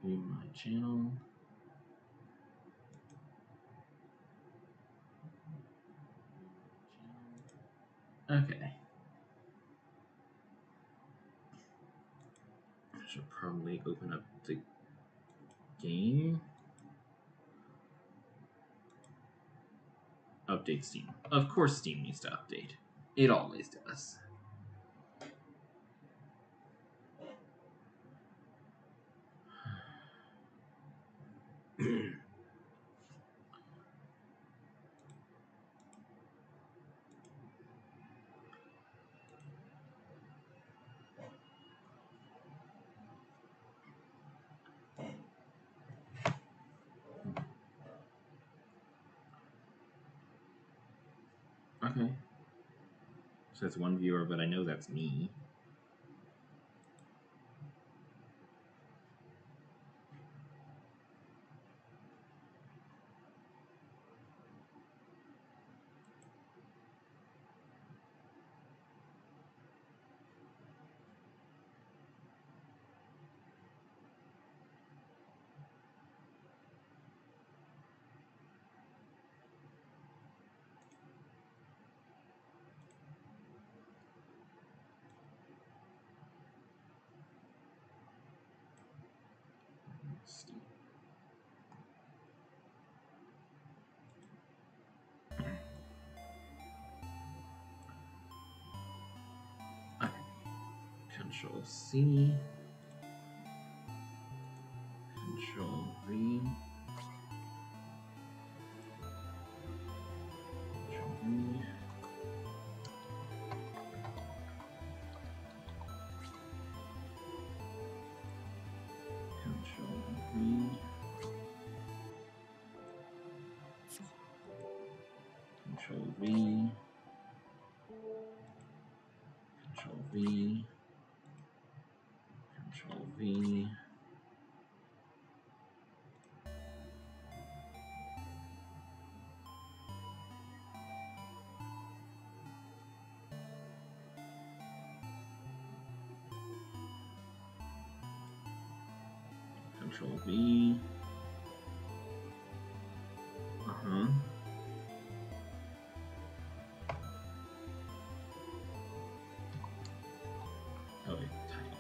Read my channel. Okay. I should probably open up the game. Update Steam. Of course Steam needs to update. It always does. Okay. So that's one viewer, but I know that's me. Okay. Control C. Control V. Control V. Control V. Control V. Control V. Control V. Control V. Oh, wait, title.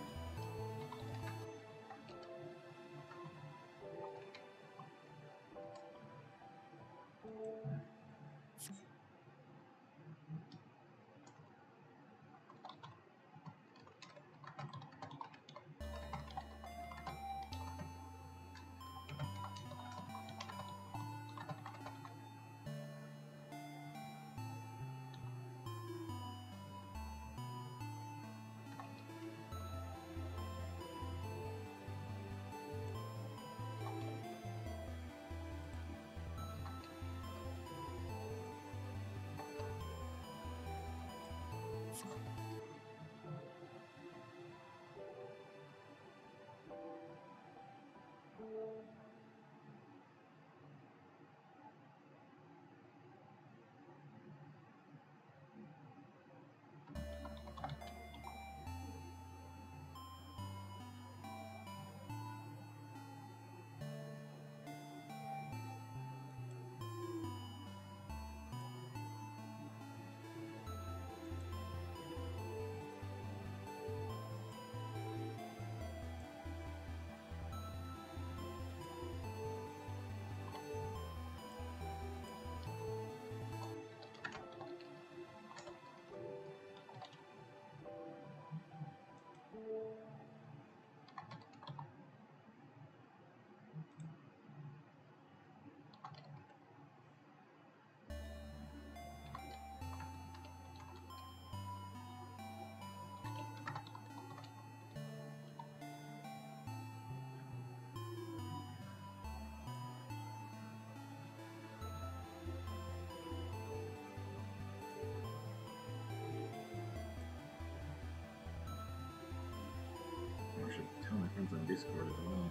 I should tell my friends on Discord as well.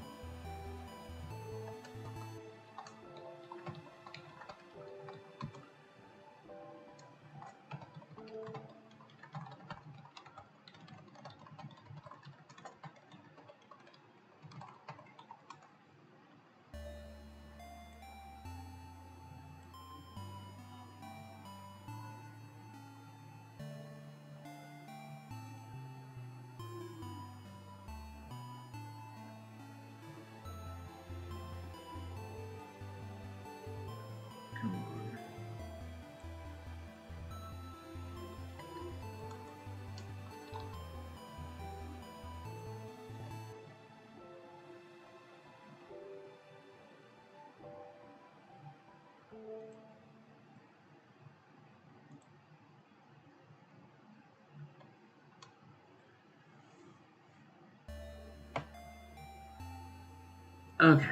Okay.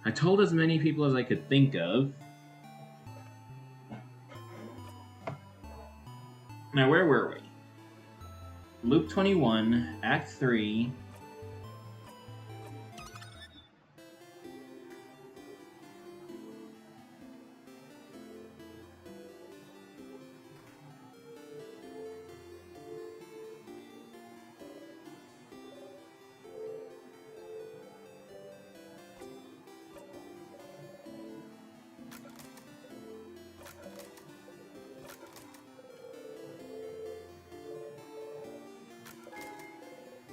I told as many people as I could think of. Now, where were we? Loop 21, Act 3.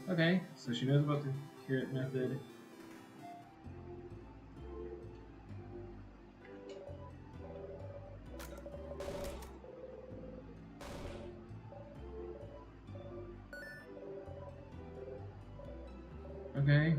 Okay, so she knows about the carrot method. Okay.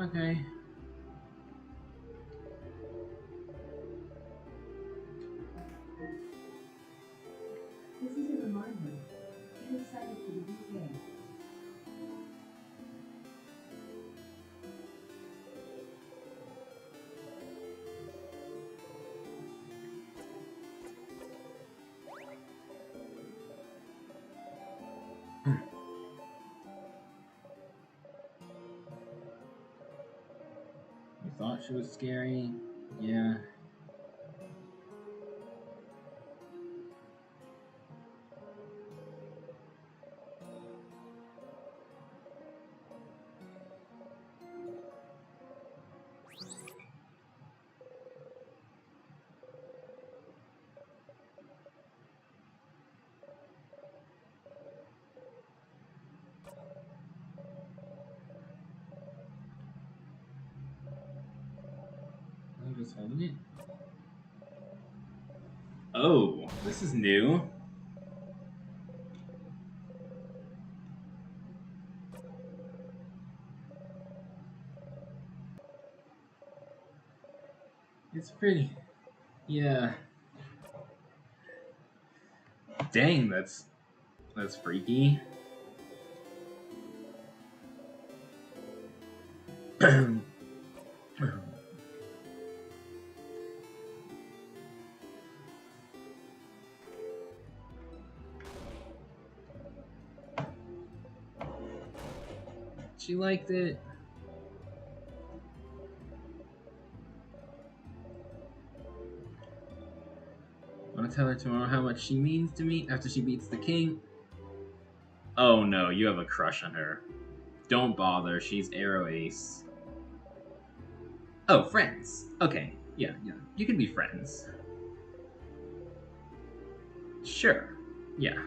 Okay. This is a reminder. Get excited for the weekend. You thought she was scary? Yeah. I'm just holding it. Oh, this is new. It's pretty. Yeah. Dang, that's freaky. She liked it. Want to tell her tomorrow how much she means to me after she beats the king? Oh no, you have a crush on her. Don't bother, she's Arrow Ace. Oh, friends. Okay, yeah. You can be friends. Sure. Yeah.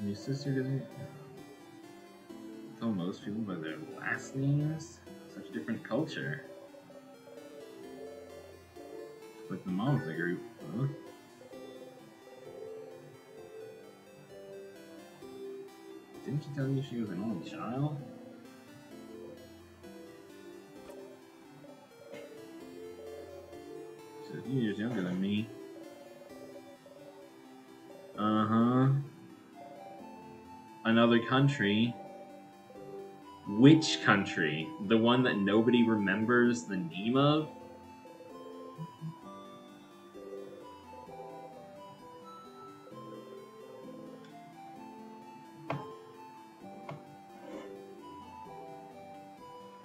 Your sister doesn't tell most people by their last names? Such a different culture. Like the mom of the group, huh? Didn't she tell you she was an only child? She's a few years younger than me. Uh-huh. Another country. Which country? The one that nobody remembers the name of?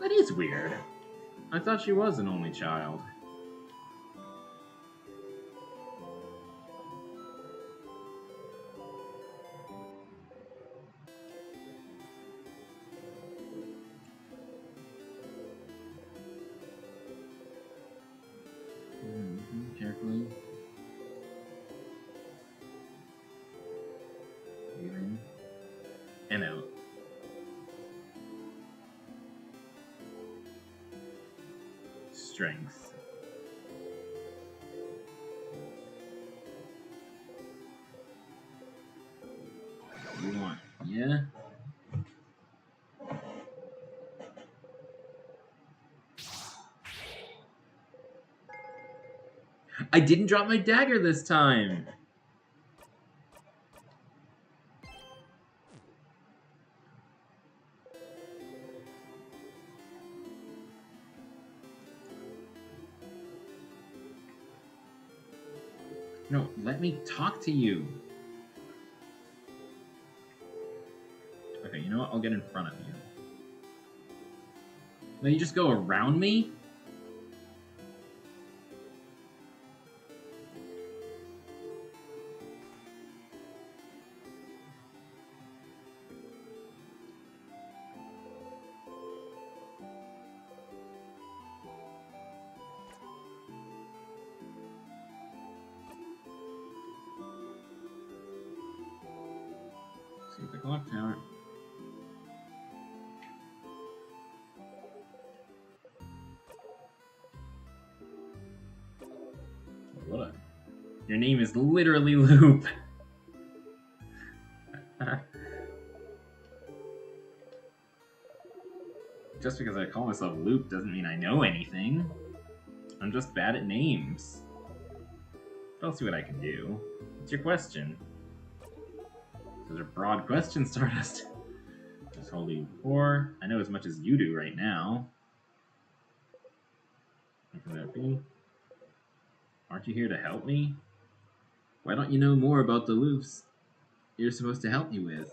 That is weird. I thought she was an only child. Carefully. and out. Strength. You want, yeah? I didn't drop my dagger this time! No, let me talk to you. Okay, you know what? I'll get in front of you. Now you just go around me? See if the clock tower. What? Your name is literally Loop. Just because I call myself Loop doesn't mean I know anything. I'm just bad at names. But I'll see what I can do. What's your question? Those are broad questions, Stardust. Just hold you before. I know as much as you do right now. What can that be? Aren't you here to help me? Why don't you know more about the loops you're supposed to help me with?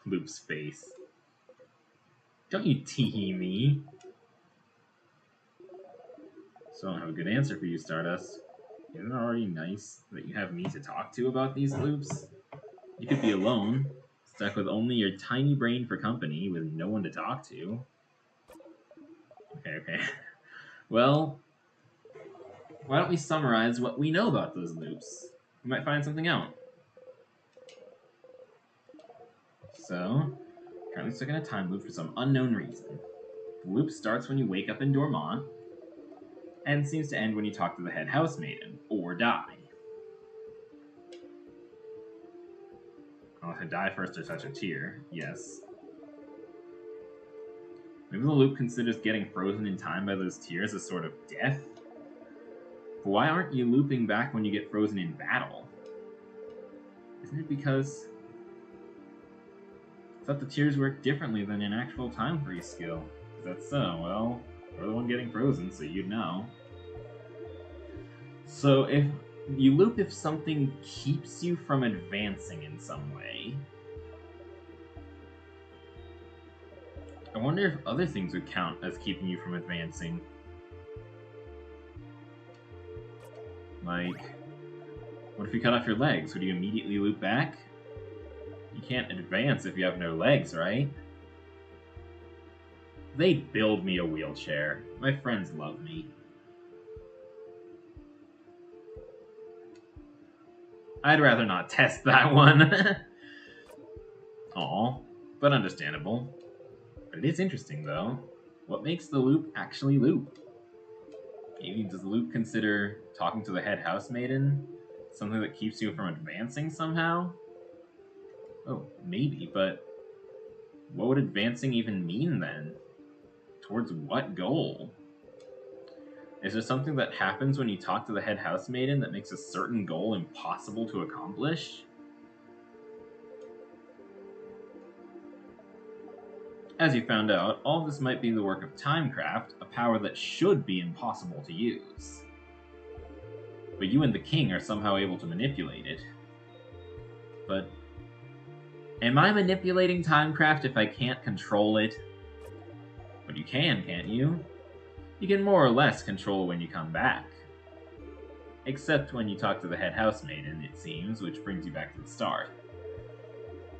Loop's face. Don't you tee-hee me. So I don't have a good answer for you, Stardust. Isn't it already nice that you have me to talk to about these loops? You could be alone, stuck with only your tiny brain for company, with no one to talk to. Okay. Well, why don't we summarize what we know about those loops? We might find something out. So, currently stuck in a time loop for some unknown reason. The loop starts when you wake up in Dormont, and seems to end when you talk to the head housemaiden, or die. Unless I die first or touch a tear, yes. Maybe the loop considers getting frozen in time by those tears a sort of death? But why aren't you looping back when you get frozen in battle? Isn't it because... I thought the tears work differently than an actual time freeze skill. Is that so? Well, you're the one getting frozen, so you'd know. So if you loop if something keeps you from advancing in some way. I wonder if other things would count as keeping you from advancing. Like, what if you cut off your legs? Would you immediately loop back? You can't advance if you have no legs, right? They'd build me a wheelchair. My friends love me. I'd rather not test that one. Aw, but understandable. But it is interesting, though. What makes the loop actually loop? Maybe does the loop consider talking to the head housemaiden something that keeps you from advancing somehow? Oh, maybe, but what would advancing even mean then? Towards what goal? Is there something that happens when you talk to the head housemaiden that makes a certain goal impossible to accomplish? As you found out, all this might be the work of Timecraft, a power that should be impossible to use. But you and the king are somehow able to manipulate it. But am I manipulating Timecraft if I can't control it? But you can, can't you? You can more or less control when you come back. Except when you talk to the head housemaiden, it seems, which brings you back to the start.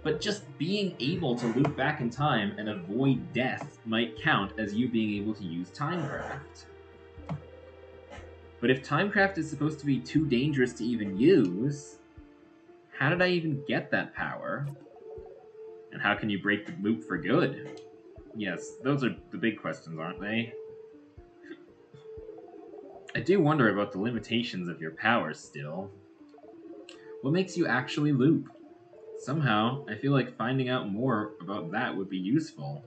But just being able to loop back in time and avoid death might count as you being able to use Timecraft. But if Timecraft is supposed to be too dangerous to even use, how did I even get that power? And how can you break the loop for good? Yes, those are the big questions, aren't they? I do wonder about the limitations of your powers still. What makes you actually loop? Somehow, I feel like finding out more about that would be useful.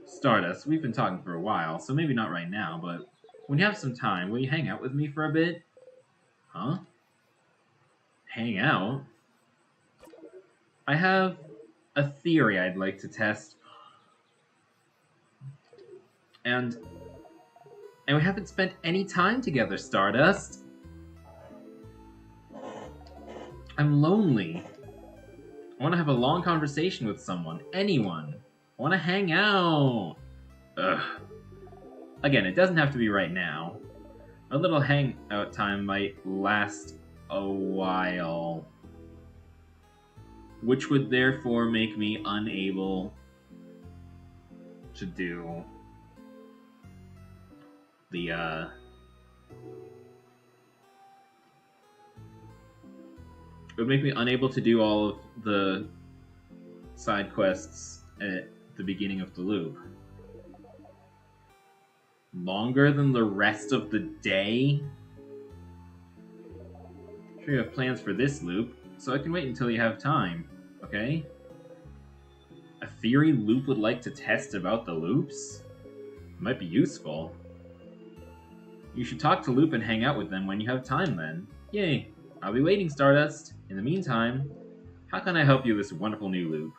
Stardust, we've been talking for a while, so maybe not right now, but when you have some time, will you hang out with me for a bit? Huh? Hang out? I have a theory I'd like to test. And we haven't spent any time together, Stardust. I'm lonely. I want to have a long conversation with someone, anyone. I want to hang out. Ugh. Again, it doesn't have to be right now. Our little hangout time might last a while, which would therefore make me unable to do the, it would make me unable to do all of the side quests at the beginning of the loop. Longer than the rest of the day? I'm sure you have plans for this loop, so I can wait until you have time, okay? A theory Loop would like to test about the loops? It might be useful. You should talk to Loop and hang out with them when you have time then. Yay! I'll be waiting, Stardust. In the meantime, how can I help you with this wonderful new loop?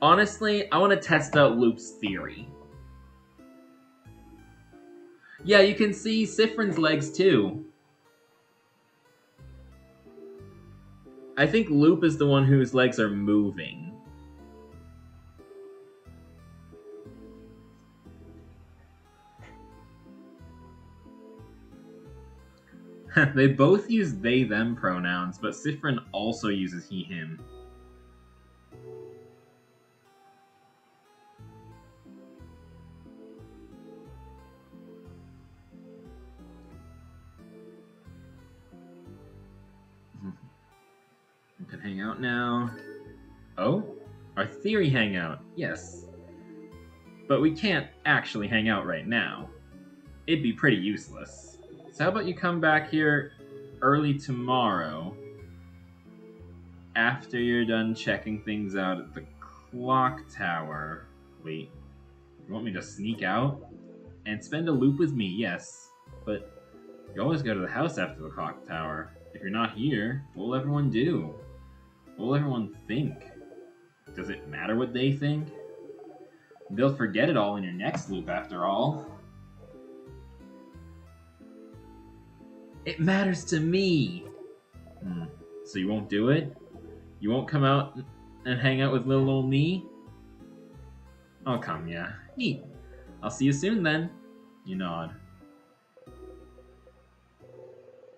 Honestly, I want to test out Loop's theory. Yeah, you can see Sifrin's legs too. I think Loop is the one whose legs are moving. They both use they, them pronouns, but Sifrin also uses he, him. We can hang out now. Oh? Our theory hangout, yes. But we can't actually hang out right now. It'd be pretty useless. So how about you come back here early tomorrow after you're done checking things out at the clock tower. Wait, you want me to sneak out and spend a loop with me? Yes, but you always go to the house after the clock tower. If you're not here, what will everyone do? What will everyone think? Does it matter what they think? They'll forget it all in your next loop after all. It matters to me! So you won't do it? You won't come out and hang out with little old me? Oh, come ya. Neat. I'll see you soon then. You nod.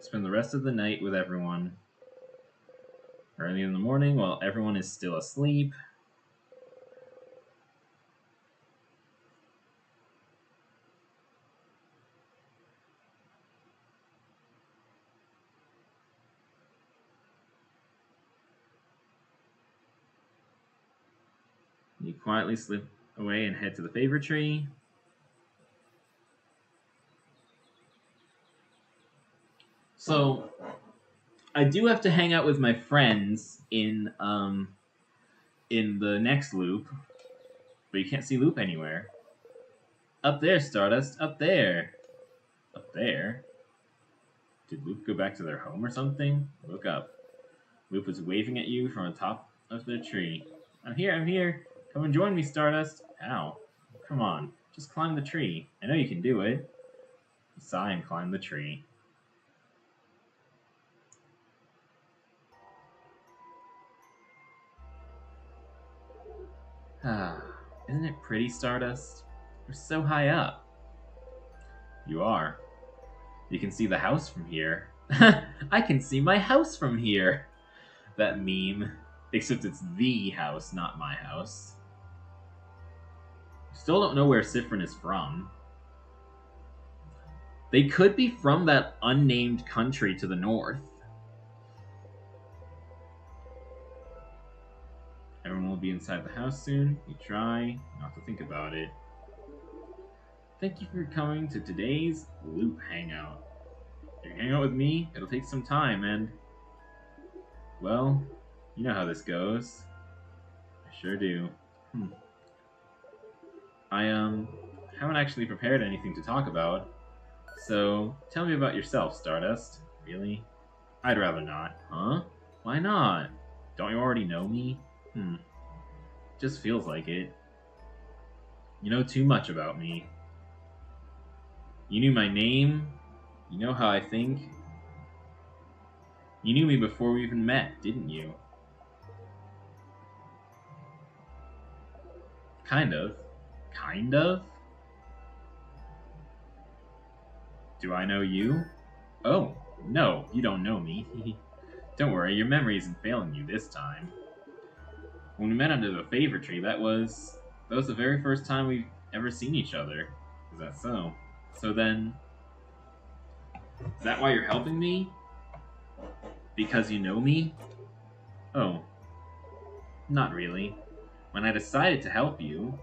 Spend the rest of the night with everyone. Early in the morning while everyone is still asleep. You quietly slip away and head to the favor tree. So, I do have to hang out with my friends in the next loop, but you can't see Loop anywhere. Up there, Stardust, up there. Up there? Did Loop go back to their home or something? Look up. Loop is waving at you from the top of the tree. I'm here, I'm here. Come and join me, Stardust. Ow. Come on, just climb the tree. I know you can do it. Sigh and climb the tree. Ah, isn't it pretty, Stardust? We're so high up. You are. You can see the house from here. I can see my house from here. That meme. Except it's the house, not my house. Still don't know where Sifrin is from. They could be from that unnamed country to the north. be inside the house soon. You try not to think about it. Thank you for coming to today's Loop Hangout. If you hang out with me, it'll take some time, and... well, you know how this goes. I sure do. I, haven't actually prepared anything to talk about. So, tell me about yourself, Stardust. Really? I'd rather not. Huh? Why not? Don't you already know me? Just feels like it. You know too much about me. You knew my name. You know how I think. You knew me before we even met, didn't you? Kind of. Kind of? Do I know you? Oh, no, you don't know me. Don't worry, your memory isn't failing you this time. When we met under the favor tree, that was the very first time we've ever seen each other. Is that so? So then, is that why you're helping me? Because you know me? Oh, not really. When I decided to help you,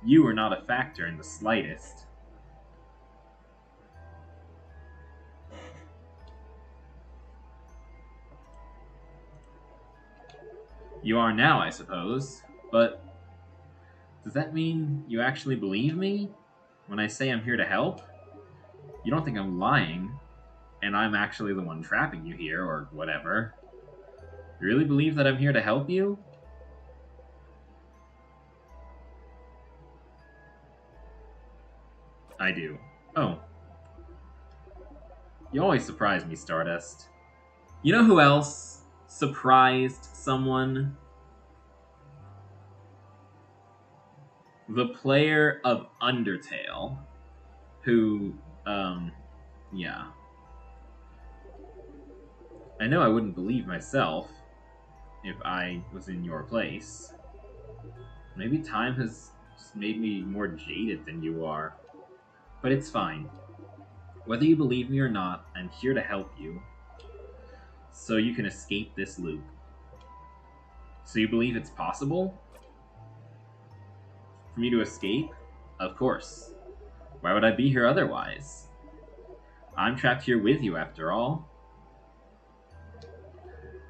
you were not a factor in the slightest. You are now, I suppose, but does that mean you actually believe me when I say I'm here to help? You don't think I'm lying, and I'm actually the one trapping you here, or whatever. You really believe that I'm here to help you? I do. Oh. You always surprise me, Stardust. You know who else surprised someone? The player of Undertale, who, yeah. I know I wouldn't believe myself if I was in your place. Maybe time has just made me more jaded than you are. But it's fine. Whether you believe me or not, I'm here to help you. So you can escape this loop. So you believe it's possible? For me to escape? Of course. Why would I be here otherwise? I'm trapped here with you, after all.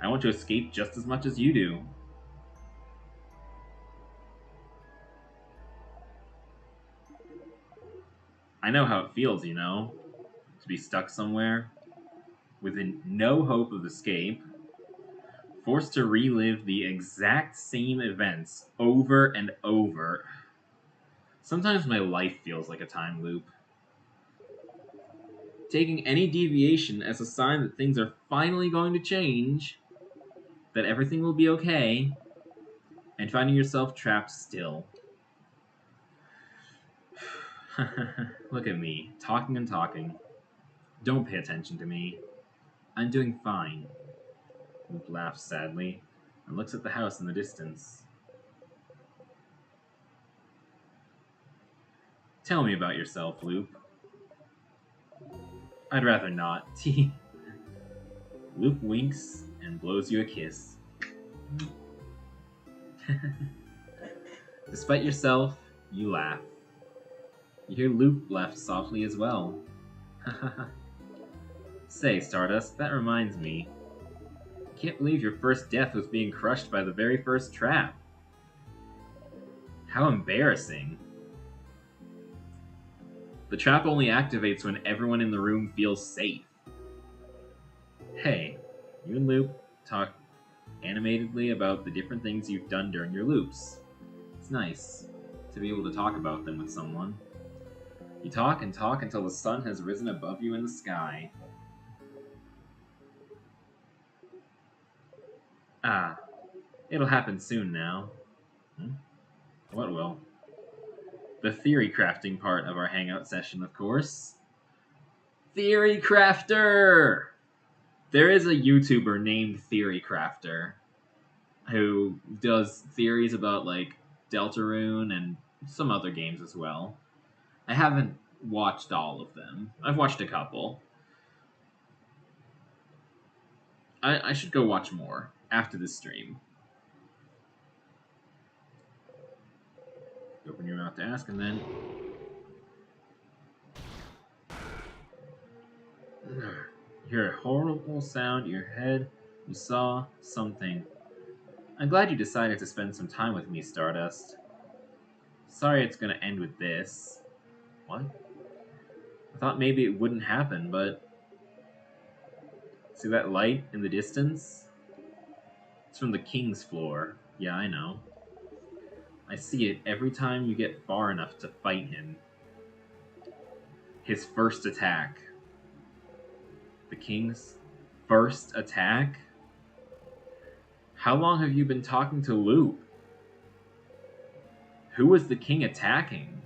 I want to escape just as much as you do. I know how it feels, you know, to be stuck somewhere, within no hope of escape, forced to relive the exact same events over and over. Sometimes my life feels like a time loop. Taking any deviation as a sign that things are finally going to change, that everything will be okay, and finding yourself trapped still. Look at me, talking and talking. Don't pay attention to me. I'm doing fine. Luke laughs sadly and looks at the house in the distance. Tell me about yourself, Luke. I'd rather not. Luke winks and blows you a kiss. Despite yourself, you laugh. You hear Luke laugh softly as well. Say, Stardust, that reminds me. I can't believe your first death was being crushed by the very first trap. How embarrassing. The trap only activates when everyone in the room feels safe. Hey, you and Luke talk animatedly about the different things you've done during your loops. It's nice to be able to talk about them with someone. You talk and talk until the sun has risen above you in the sky. Ah, it'll happen soon now. What will? The theory crafting part of our hangout session, of course. Theory Crafter! There is a YouTuber named Theory Crafter who does theories about, like, Deltarune and some other games as well. I haven't watched all of them. I've watched a couple. I should go watch more after this stream. You open your mouth to ask, and then... You hear a horrible sound in your head. You saw something. I'm glad you decided to spend some time with me, Stardust. Sorry it's gonna end with this. What? I thought maybe it wouldn't happen, but... See that light in the distance? It's from the king's floor. Yeah, I know. I see it every time you get far enough to fight him. His first attack. The king's first attack? How long have you been talking to Loop? Who was the king attacking?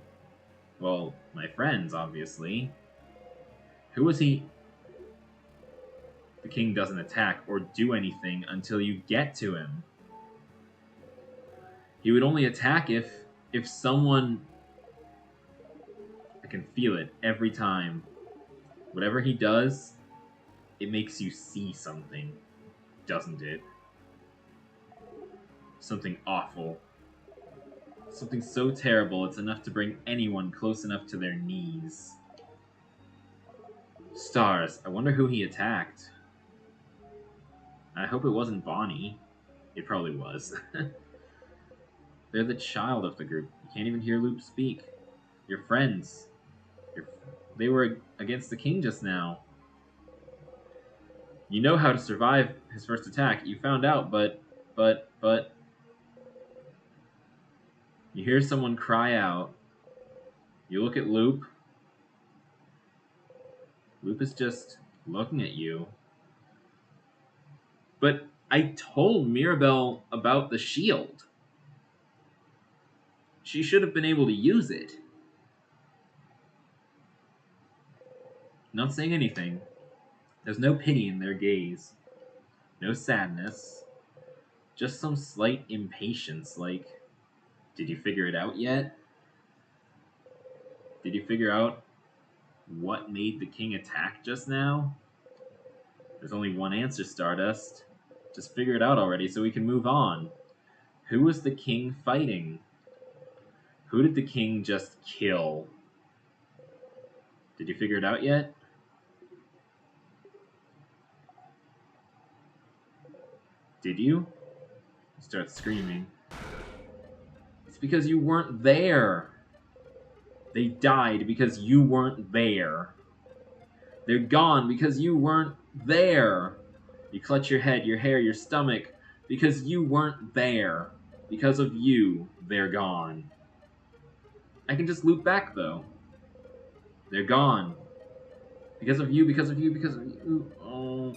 Well, my friends, obviously. Who was he? The king doesn't attack or do anything until you get to him. He would only attack if someone... I can feel it every time. Whatever he does, it makes you see something, doesn't it? Something awful. Something so terrible it's enough to bring anyone close enough to their knees. Stars, I wonder who he attacked. I hope it wasn't Bonnie. It probably was. They're the child of the group. You can't even hear Loop speak. Your friends. They were against the king just now. You know how to survive his first attack. You found out, but... You hear someone cry out. You look at Loop. Loop is just looking at you. But I told Mirabelle about the shield. She should have been able to use it. Not saying anything. There's no pity in their gaze. No sadness. Just some slight impatience, like, did you figure it out yet? Did you figure out what made the king attack just now? There's only one answer, Stardust. Just figure it out already so we can move on. Who was the king fighting? Who did the king just kill? Did you figure it out yet? Did you? You start screaming. It's because you weren't there. They died because you weren't there. They're gone because you weren't there. You clutch your head, your hair, your stomach, because you weren't there. Because of you, they're gone. I can just loop back, though. They're gone. Because of you, because of you, because of you. Oh.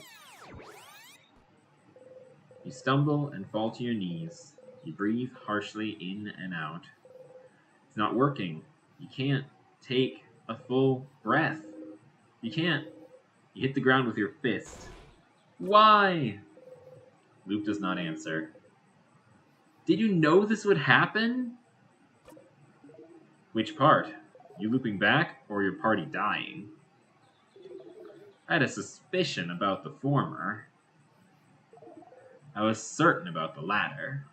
You stumble and fall to your knees. You breathe harshly in and out. It's not working. You can't take a full breath. You can't. You hit the ground with your fist. Why? Loop does not answer. Did you know this would happen? Which part? You looping back, or your party dying? I had a suspicion about the former. I was certain about the latter.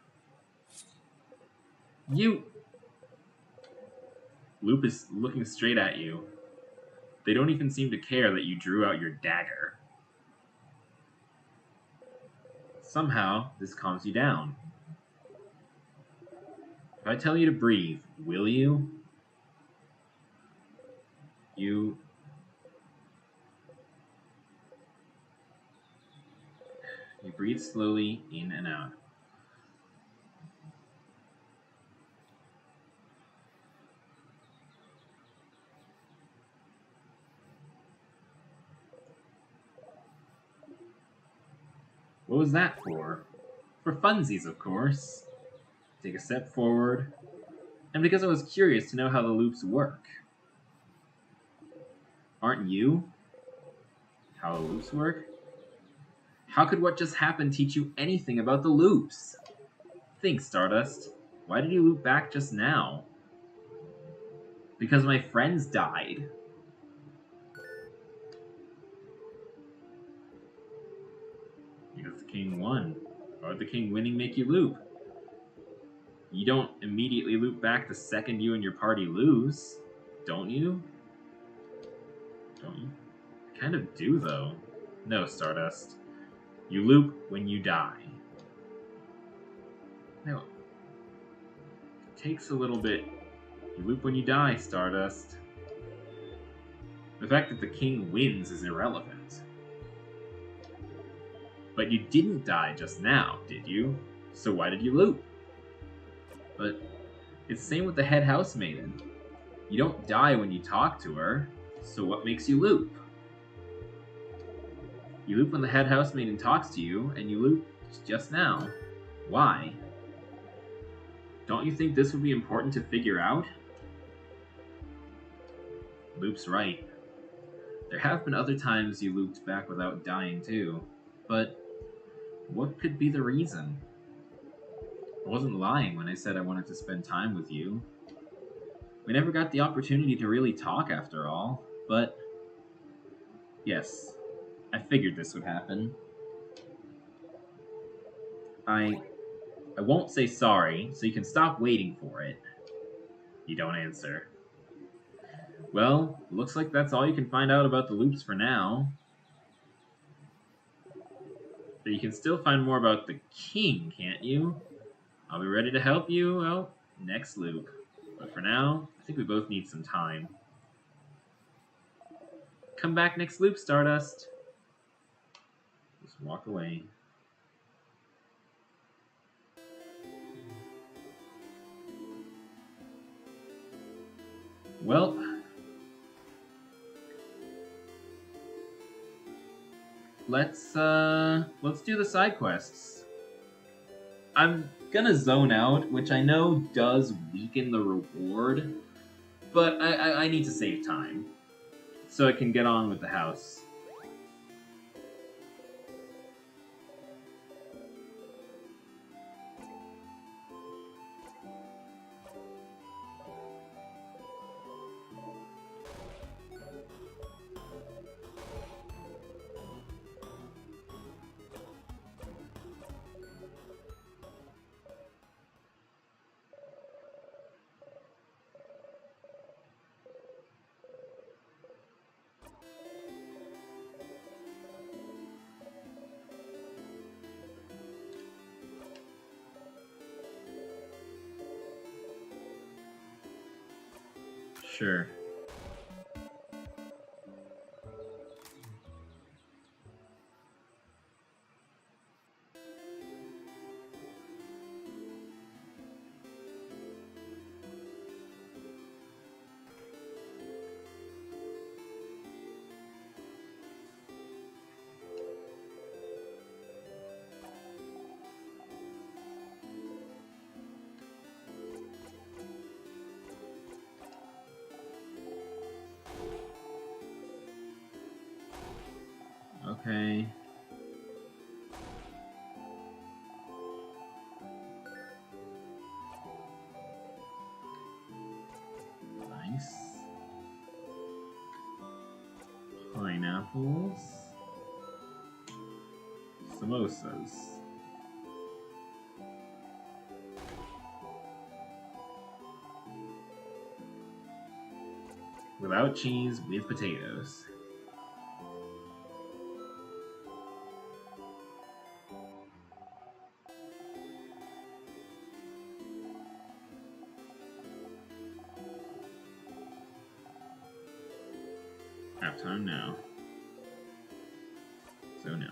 You... Loop is looking straight at you. They don't even seem to care that you drew out your dagger. Somehow, this calms you down. If I tell you to breathe, will you? You breathe slowly in and out. What was that for? For funsies, of course. Take a step forward, and because I was curious to know how the loops work. Aren't you? How the loops work? How could what just happened teach you anything about the loops? Think, Stardust. Why did you loop back just now? Because my friends died. Because the king won. Why would the king winning make you loop? You don't immediately loop back the second you and your party lose, don't you? Don't you? Kind of do, though. No, Stardust. You loop when you die. No. It takes a little bit. You loop when you die, Stardust. The fact that the king wins is irrelevant. But you didn't die just now, did you? So why did you loop? But it's the same with the head housemaiden. You don't die when you talk to her, so what makes you loop? You loop when the head housemaiden talks to you, and you loop just now. Why? Don't you think this would be important to figure out? Loop's right. There have been other times you looped back without dying too, but what could be the reason? I wasn't lying when I said I wanted to spend time with you. We never got the opportunity to really talk after all, but yes, I figured this would happen. I won't say sorry, so you can stop waiting for it. You don't answer. Well, looks like that's all you can find out about the loops for now. But you can still find more about the king, can't you? I'll be ready to help you, well, next loop. But for now, I think we both need some time. Come back next loop, Stardust. Just walk away. Well, let's do the side quests. I'm gonna zone out, which I know does weaken the reward, but I need to save time so I can get on with the house. Sure. Okay. Nice. Pineapples. Samosas. Without cheese, with potatoes. Halftime now. So no.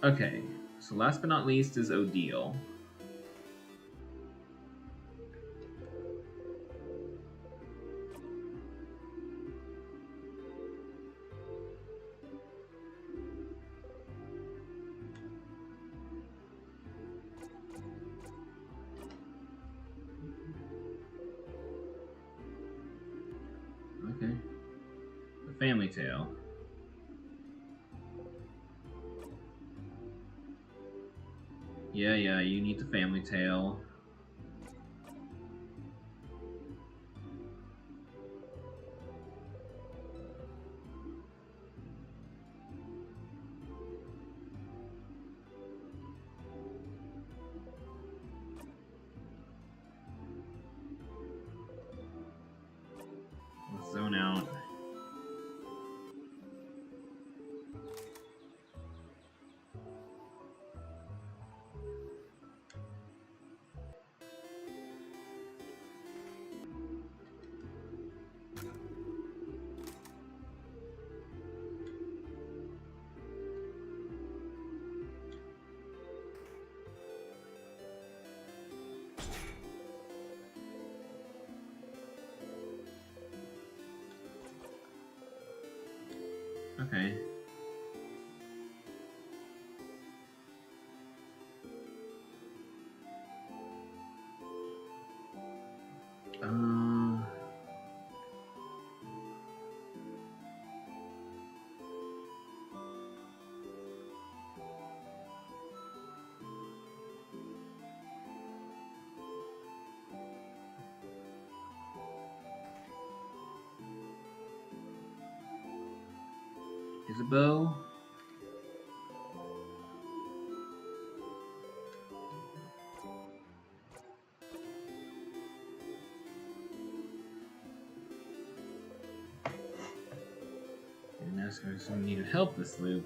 Okay, so last but not least is Odile. Okay. The Family Tale. Yeah, you need the Family Tale. the bow. And that's going to need help this loop.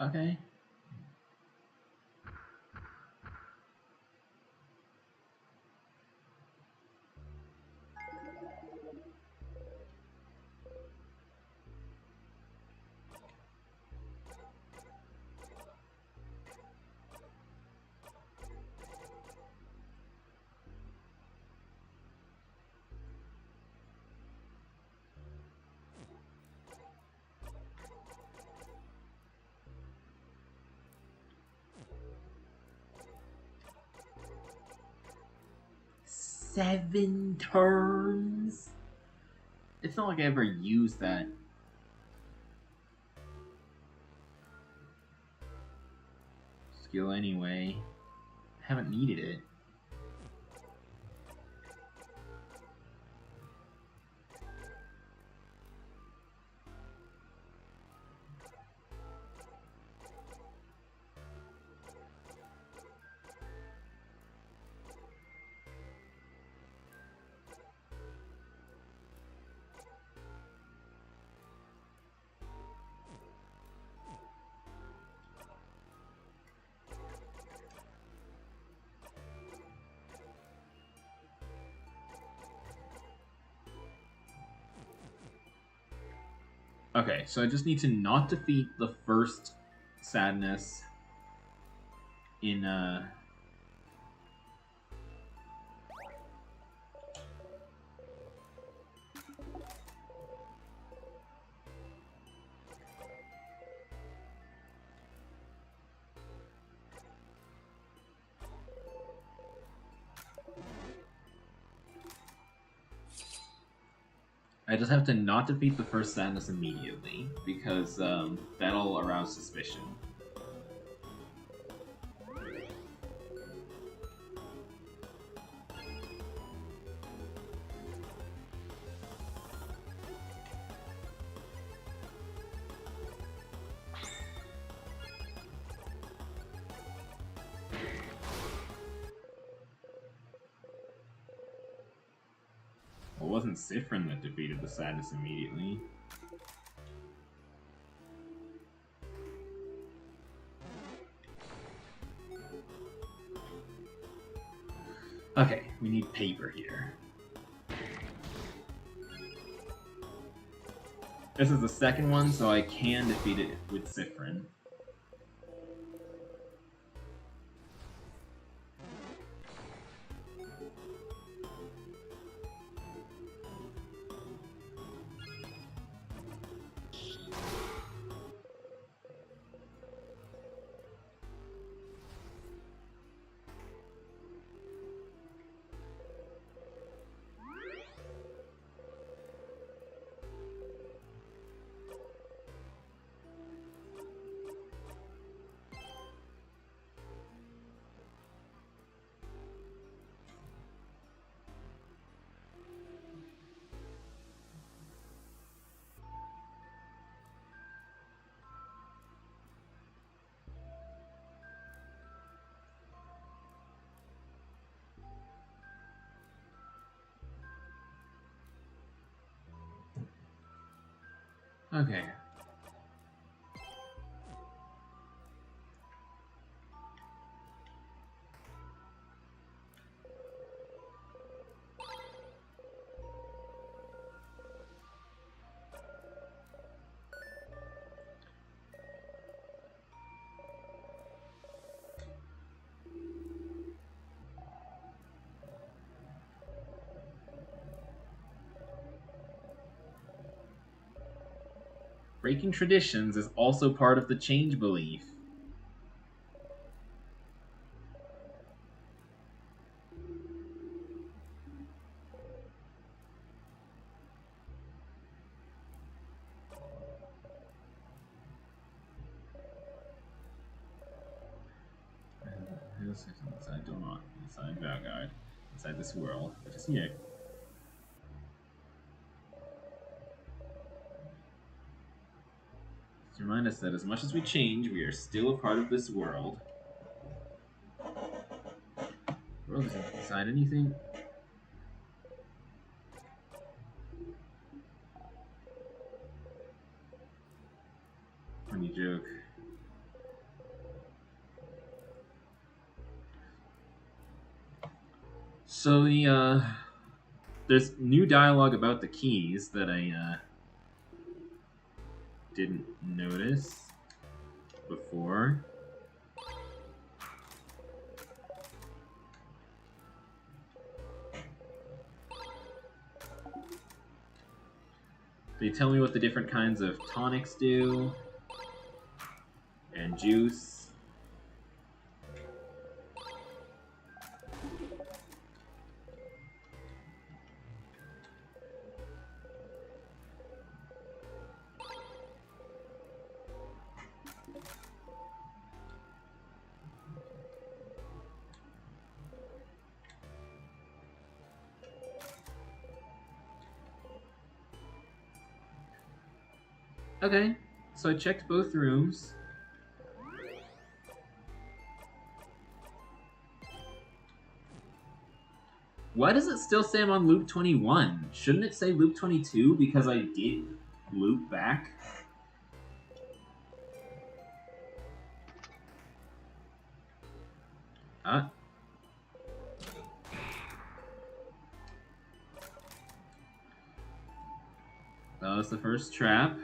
Okay. Seven turns? It's not like I ever used that skill anyway. I haven't needed it. Okay, so I just need to not defeat the first sadness in I just have to not defeat the first sadness immediately, because that'll arouse suspicion. Well, it wasn't Sifrin that defeated the sadness immediately. Okay, we need paper here. This is the second one, so I can defeat it with Sifrin. Okay. Breaking traditions is also part of the change belief. Inside do not inside Valguard, inside this world, which is here. To remind us that as much as we change, we are still a part of this world. World isn't inside anything. Funny joke. So there's new dialogue about the keys that I didn't notice before. They tell me what the different kinds of tonics do, and juice. Okay, so I checked both rooms. Why does it still say I'm on loop 21? Shouldn't it say loop 22 because I did loop back? That was the first trap.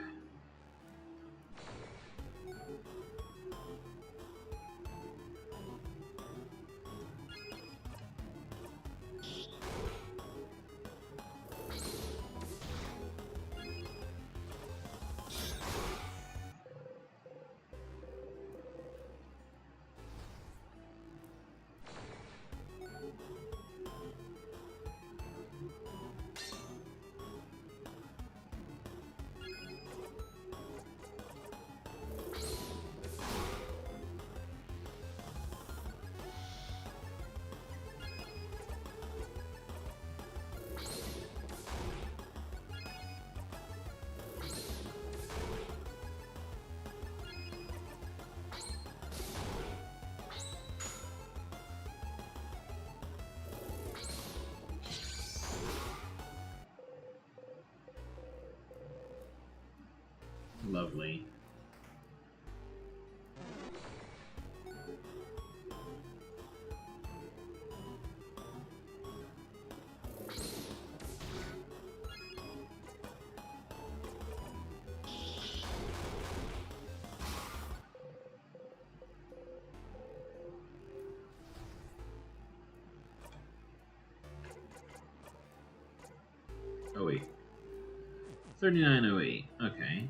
Lovely. Oh wait. 3908. Okay.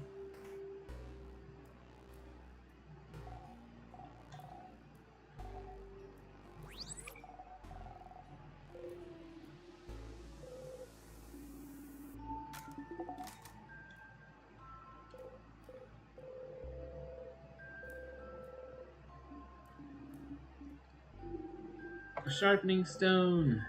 A sharpening stone.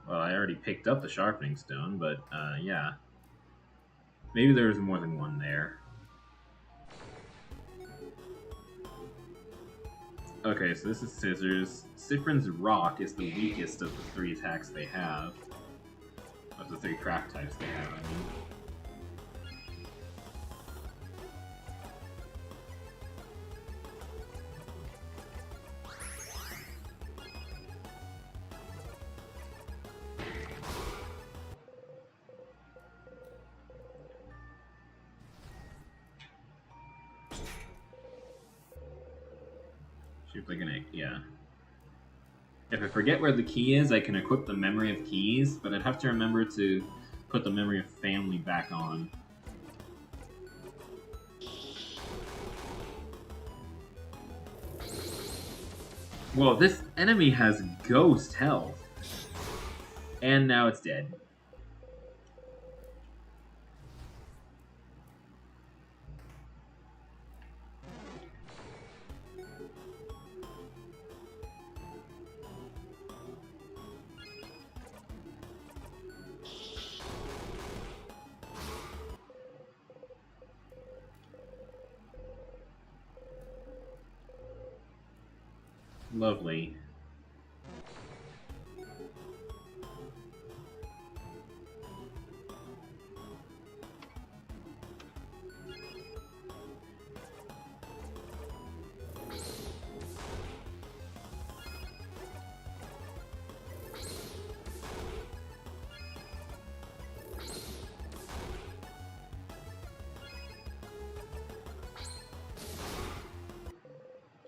Well, I already picked up the sharpening stone, but yeah. Maybe there was more than one there. Okay, so this is scissors. Sifrin's rock is the weakest of the three attacks they have. Of the three craft types they have, I mean. Shaped like an egg, yeah. If I forget where the key is, I can equip the memory of keys, but I'd have to remember to put the memory of family back on. Whoa, this enemy has ghost health. And now it's dead. Lovely.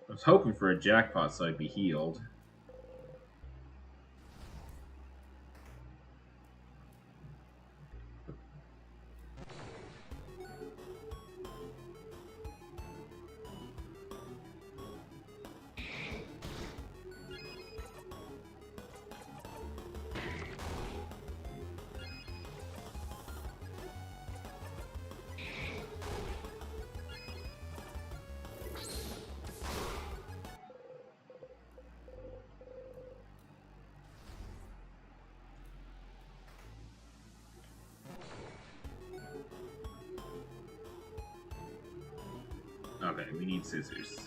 I was hoping for a jackpot so I'd be healed. Okay, we need scissors.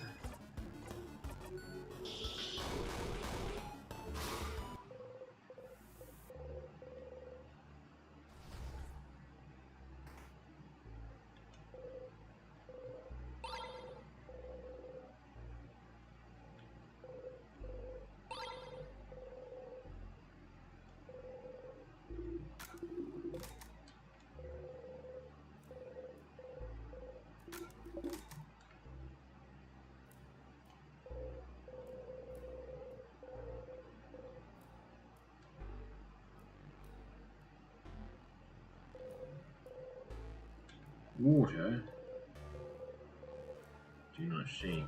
Water. Do not shake.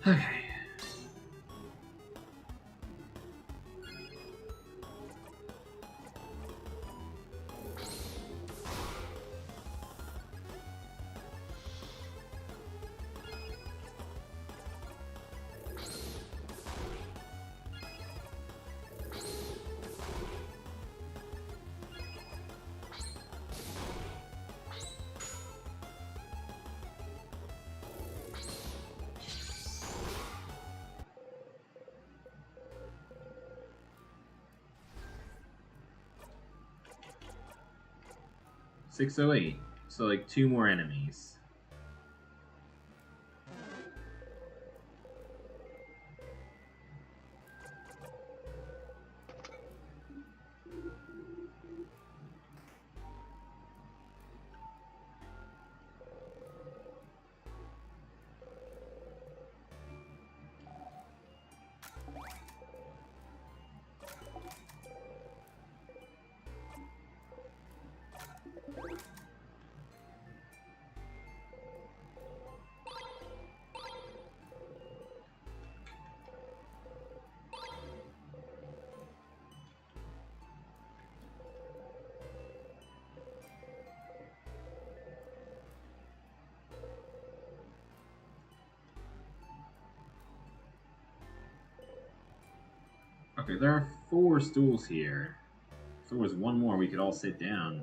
Okay. $608. So like 2 more enemies. Okay, there are 4 stools here. If there was one more, we could all sit down.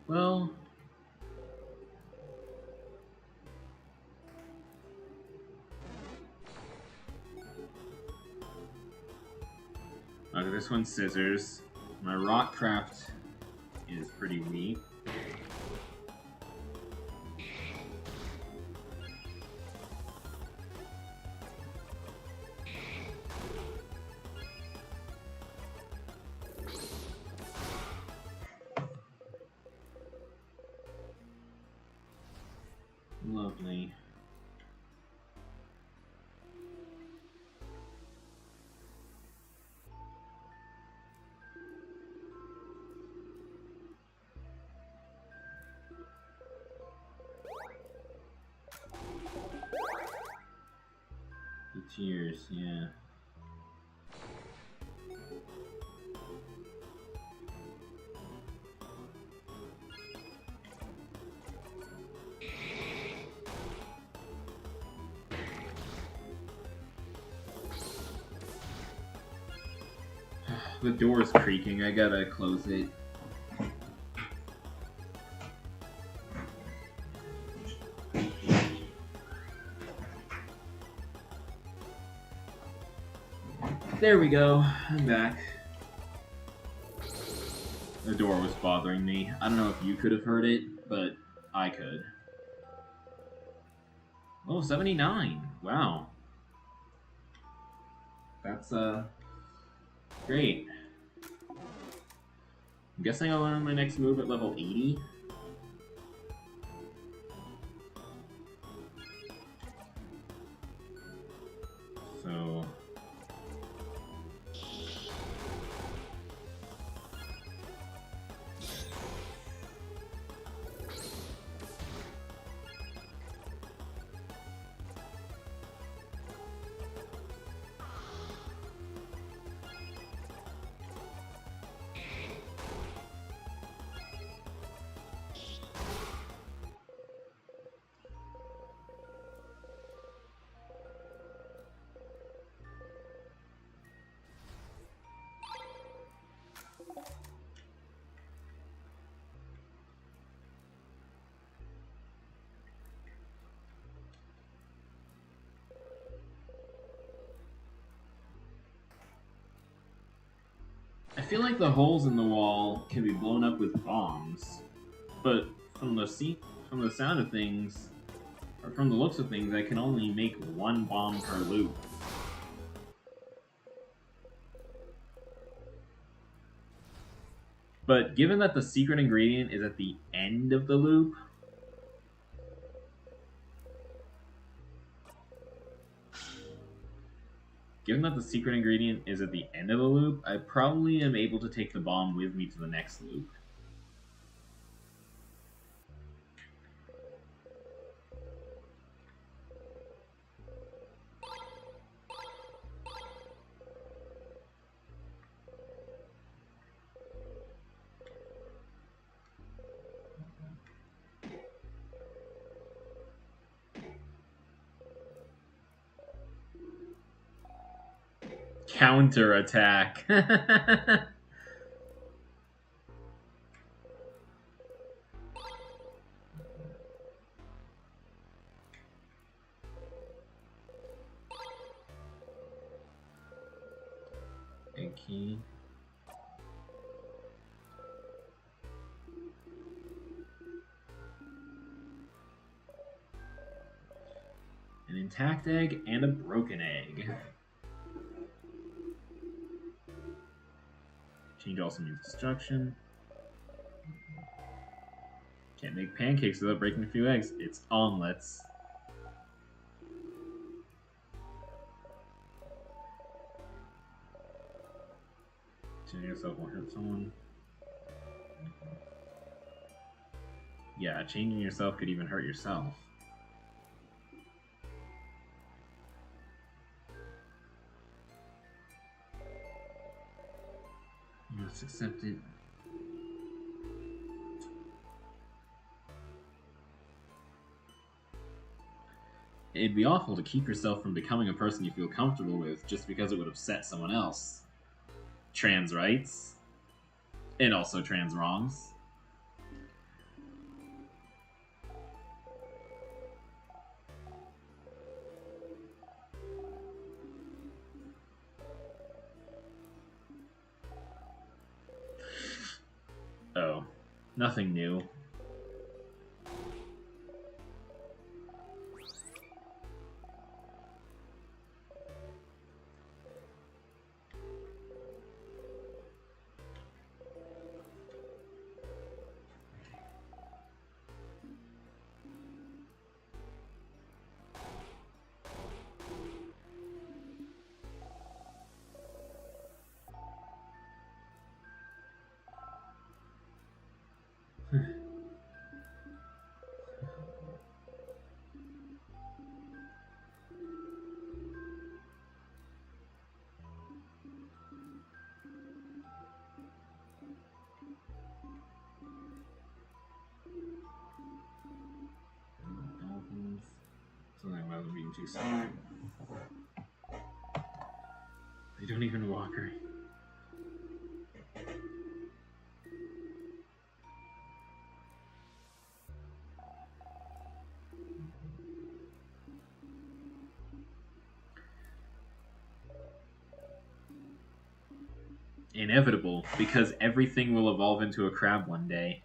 Well... Okay, this one's scissors. My Rockcraft is pretty weak. Lovely. The tears, yeah. The door's creaking, I gotta close it. There we go, I'm back. The door was bothering me. I don't know if you could have heard it, but I could. Oh, 79. Wow. That's, great. I'm guessing I'll learn my next move at level 80. So... I feel like the holes in the wall can be blown up with bombs, but from the sound of things, or from the looks of things, I can only make one bomb per loop. But given that the secret ingredient is at the end of the loop, I probably am able to take the bomb with me to the next loop. Counter-attack. Egg key. An intact egg and a broken egg. Change also means destruction. Can't make pancakes without breaking a few eggs. It's omelets. Changing yourself won't hurt someone. Yeah, changing yourself could even hurt yourself. You must accept it. It'd be awful to keep yourself from becoming a person you feel comfortable with just because it would upset someone else. Trans rights. And also trans wrongs. Nothing new. Dolphins. Something about them being too smart. They don't even walk right. Inevitable, because everything will evolve into a crab one day.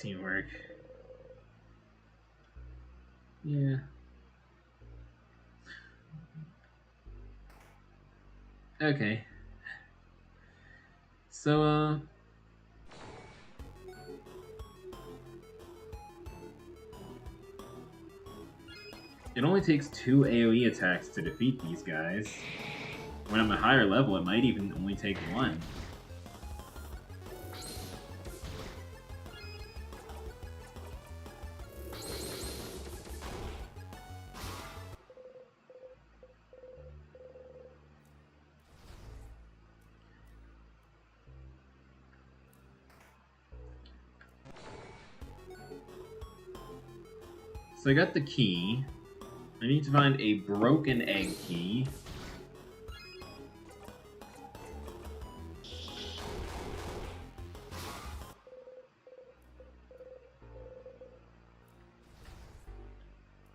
Teamwork. Yeah. Okay. So, it only takes 2 AoE attacks to defeat these guys. When I'm a higher level, it might even only take 1. So I got the key. I need to find a broken egg key.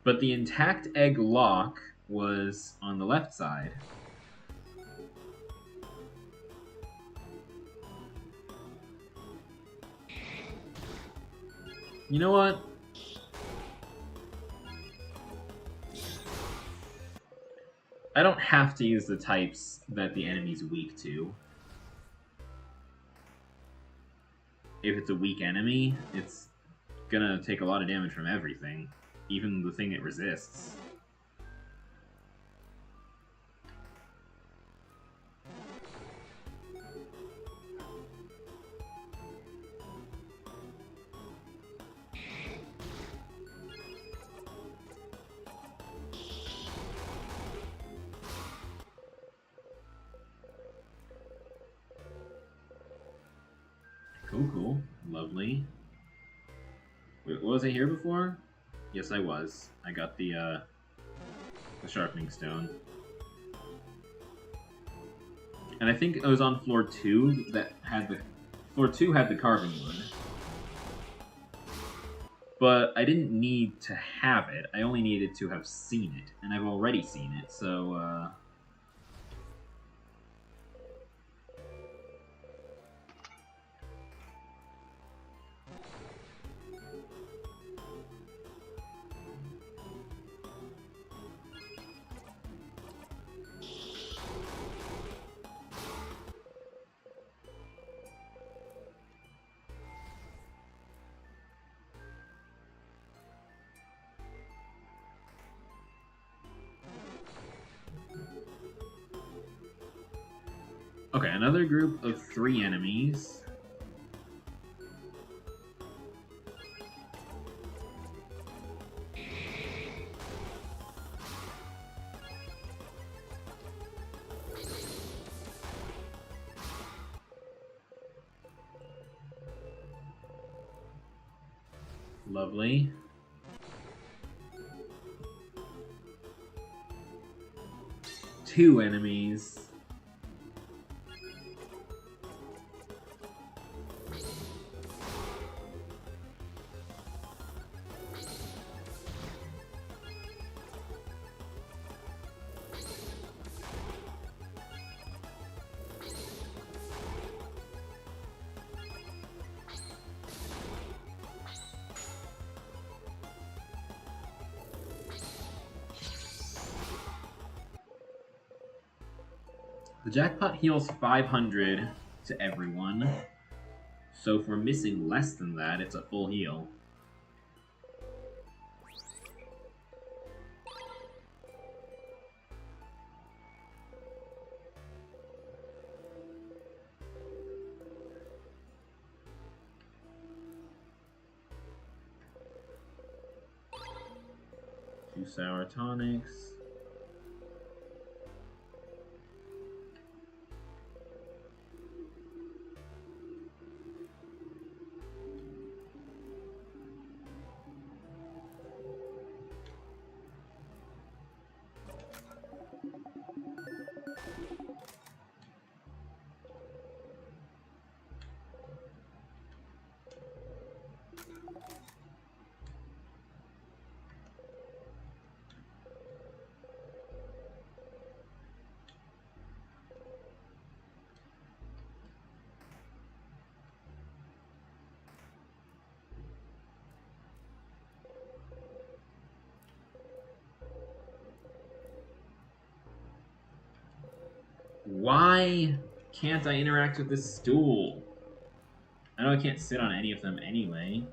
But the intact egg lock was on the left side. You know what? I don't have to use the types that the enemy's weak to. If it's a weak enemy, it's gonna take a lot of damage from everything. Even the thing it resists. Cool. Lovely. Wait, was I here before? Yes, I was. I got the sharpening stone. And I think it was on floor 2 that had the... Floor 2 had the carving wood. But I didn't need to have it. I only needed to have seen it. And I've already seen it, so, Okay, another group of 3 enemies. Lovely. 2 enemies. The jackpot heals 500 to everyone. So if we're missing less than that, it's a full heal. Two sour tonics. Why can't I interact with this stool? I know I can't sit on any of them anyway.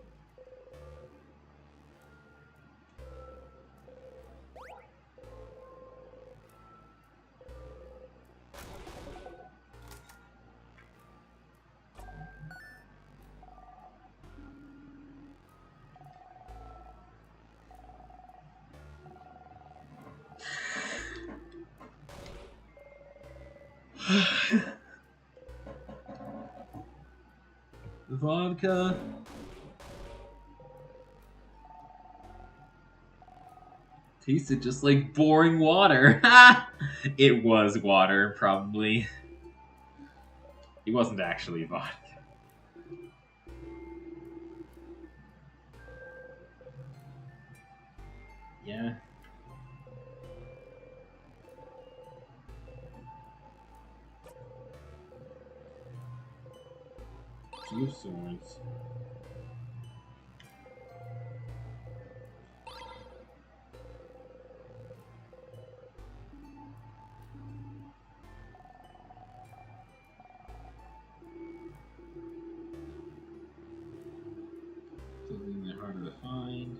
Vodka. Tasted just like boring water. It was water, probably. It wasn't actually vodka. Yeah. Two swords. Something that harder to find.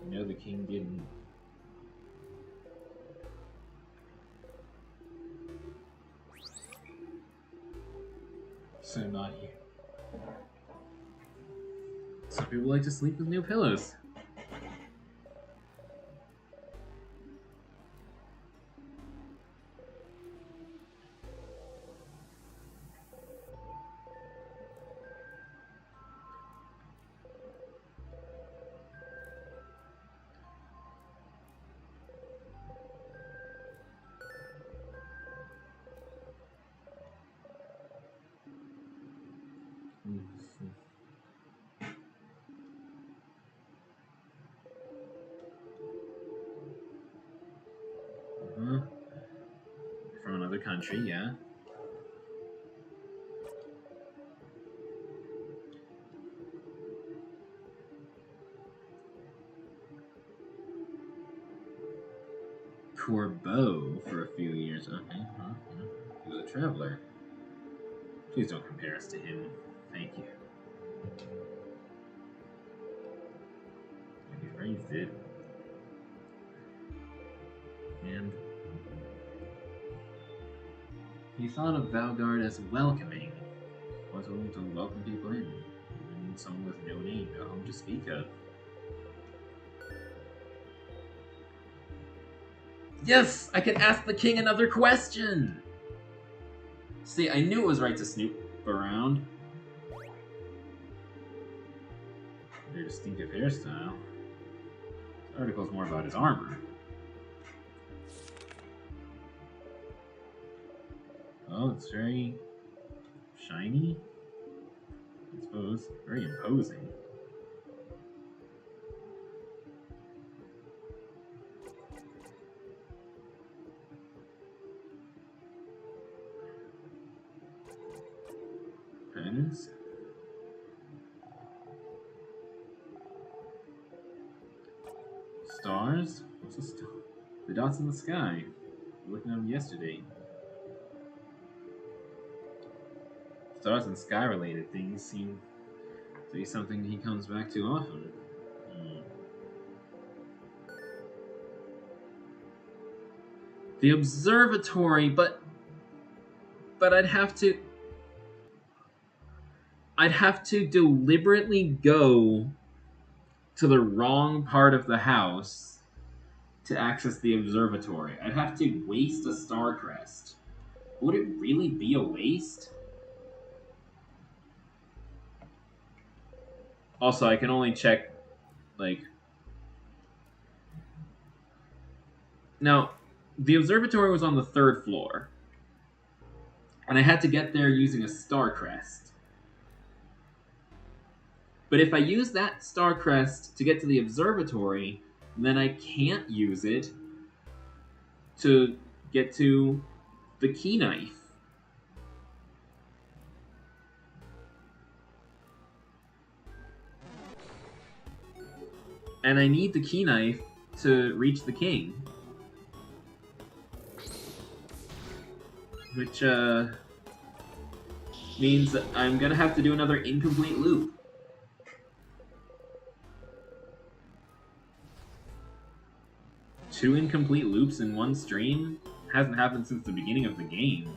You know the king didn't. So not you. Some people like to sleep with new pillows. From another country, yeah. Corbeau for a few years. Okay, he was a traveler. Please don't compare us to him. Thank you. He raised it. And he thought of Valgard as welcoming. Was willing to welcome people in. Even someone with no name, no home to speak of. Yes! I can ask the king another question! See, I knew it was right to snoop around. Very distinctive hairstyle. This article's more about his armor. Oh, it's very shiny, I suppose. Very imposing. Pens. Stars? What's a star? The dots in the sky. We were looking at them yesterday. Stars and sky related things seem to be something he comes back to often. The observatory, but I'd have to deliberately go to the wrong part of the house to access the observatory. I'd have to waste a star crest. Would it really be a waste? Also, I can only check, like... Now, the observatory was on the 3rd floor. And I had to get there using a star crest. But if I use that star crest to get to the observatory, then I can't use it to get to the key knife. And I need the key knife to reach the king. Which, means that I'm gonna have to do another incomplete loop. Two incomplete loops in one stream? Hasn't happened since the beginning of the game.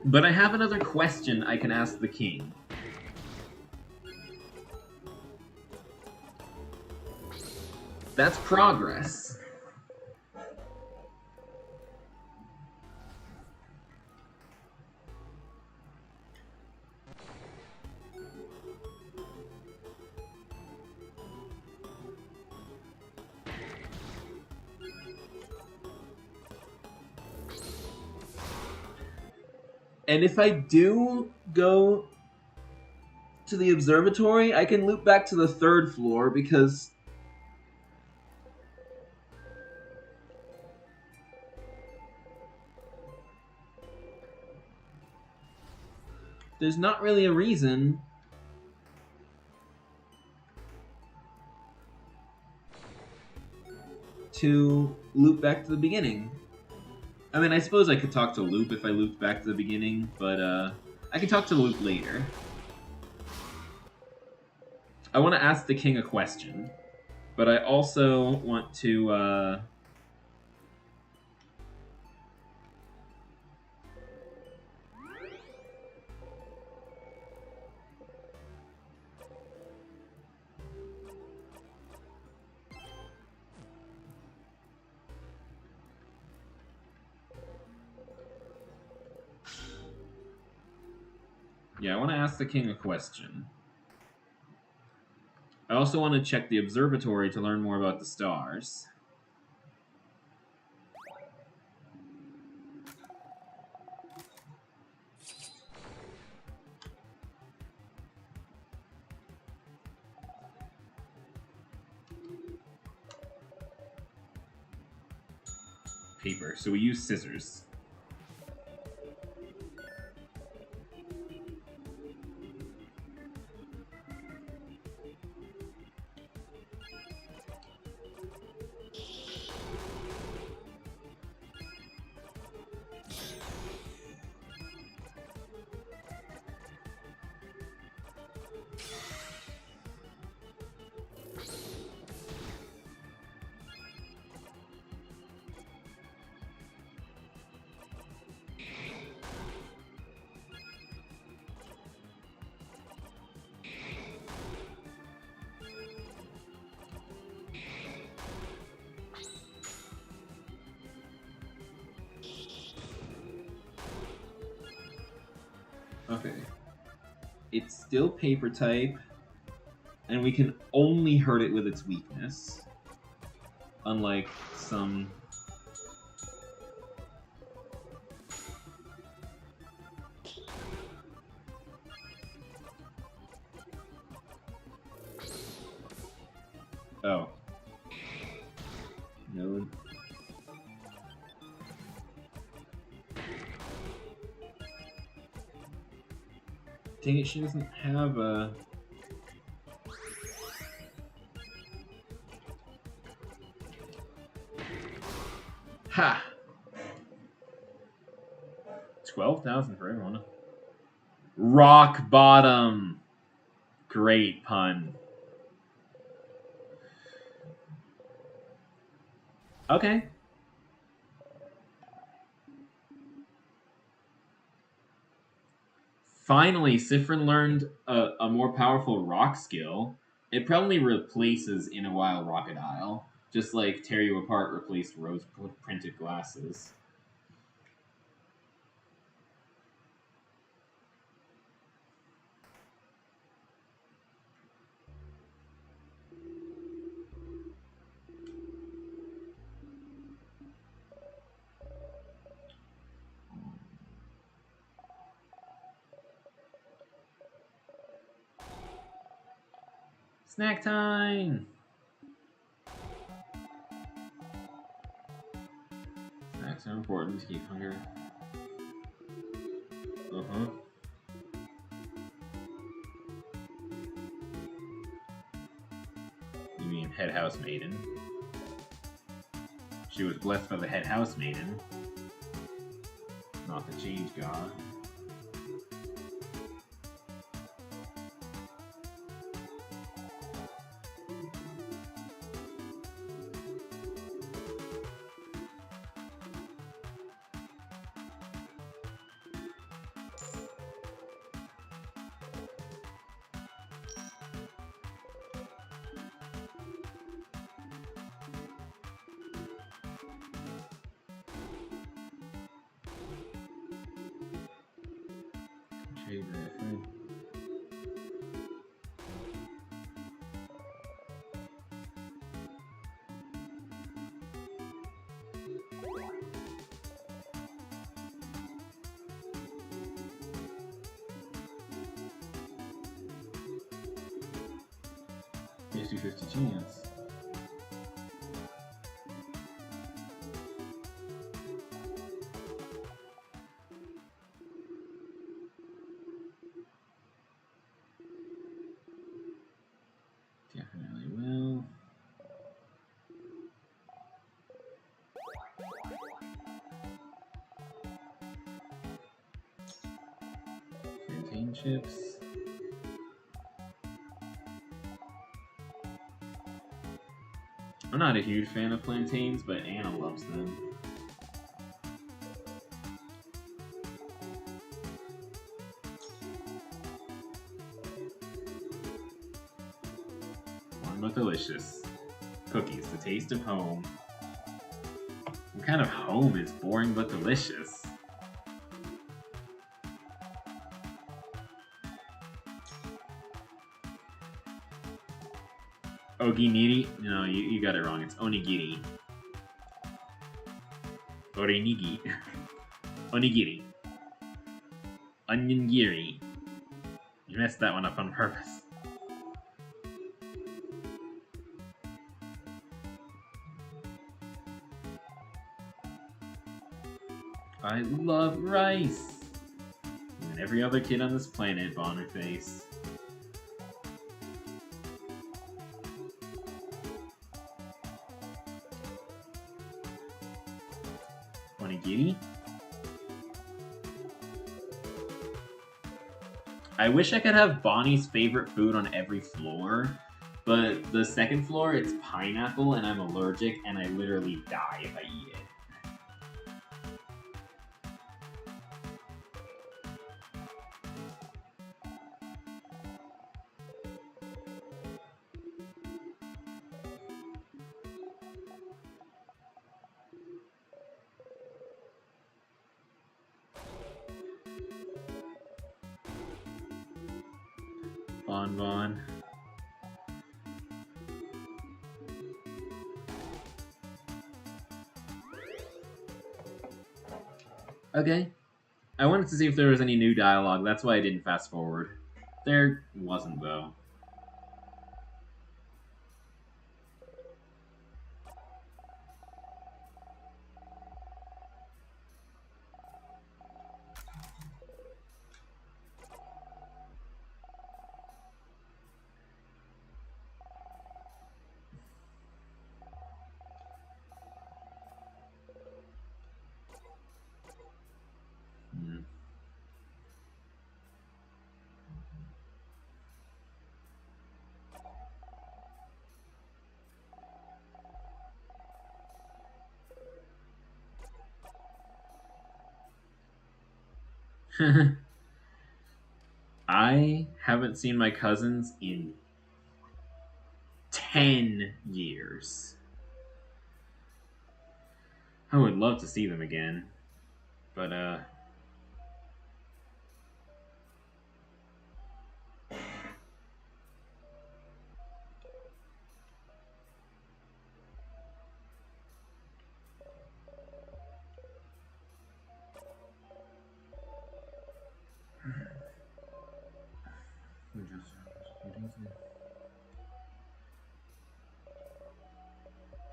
But I have another question I can ask the king. That's progress. And if I do go to the observatory, I can loop back to the 3rd floor because there's not really a reason to loop back to the beginning. I mean, I suppose I could talk to Loop if I looped back to the beginning, but I can talk to Loop later. I want to ask the king a question, but I also want to yeah, I want to ask the king a question. I also want to check the observatory to learn more about the stars. Paper, so we use scissors. Okay. It's still paper type, and we can only hurt it with its weakness. Unlike some... Oh. No. Dang it, she doesn't have a... Ha! 12,000 for everyone. Rock bottom! Great pun. Okay. Finally, Sifrin learned a more powerful rock skill. It probably replaces In a Wild Crocodile, just like Tear You Apart replaced rose printed glasses. Snack time! Snacks are important to keep hunger. Uh-huh. You mean Head House Maiden? She was blessed by the Head House Maiden, not the Change God. Here's 250 chance. Definitely will. Plantain chips. I'm not a huge fan of plantains, but Anna loves them. Warm but delicious. Cookies, the taste of home. What kind of home is boring but delicious? Oginiri? No, you got it wrong. It's onigiri. Orenigi. Onigiri. Oniongiri. You messed that one up on purpose. I love rice! And every other kid on this planet, Bonnerface. Onigiri? I wish I could have Bonnie's favorite food on every floor, but the second floor, it's pineapple, and I'm allergic, and I literally die if I eat it. Bon. Okay. I wanted to see if there was any new dialogue. That's why I didn't fast forward. There wasn't, though. Hmm. I haven't seen my cousins in 10 years. I would love to see them again. But,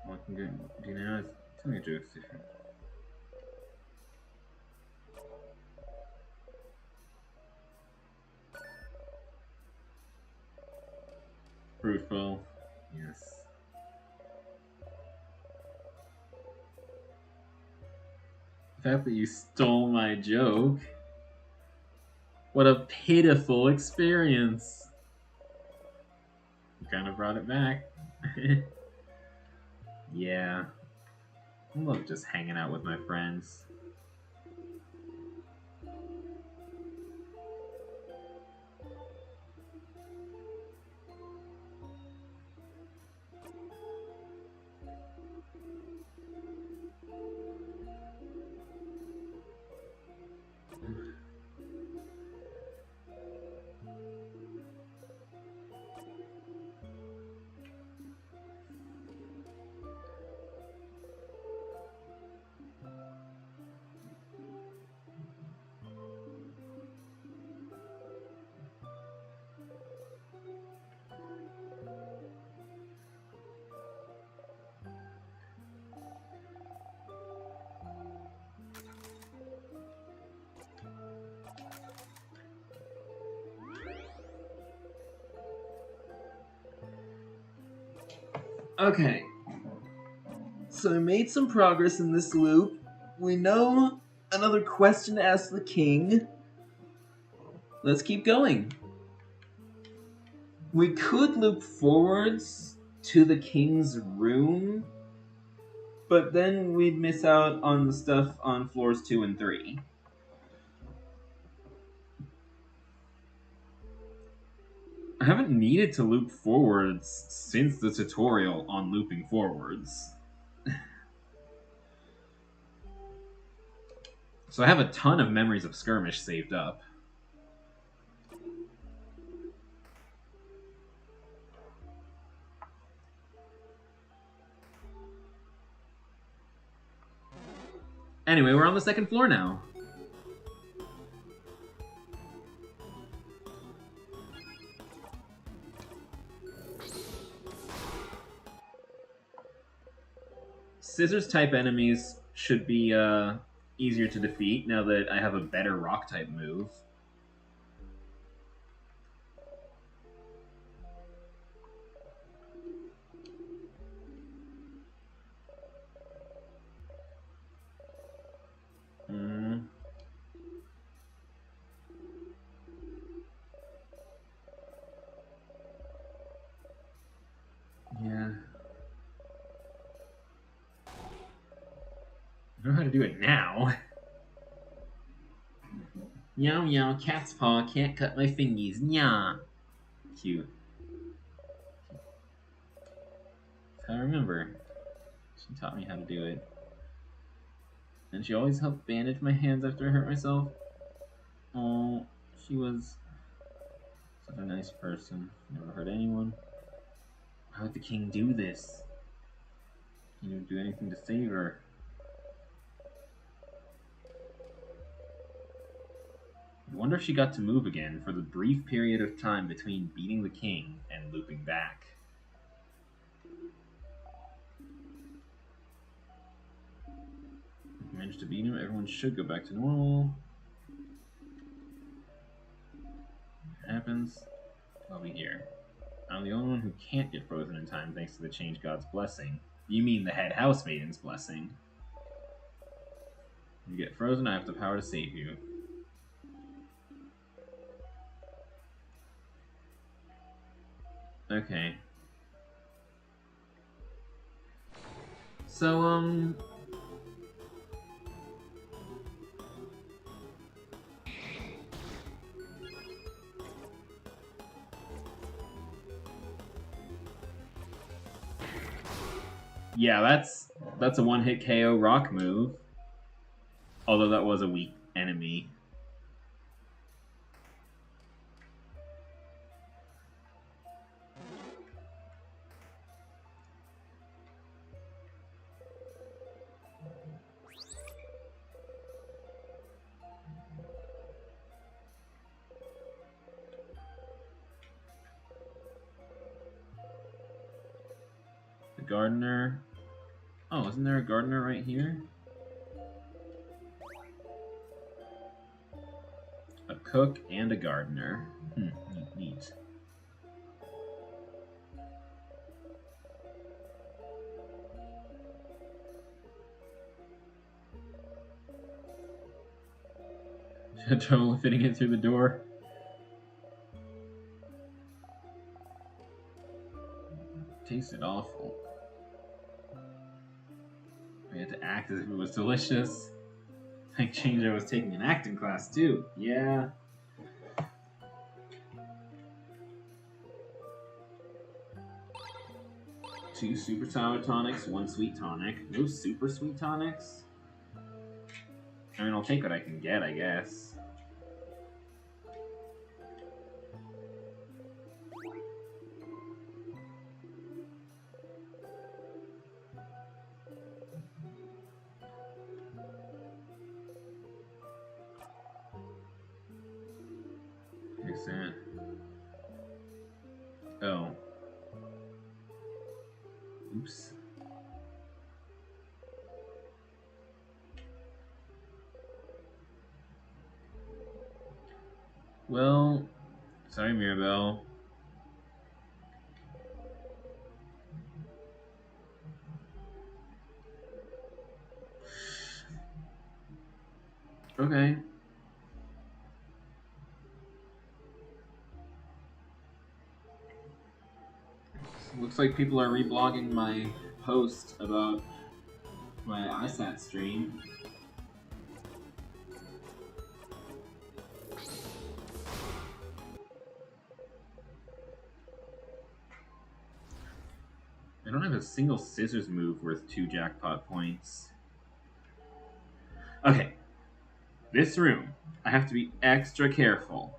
what I can do now is tell me jokes different. Fruitful, yes. The fact that you stole my joke. What a pitiful experience. You kind of brought it back. Yeah. I love just hanging out with my friends. Okay. So we made some progress in this loop. We know another question to ask the king. Let's keep going. We could loop forwards to the king's room, but then we'd miss out on the stuff on floors 2 and 3. I haven't needed to loop forwards since the tutorial on looping forwards. So I have a ton of memories of Skirmish saved up. Anyway, we're on the second floor now. Scissors type enemies should be easier to defeat now that I have a better rock type move. Yeah. I know how to do it now. Meow, cat's paw, can't cut my fingies. Nya. Cute. I remember. She taught me how to do it. And she always helped bandage my hands after I hurt myself. Oh, she was Such a nice person. Never hurt anyone. How would the king do this? He didn't do anything to save her. I wonder if she got to move again for the brief period of time between beating the king and looping back. If you managed to beat him, everyone should go back to normal. What happens? I'll be here. I'm the only one who can't get frozen in time thanks to the Change God's blessing. You mean the head housemaiden's blessing. When you get frozen, I have the power to save you. Okay. So, yeah, that's a one-hit KO rock move. Although that was a weak enemy. The gardener. Oh, isn't there a gardener right here? A cook and a gardener. Neat. Had trouble fitting it through the door. Tasted awful. We had to act as if it was delicious. I changed. I was taking an acting class too. Yeah. Two super sour tonics, one sweet tonic. No super sweet tonics? I mean, I'll take what I can get, I guess. What's that? Oh. Oops. Well, sorry, Mirabelle. Okay. Looks like people are reblogging my post about my ISAT stream. I don't have a single scissors move worth 2 jackpot points. Okay. This room, I have to be extra careful.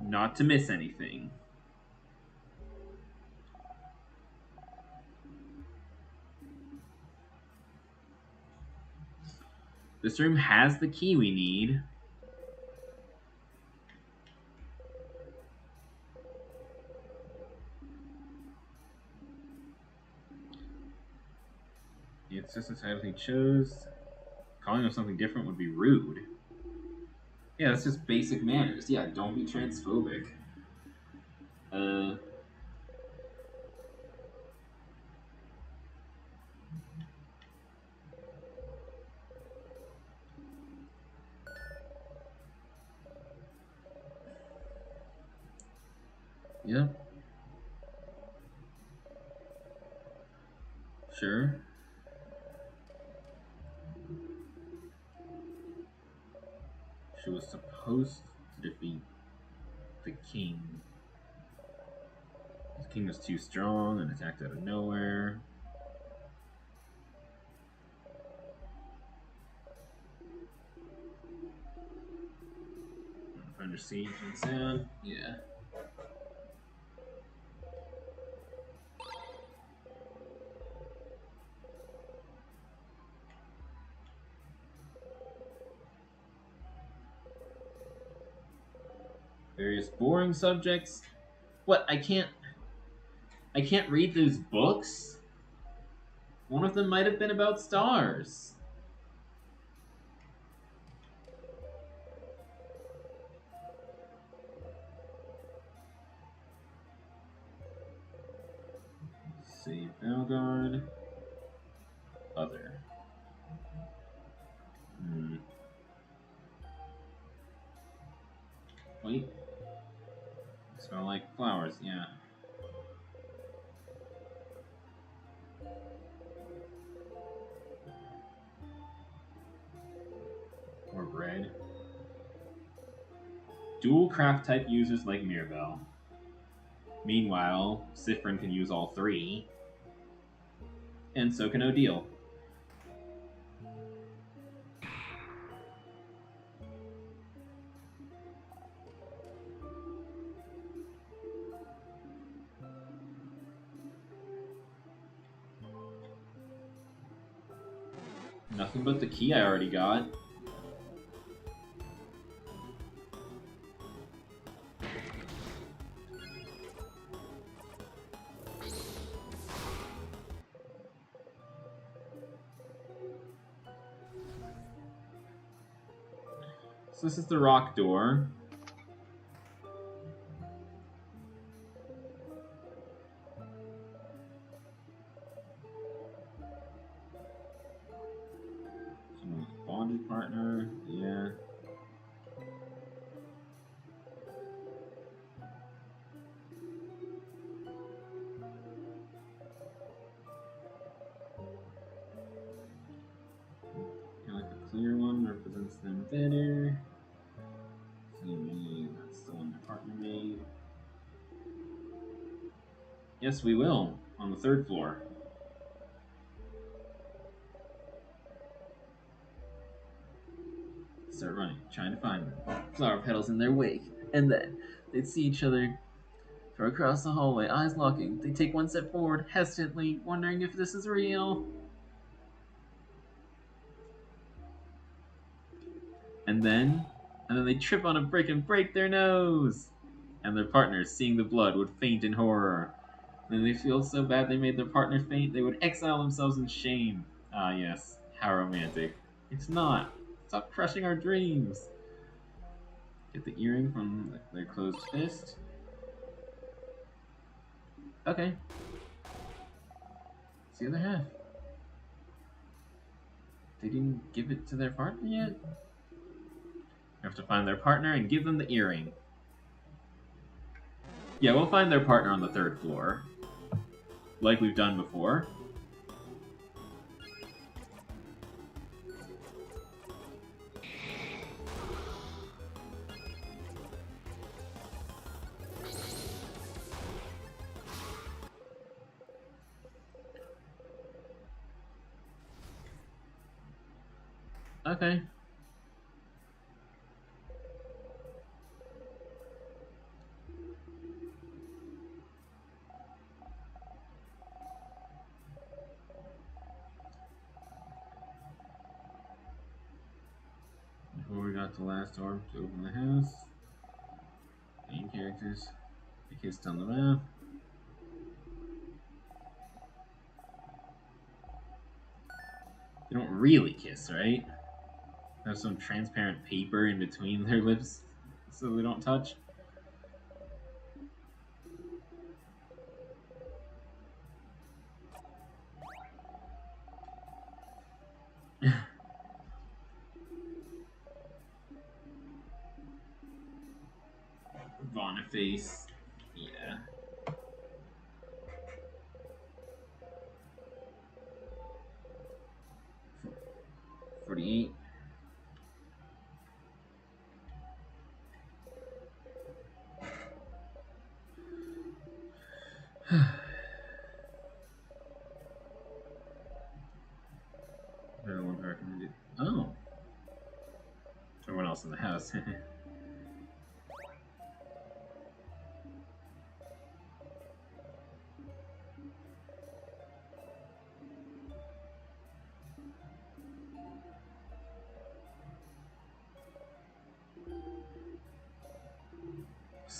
Not to miss anything. This room has the key we need. It's just the title he chose. Calling him something different would be rude. Yeah, that's just basic manners. Yeah, don't be transphobic. Yeah. Sure. She was supposed to defeat the king. The king was too strong and attacked out of nowhere. I'm trying under siege and sound. Yeah. Various boring subjects. What? I can't read those books? One of them might have been about stars. Save Valgard. Other. Wait. Smell like flowers, yeah. Or bread. Dual craft type users like Mirabelle. Meanwhile, Sifrin can use all three. And so can Odile. Nothing but the key I already got. So this is the rock door. Someone's bonded partner, yeah. Like the clear one represents them better. See, that's the one my partner made. Yes, we will, on the 3rd floor. Start running, trying to find them. Flower petals in their wake. And then they'd see each other from across the hallway, eyes locking. They take one step forward, hesitantly, wondering if this is real. And then they trip on a brick and break their nose. And their partners, seeing the blood, would faint in horror. Then they feel so bad they made their partner faint, they would exile themselves in shame. Ah, yes, how romantic. It's not. Stop crushing our dreams. Get the earring from their closed fist. Okay. It's the other half. They didn't give it to their partner yet? We have to find their partner and give them the earring. Yeah, we'll find their partner on the 3rd floor. Like we've done before. Okay. Before we got the last orb to open the house. Main characters. They kissed on the mouth. They don't really kiss, right? Have some transparent paper in between their lips so they don't touch. Boniface. Yeah. $48. Everyone recommended. Oh. Everyone else in the house.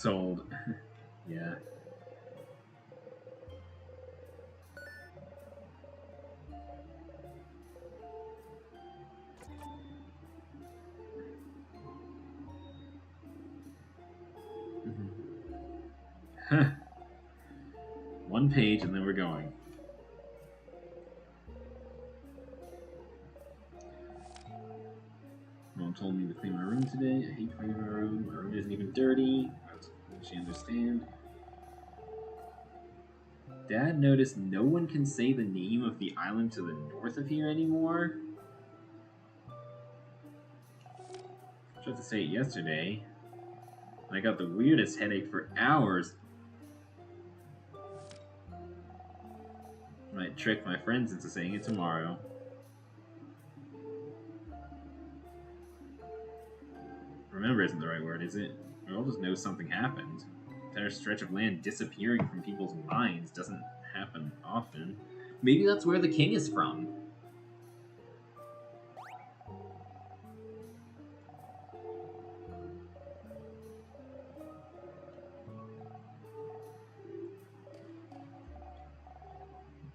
Sold. Yeah. One page and then we're going. Mom told me to clean my room today. I hate cleaning my room. My room isn't even dirty. She understand. Dad noticed no one can say the name of the island to the north of here anymore. I tried to say it yesterday. And I got the weirdest headache for hours. I might trick my friends into saying it tomorrow. Remember isn't the right word, is it? We all just know something happened. An entire stretch of land disappearing from people's minds doesn't happen often. Maybe that's where the king is from.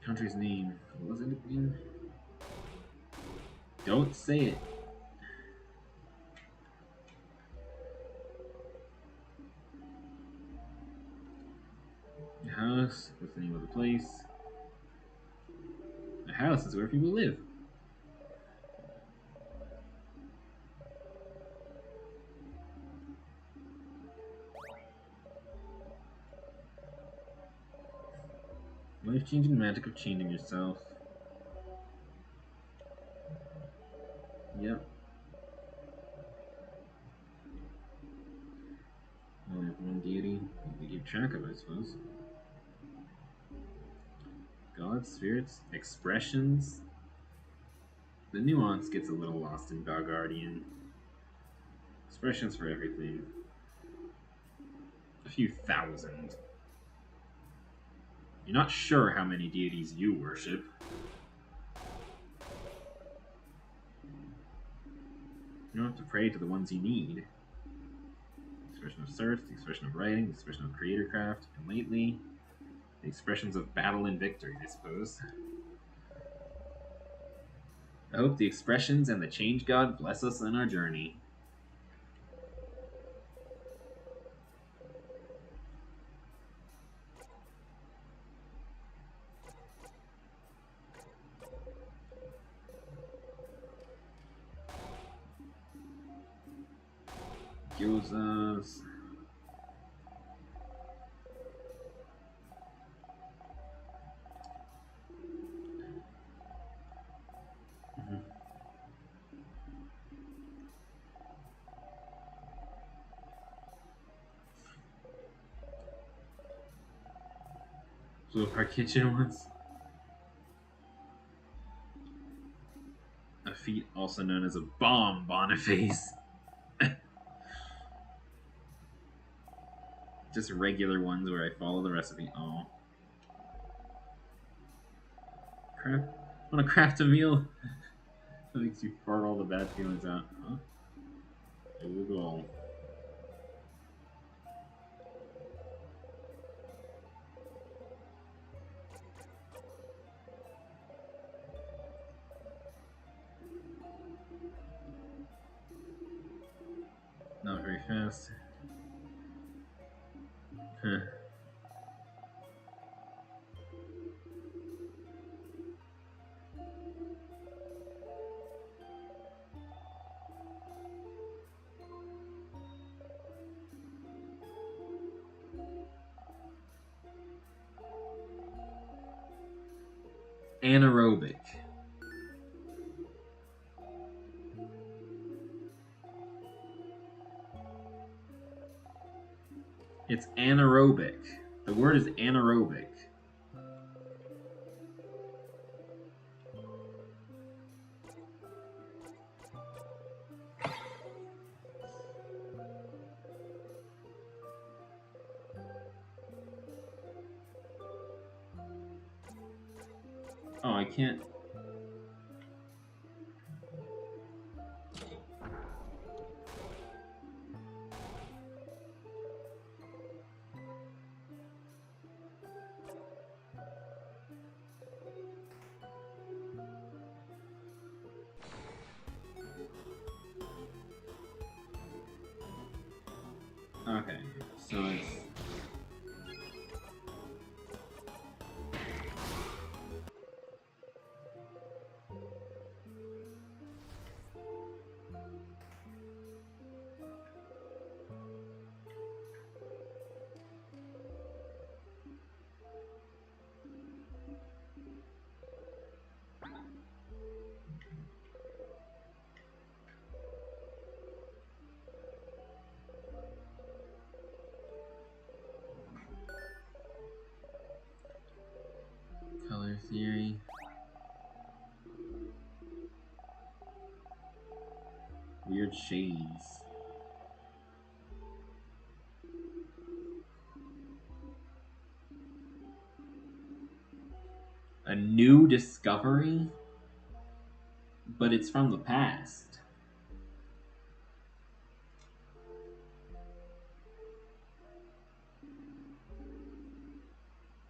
Country's name. What was it again? Don't say it. The house. What's the name of the place? The house is where people live. Life-changing magic of changing yourself. Yep. Only have one deity to keep track of, I suppose. Gods, spirits, expressions. The nuance gets a little lost in Guardian. Expressions for everything. A few thousand. You're not sure how many deities you worship. You don't have to pray to the ones you need. The expression of search, the expression of writing, the expression of creatorcraft, and lately, the expressions of battle and victory, I suppose. I hope the expressions and the change god bless us in our journey. Gyozas. So our kitchen once. A feat also known as a bomb Boniface. Just regular ones where I follow the recipe. Oh. Crap. I want to craft a meal. That makes you fart all the bad feelings out. Huh? Illegal. Not very fast. Huh. Anaerobic. It's anaerobic. The word is anaerobic. Oh, I can't. Okay, so it's... Color theory. Weird shades. A new discovery? But it's from the past.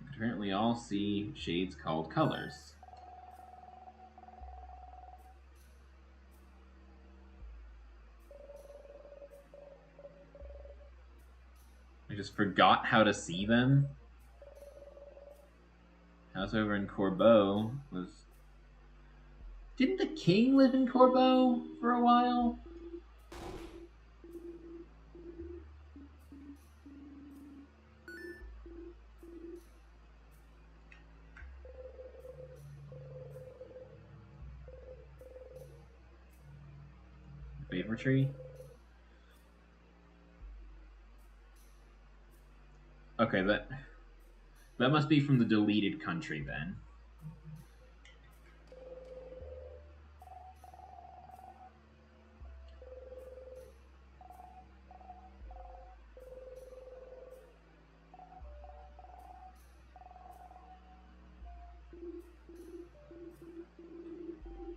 We could apparently all see shades called colors. I just forgot how to see them. House over in Corbeau was... Didn't the king live in Corbeau for a while? Favor tree? Okay, that must be from the deleted country then.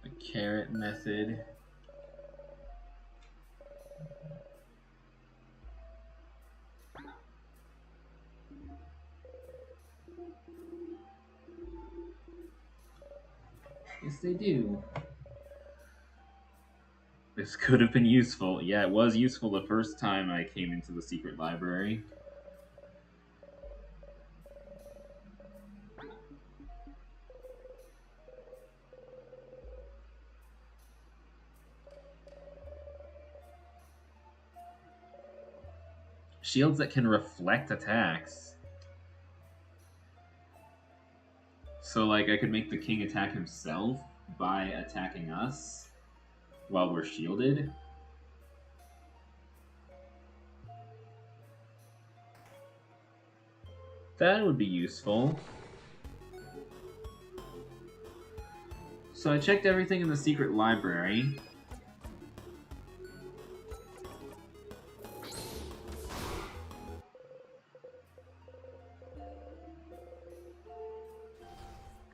The carrot method. Yes, they do. This could have been useful. Yeah, it was useful the first time I came into the secret library. Shields that can reflect attacks. So, like, I could make the king attack himself by attacking us while we're shielded. That would be useful. So I checked everything in the secret library.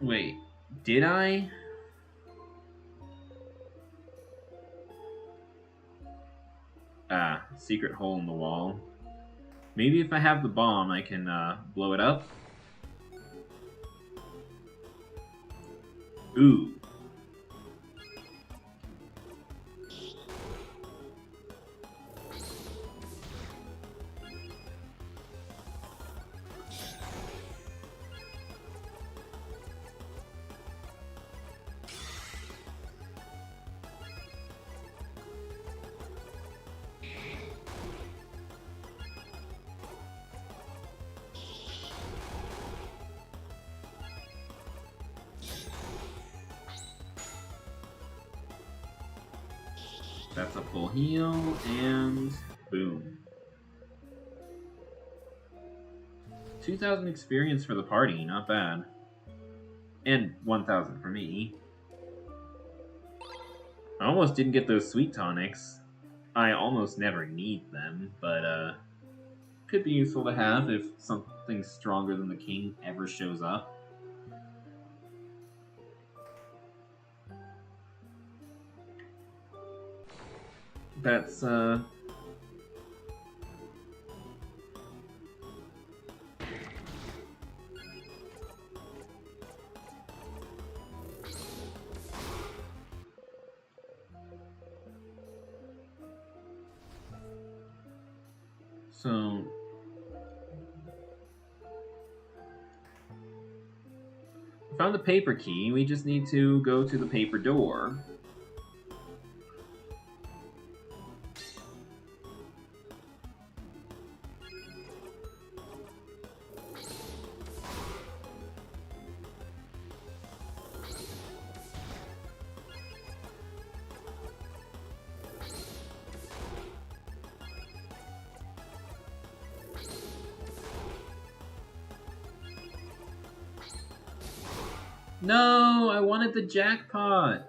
Wait, did I? Ah, secret hole in the wall. Maybe if I have the bomb, I can blow it up. Ooh. That's a full heal, and boom. 2,000 experience for the party, not bad. And 1,000 for me. I almost didn't get those sweet tonics. I almost never need them, but could be useful to have if something stronger than the king ever shows up. That's So we found the paper key. We just need to go to the paper door. No, I wanted the jackpot.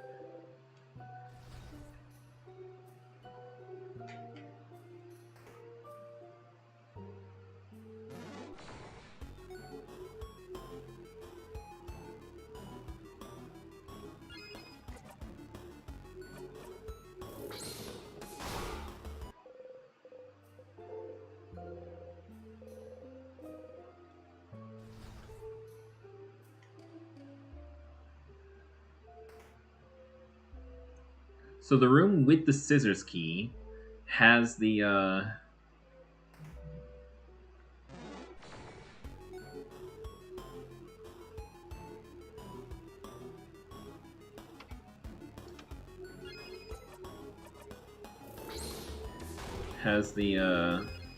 So the room with the scissors key has the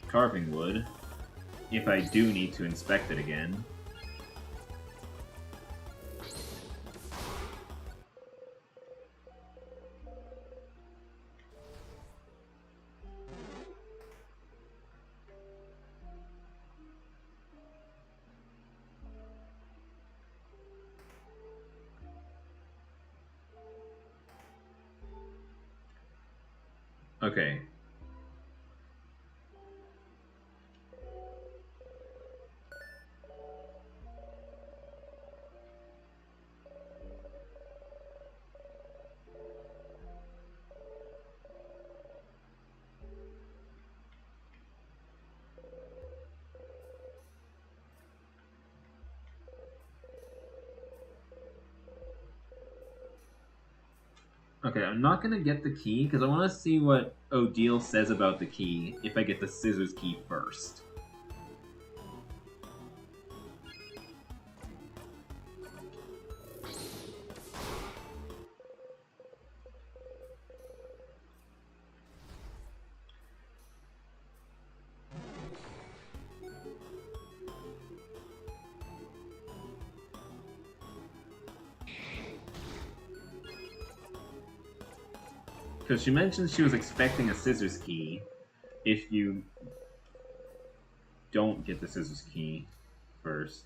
carving wood. If I do need to inspect it again. Okay. Okay, I'm not gonna get the key because I want to see what Odile says about the key if I get the scissors key first. Because she mentioned she was expecting a scissors key if you don't get the scissors key first.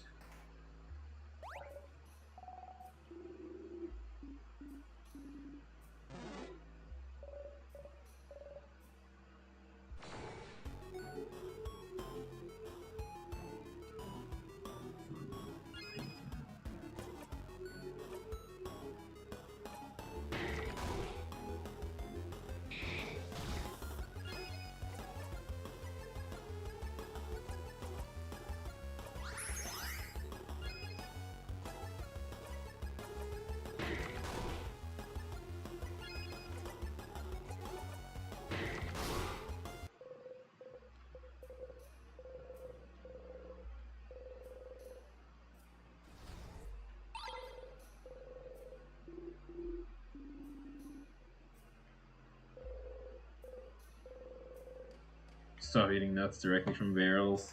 Stop eating nuts directly from barrels.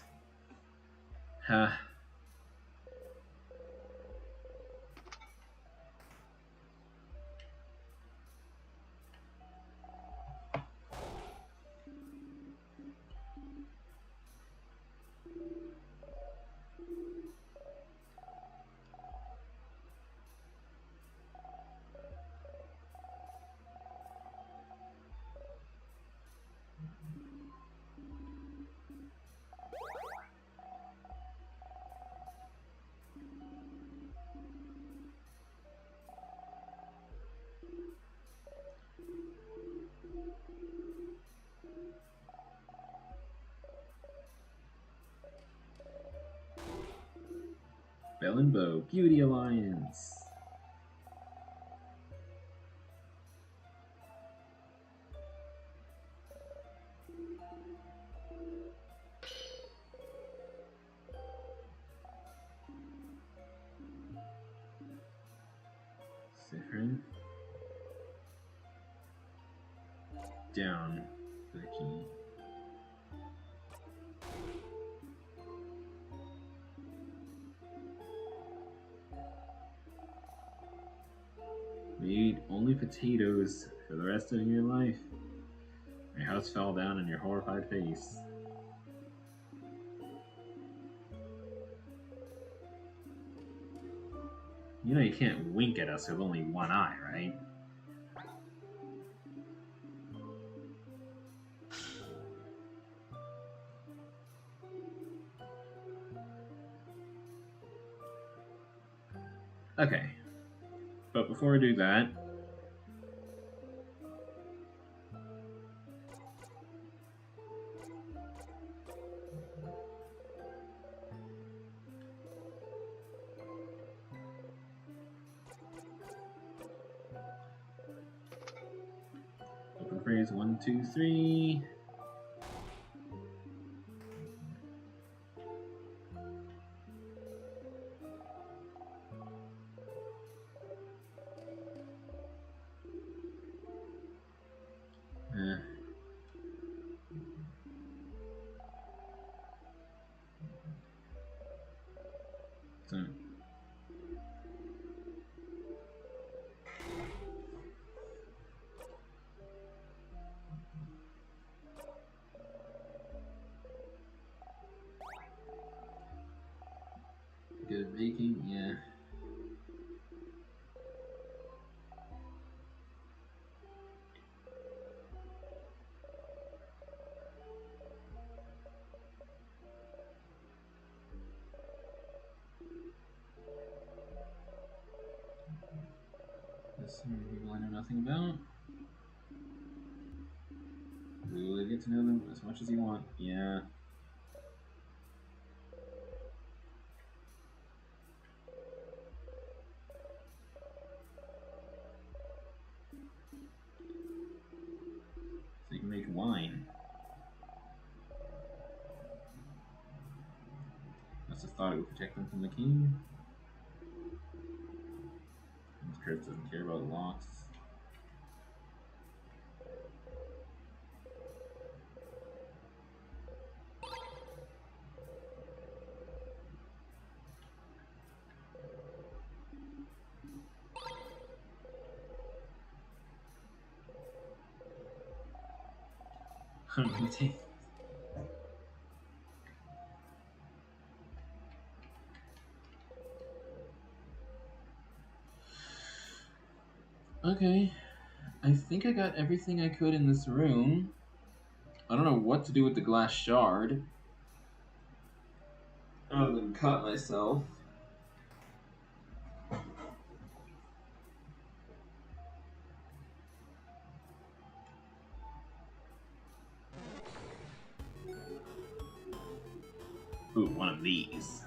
Ha. Bell and Bow, Beauty Alliance. down for the key. You eat only potatoes for the rest of your life. Your house fell down in your horrified face. You know you can't wink at us with only one eye, right? Okay. But before we do that, open phrase 1, 2, 3. So, good at baking, yeah. There's so many people I know nothing about. We will get to know them as much as you want. Yeah. So you can make wine. That's the thought it would protect them from the king. Chris doesn't care about locks. Okay. I think I got everything I could in this room. I don't know what to do with the glass shard. Other than cut myself. Ooh, one of these.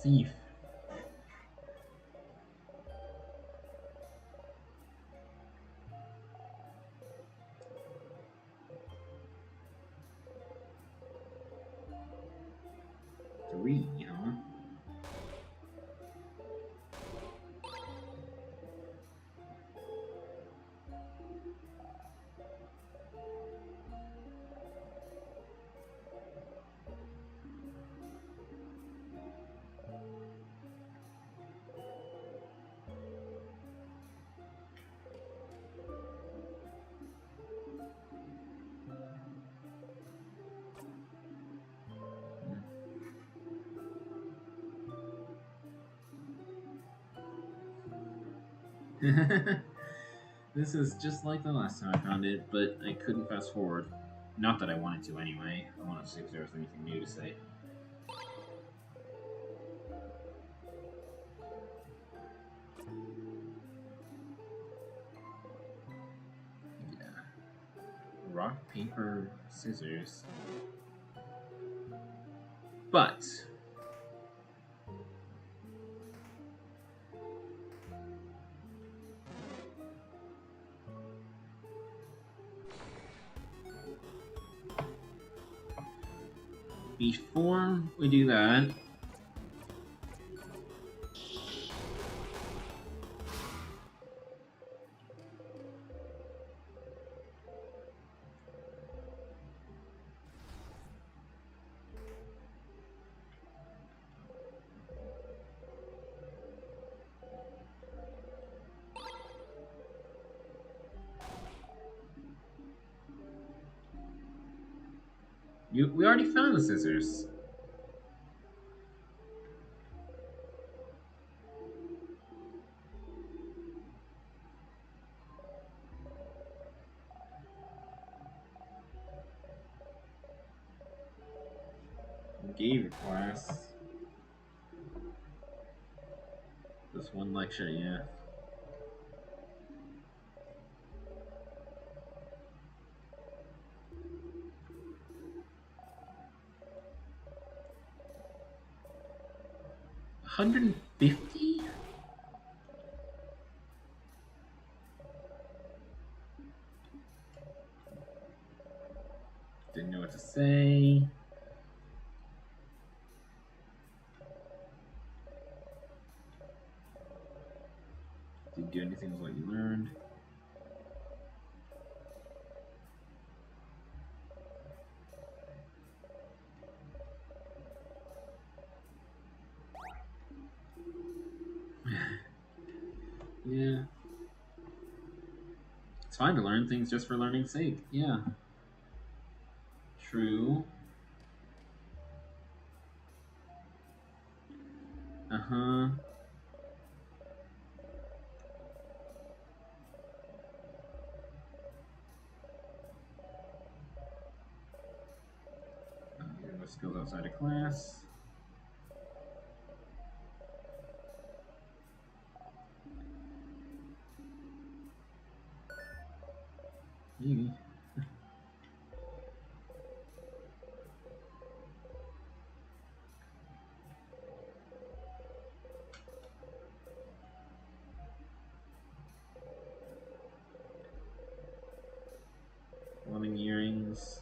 Thief. Three, huh? This is just like the last time I found it, but I couldn't fast forward. Not that I wanted to anyway. I wanted to see if there was anything new to say. Yeah. Rock, paper, scissors. But before we do that, we already found the scissors. Gave a class. This one lecture, yeah. $150? Didn't know what to say. Didn't do anything with what you learned. Yeah. It's fine to learn things just for learning's sake. Yeah. True. Uh-huh. No skills outside of class. Maybe. Loving earrings.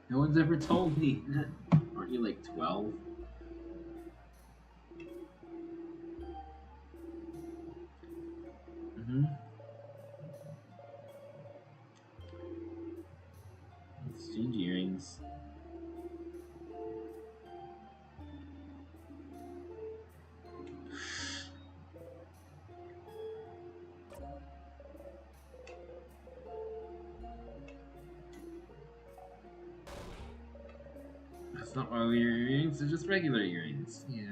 No one's ever told me. Aren't you like 12? Mm-hmm. Exchange earrings. That's not all your earrings, they're just regular earrings. Yeah.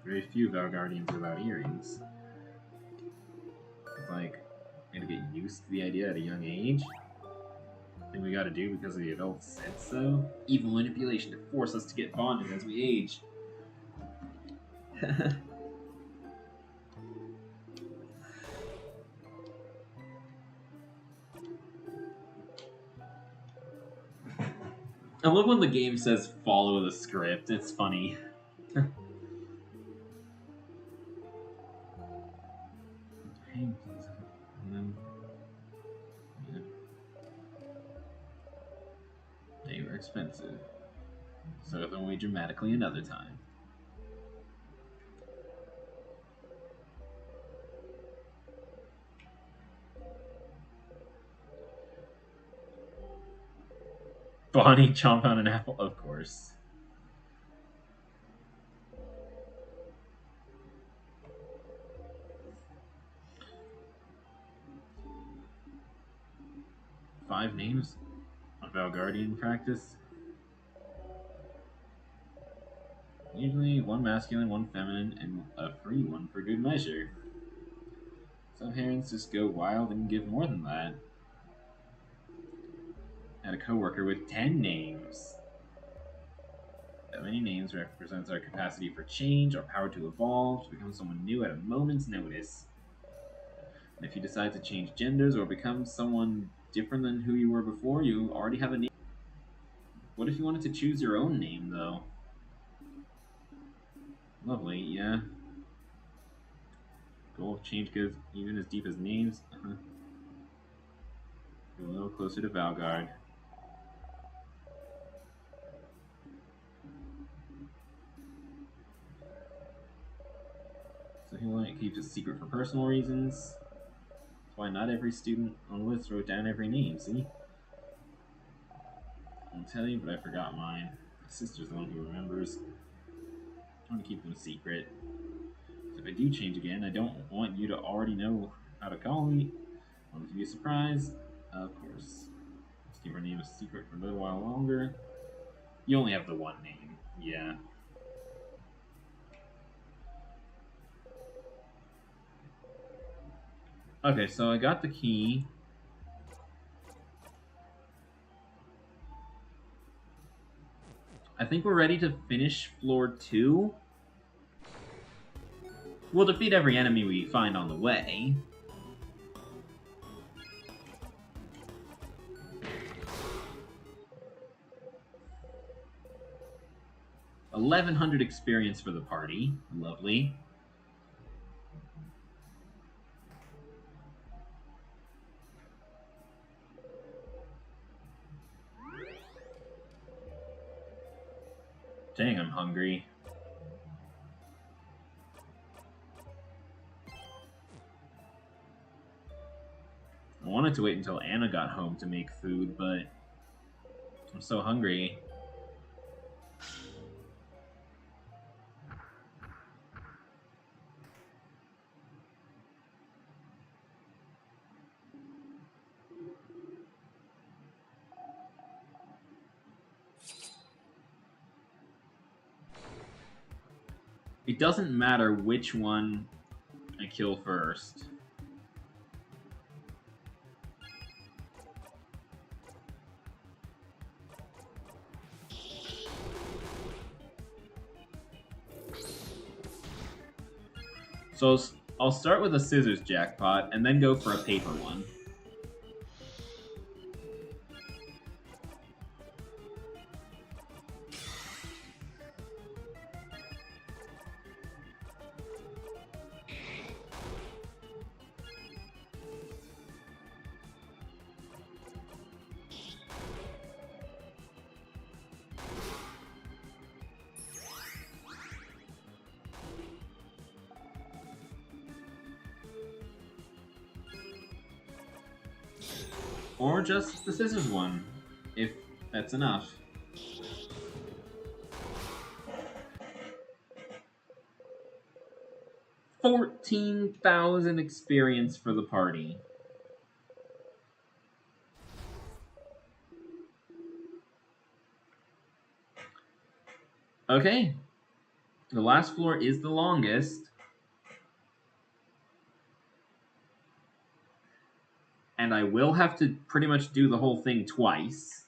Very few Valguardians without earrings. It's like, you gotta get used to the idea at a young age. Thing we gotta do because the adults said so. Evil manipulation to force us to get bonded as we age. I love when the game says follow the script. It's funny. They were expensive. So they'll wait dramatically another time. Bonnie chomp on an apple, of course. Five names of Valgardian practice. Usually one masculine, one feminine, and a free one for good measure. Some parents just go wild and give more than that. Had a coworker with 10 names. That many names represents our capacity for change, our power to evolve, to become someone new at a moment's notice. And if you decide to change genders or become someone different than who you were before, you already have a name. What if you wanted to choose your own name, though? Lovely, yeah. Goal of change goes even as deep as names. Go a little closer to Valgard. So he wanted to keep his secret for personal reasons. That's why not every student on the list wrote down every name, see? I'll tell you, but I forgot mine. My sister's the one who remembers. I want to keep them secret. So if I do change again, I don't want you to already know how to call me. I want it to be a surprise. Of course. Let's keep her name a secret for a little while longer. You only have the one name. Yeah. Okay, so I got the key. I think we're ready to finish floor 2. We'll defeat every enemy we find on the way. $1,100 experience for the party. Lovely. Dang, I'm hungry. I wanted to wait until Anna got home to make food, but I'm so hungry. It doesn't matter which one I kill first. So I'll start with a scissors jackpot and then go for a paper one. Or just the scissors one, if that's enough. $14,000 experience for the party. Okay. The last floor is the longest. And I will have to pretty much do the whole thing twice.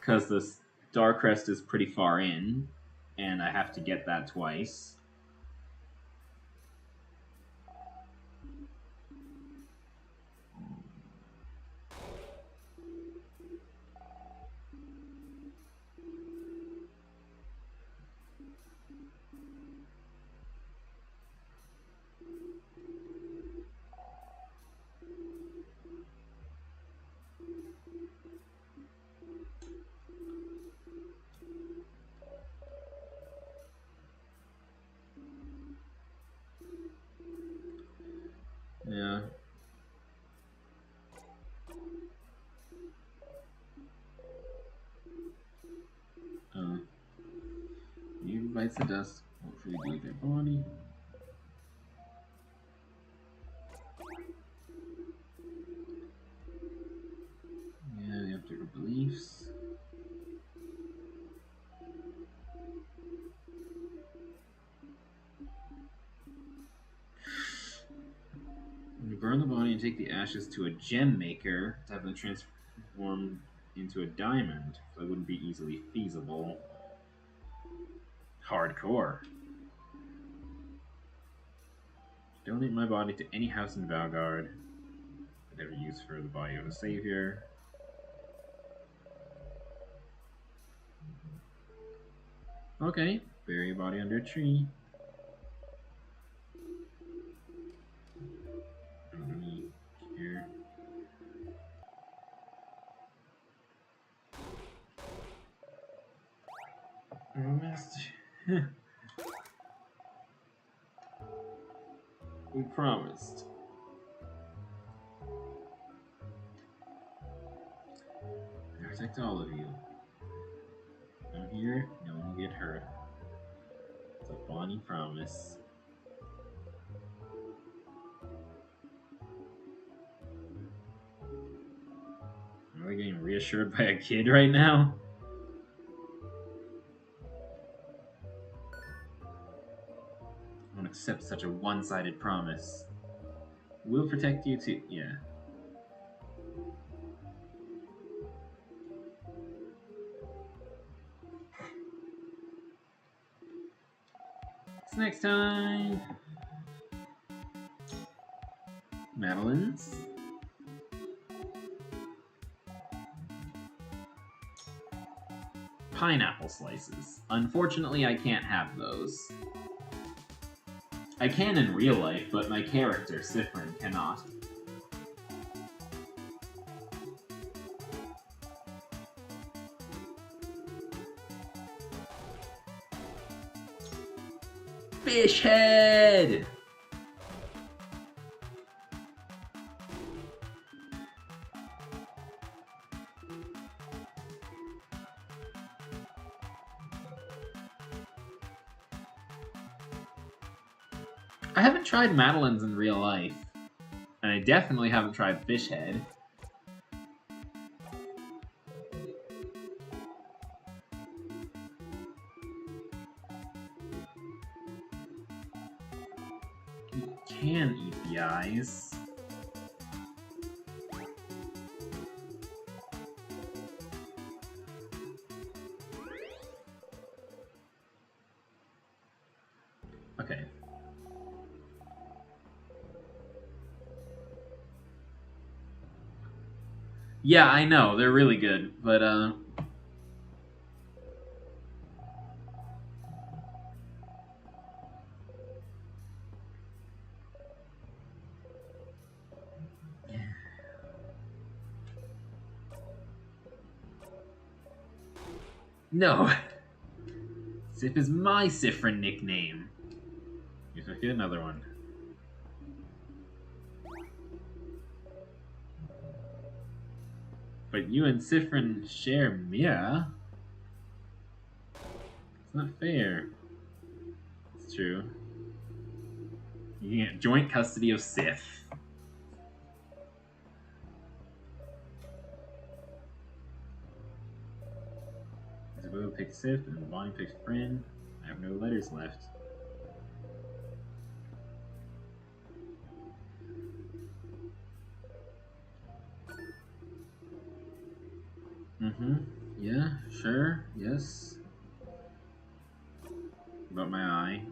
Because the Starcrest is pretty far in. And I have to get that twice. Yeah. bites the dust. Hopefully leave their body. Yeah, they have different beliefs. When you burn the body and take the ashes to a gem maker to have them transformed into a diamond, that wouldn't be easily feasible. Hardcore. Donate my body to any house in Valgard. Whatever use for the body of a savior. Okay, bury a body under a tree. I don't really care. Promised. We promised. I protect all of you. I'm here, no one will get hurt. It's a Bonnie promise. Am I getting reassured by a kid right now? I won't accept such a one-sided promise. We'll protect you too. Yeah. It's next time. Madeline's. Pineapple slices. Unfortunately, I can't have those. I can in real life, but my character, Sifrin, cannot. Fish head! I haven't tried Madeline's in real life. And I definitely haven't tried fish head. You can eat the eyes. Okay. Yeah, I know, they're really good, but no. Sif is my Sifrin nickname. If I get another one. But you and Sifrin share Mia. It's not fair. It's true. You can get joint custody of Sif. Isabella picked Sif, and Bonnie picked Bryn. I have no letters left. Mm-hmm. Yeah, sure, yes. About my eye.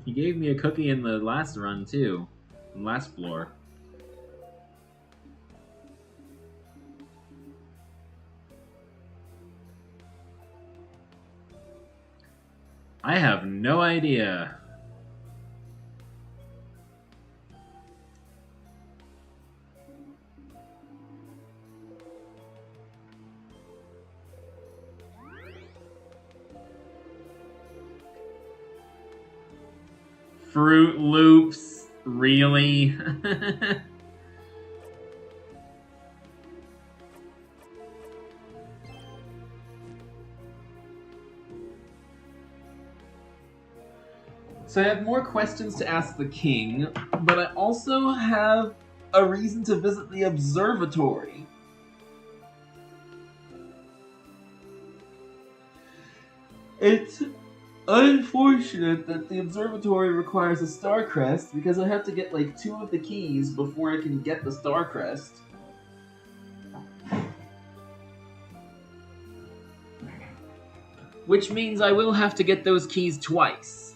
He gave me a cookie in the last run, too. In last floor. I have no idea. Fruit Loops, really? So I have more questions to ask the king, but I also have a reason to visit the observatory. It's unfortunate that the observatory requires a star crest because I have to get like 2 of the keys before I can get the star crest. Which means I will have to get those keys twice.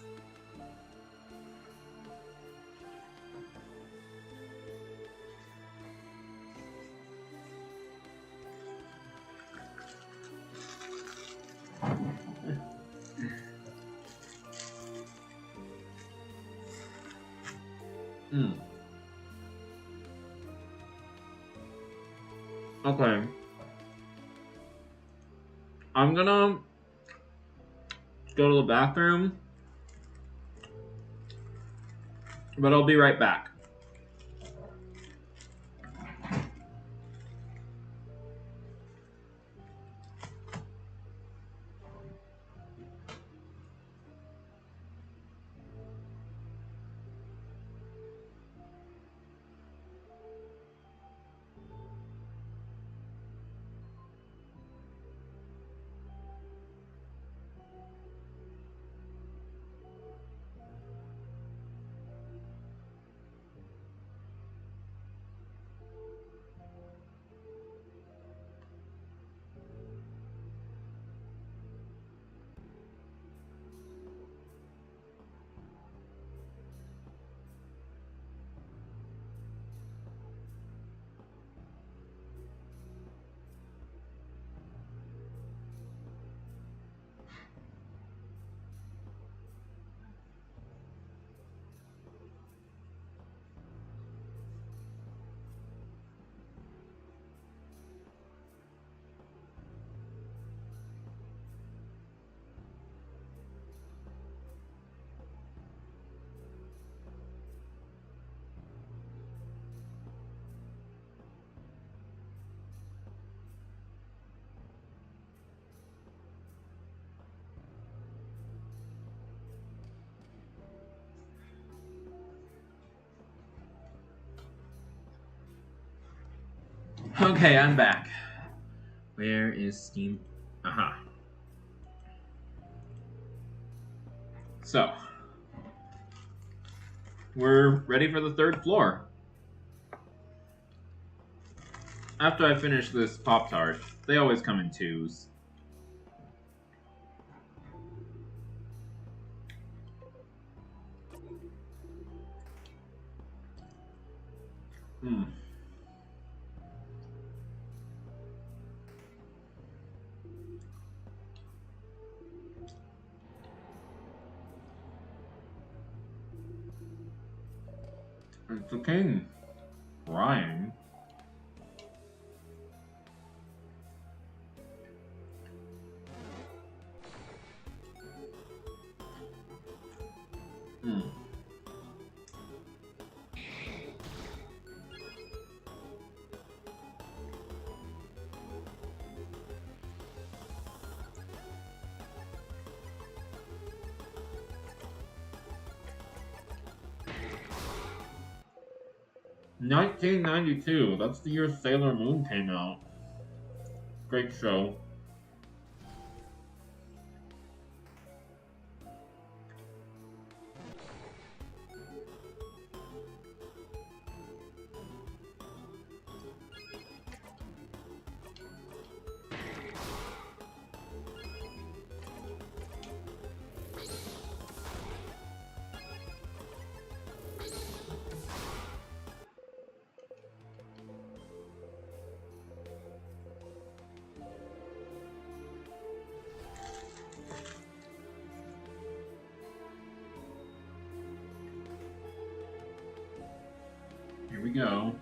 Okay. I'm gonna go to the bathroom, but I'll be right back. Okay, I'm back. Where is Steam? Aha. So, we're ready for the 3rd floor. After I finish this Pop-Tart, they always come in 2s. It's the king. Crying. Hmm. $1992. That's the year Sailor Moon came out. Great show. Here we go.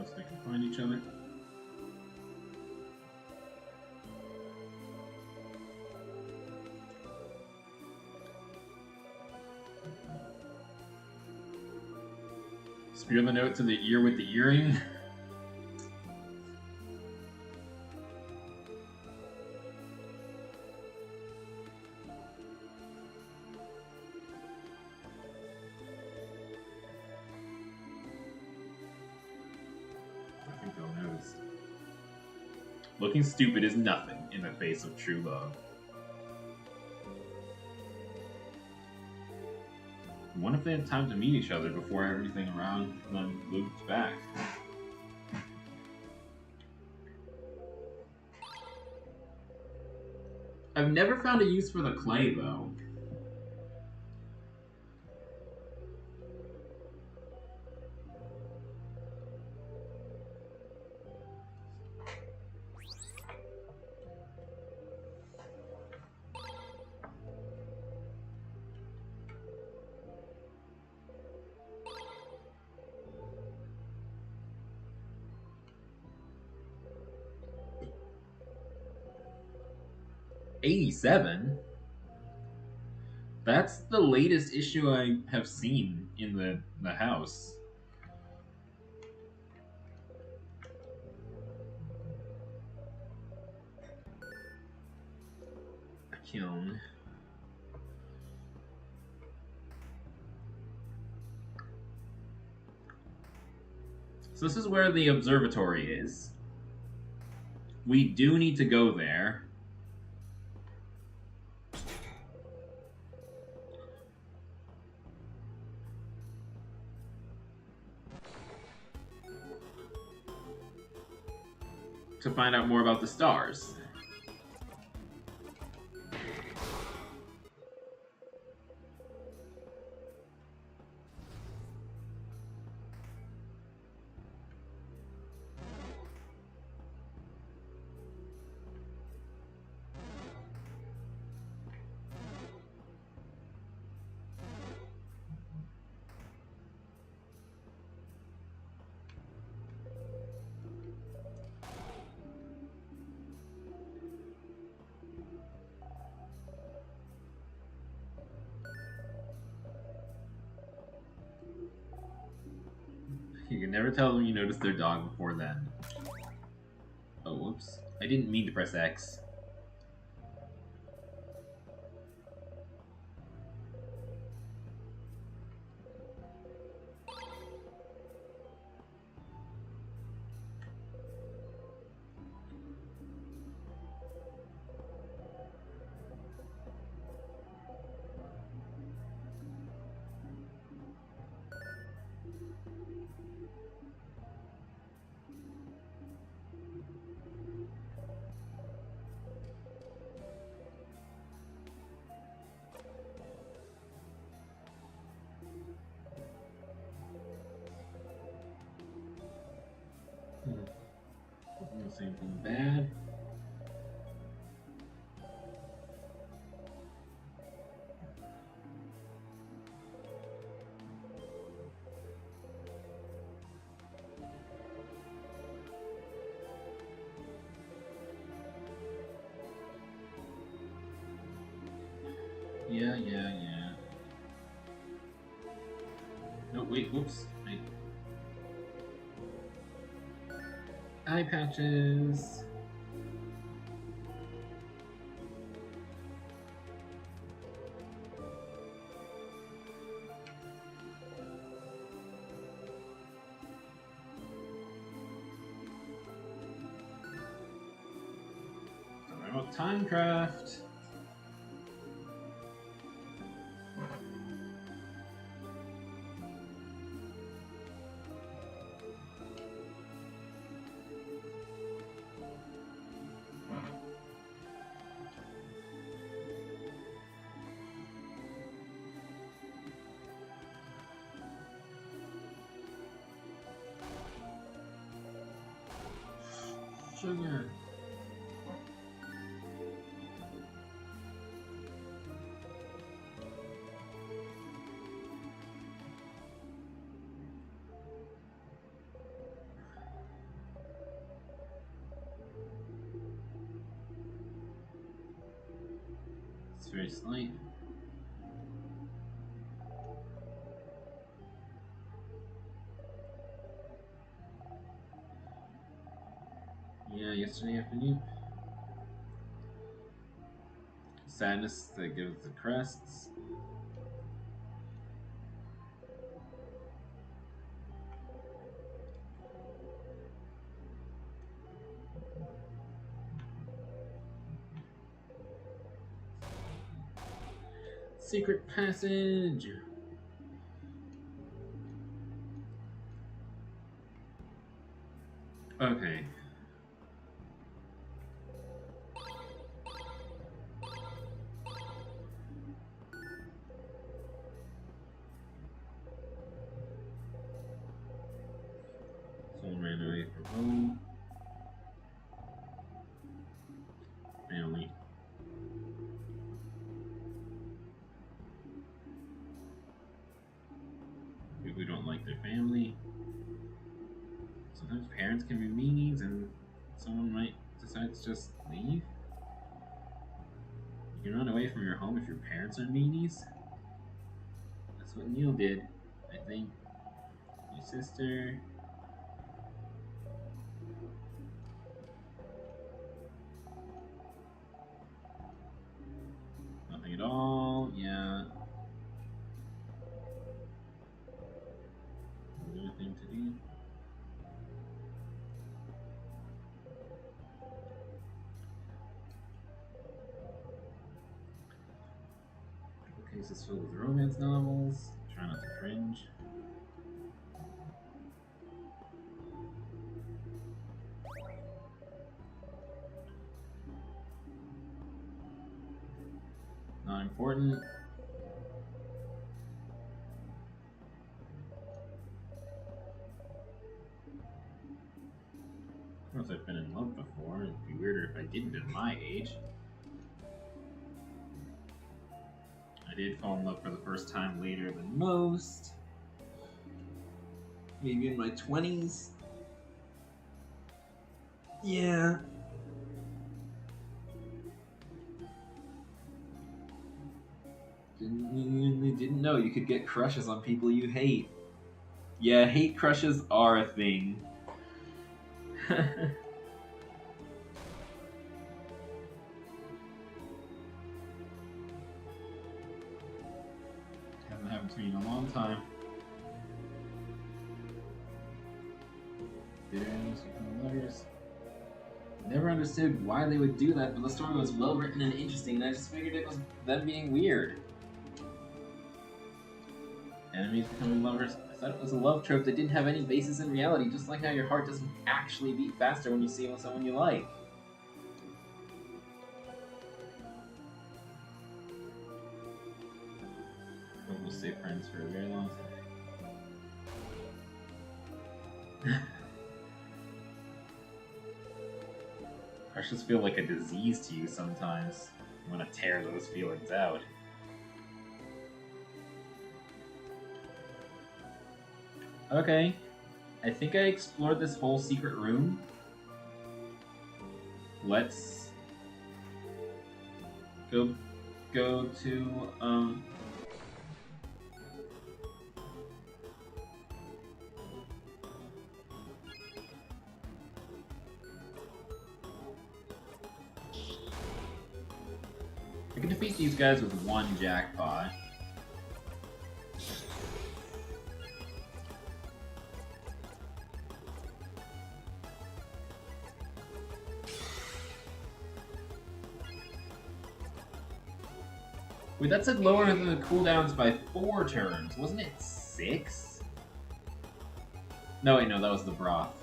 Unless they can find each other. Spear the note to the ear with the earring. I think they'll notice. Looking stupid is nothing in the face of true love. I wonder if they had time to meet each other before everything around them looped back. I've never found a use for the clay, though. '87? That's the latest issue I have seen in the house. Kiln. So this is where the observatory is. We do need to go there. To find out more about the stars. You can never tell them you noticed their dog before then. Oh, whoops. I didn't mean to press X. Anything bad? Yeah. No, wait, whoops. Eye patches. About Timecraft. Sugar. very slight. Yeah, yesterday afternoon. Sadness that gives the crests. Secret passage. Okay. Someone ran away from home. Family. People who don't like their family. Sometimes parents can be meanies and someone might decide to just leave. You can run away from your home if your parents are meanies. That's what Neil did, I think. Your sister. Nothing at all. Yeah. Another thing to do. Cases filled with romance novels. Try not to cringe. Not important. Of course, I've been in love before. It'd be weirder if I didn't at my age. I did fall in love for the first time later than most. Maybe in my 20s. Yeah. Didn't know you could get crushes on people you hate. Yeah, hate crushes are a thing. Hasn't happened to me in a long time. Bitterness between letters. Never understood why they would do that, but the story was well written and interesting, and I just figured it was them being weird. Enemies becoming lovers. I thought it was a love trope that didn't have any basis in reality, just like how your heart doesn't actually beat faster when you see someone you like. But we'll stay friends for a very long time. Crushes feel like a disease to you sometimes. You want to tear those feelings out. Okay. I think I explored this whole secret room. Let's go to I can defeat these guys with one jackpot. Wait, that said lower the cooldowns by 4 turns. Wasn't it 6? No, wait, no, that was the broth.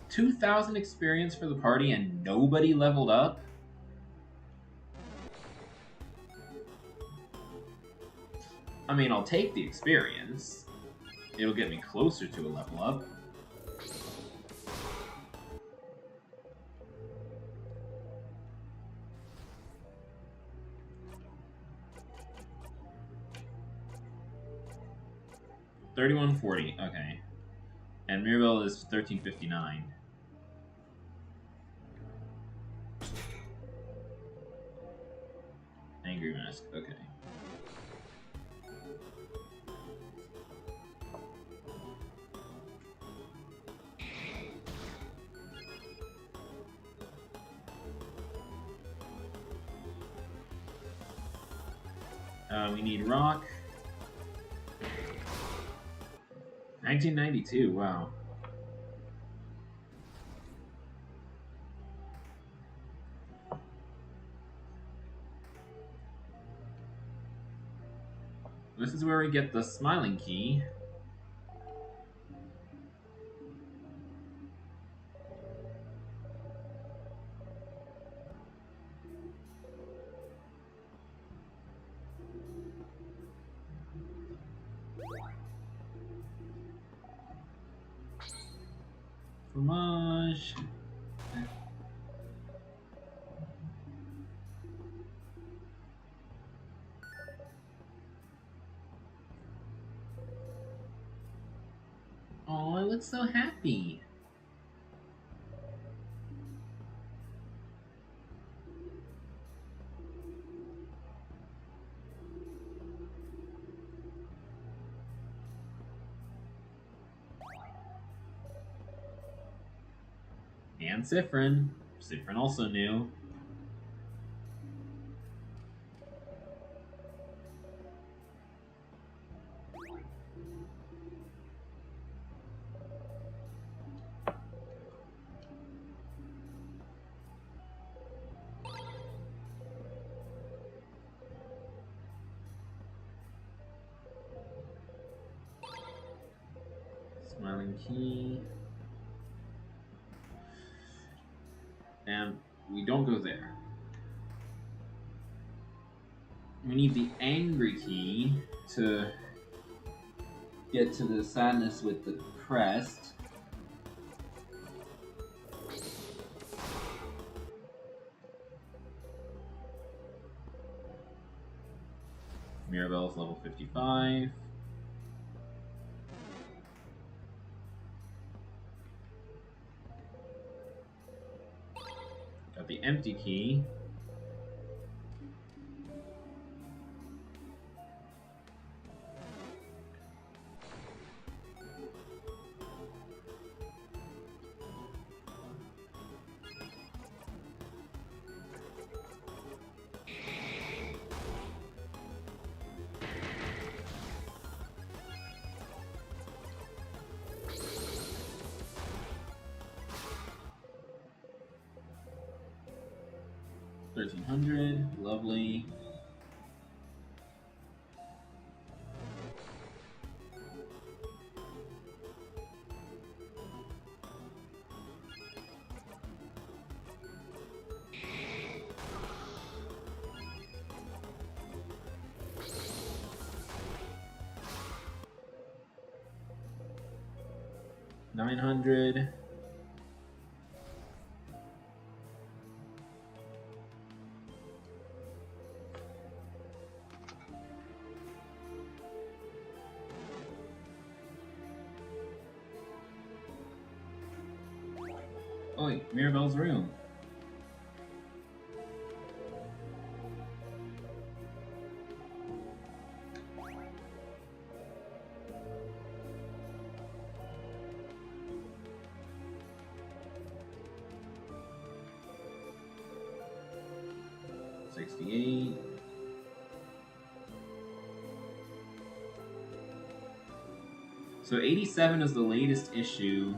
$2,000 experience for the party and nobody leveled up? I mean, I'll take the experience. It'll get me closer to a level up. 3140. Okay. And Mirabelle is 1359. Angry Mask. Okay. We need rock. 1992. Wow. This is where we get the smiling key. Fromage. Oh, I look so happy. And Sifrin. Sifrin also knew. Smiling key. And we don't go there. We need the angry key to get to the sadness with the crest. Mirabelle's level 55. Got the empty key. $1,300, lovely. $900. Oh wait, Mirabelle's room. $68. So 87 is the latest issue.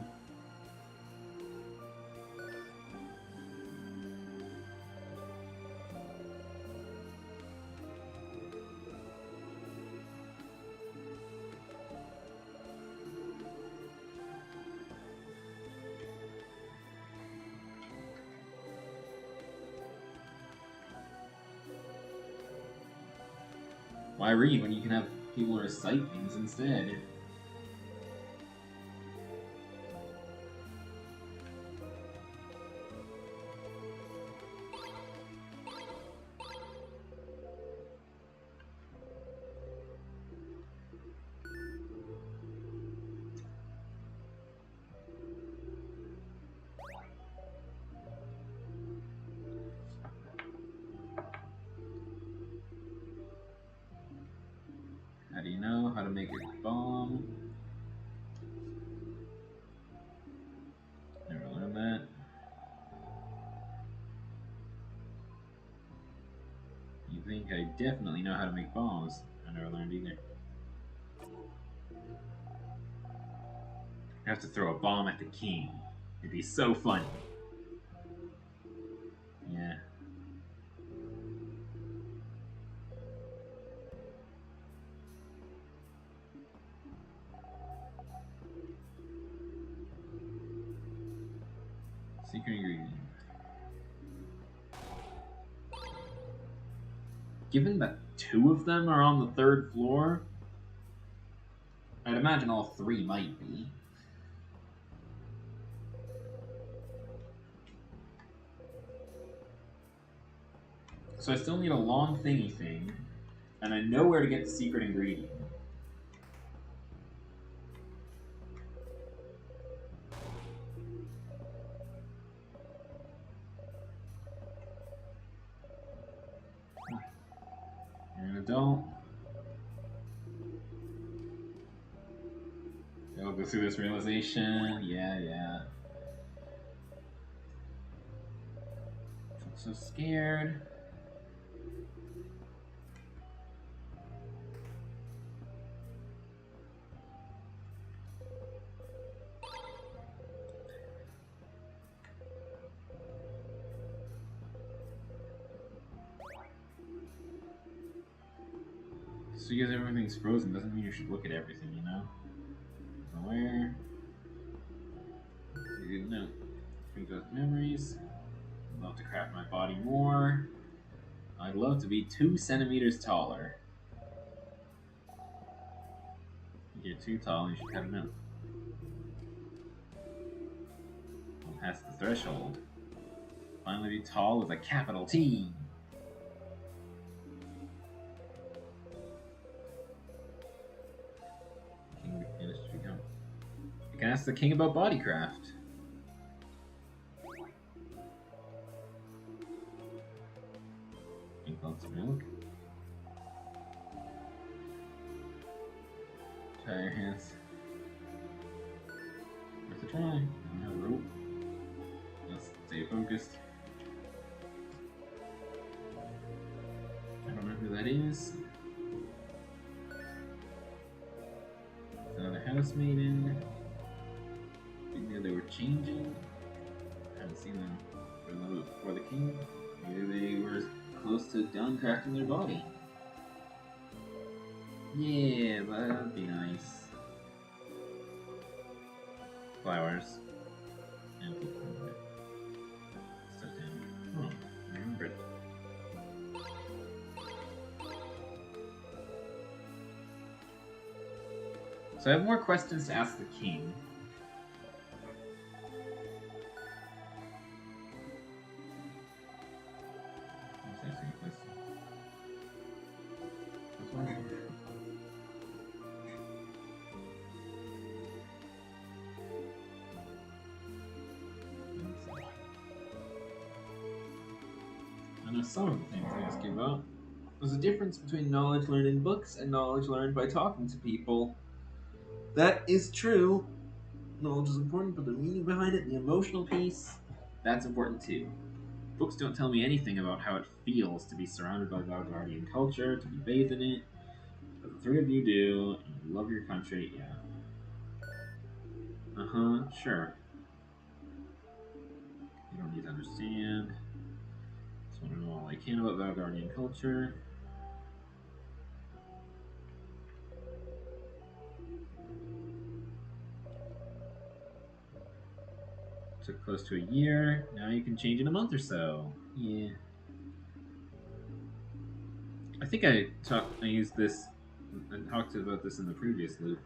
Why read when you can have people recite things instead? make a bomb. Never learned that. You think I definitely know how to make bombs. I never learned either. I have to throw a bomb at the king. It'd be so funny. Yeah. Secret ingredient. Given that 2 of them are on the 3rd floor, I'd imagine all 3 might be. So I still need a long thingy thing, and I know where to get the secret ingredient. You're an adult. I'll go through this realization. Yeah. I'm so scared. So because everything's frozen doesn't mean you should look at everything, you know? Where? You didn't know. Brings back memories. I'd love to craft my body more. I'd love to be 2 centimeters taller. You're too tall, you should cut him out. I'll pass the threshold. Finally be tall with a capital T. King managed to become. You can ask the king about bodycraft. Drink lots of milk. Try your hands. Worth a try. I don't have a rope. Let's stay focused. I don't know who that is. Another housemaiden. Didn't know they were changing. Haven't seen them before the king. Maybe they were close to done crafting their body. Yeah, that'd be nice. Flowers. And stuff down. Oh, I remember it. So I have more questions to ask the king. Let's ask you a question. What's one? I know some of the things I ask you about. There's a difference between knowledge learned in books and knowledge learned by talking to people. That is true. Knowledge is important, but the meaning behind it, the emotional piece, that's important too. Books don't tell me anything about how it feels to be surrounded by Valgardian culture, to be bathed in it. But the 3 of you do, and you love your country, yeah. Sure. You don't need to understand. Just want to know all I can about Valgardian culture. Took close to a year. Now you can change in a month or so. Yeah. I think I used this and talked about this in the previous loop.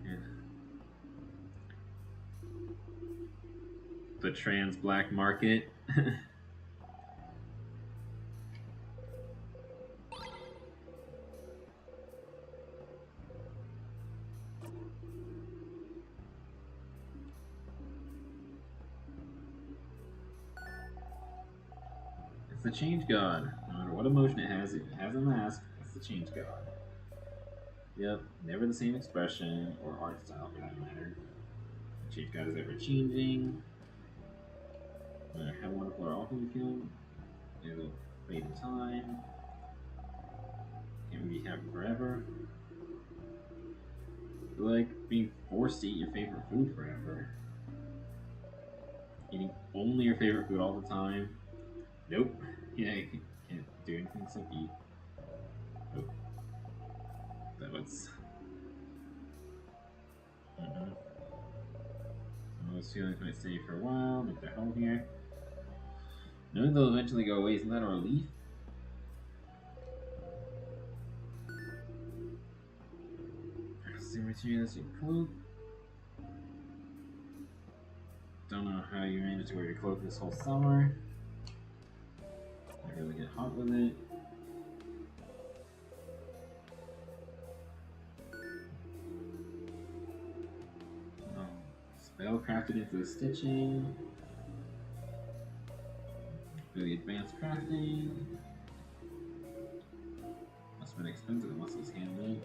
Yeah. The trans black market. It's the change god. No matter what emotion it has a mask. It's the change god. Yep, never the same expression or art style for that matter. The change god is ever changing. No matter how wonderful or awful you feel, it'll fade in time. Can't be happy forever. Like being forced to eat your favorite food forever. Eating only your favorite food all the time. Nope. Yeah, you can't do anything except eat. Nope. That was. Mm-hmm. Those feelings might stay for a while, make their home here. Knowing they'll eventually go away, isn't that a relief? Same material as your cloak. Don't know how you managed to wear your cloak this whole summer. I really get hot with it. Spell crafted into the stitching. Really advanced crafting. Must have been expensive unless it was handmade.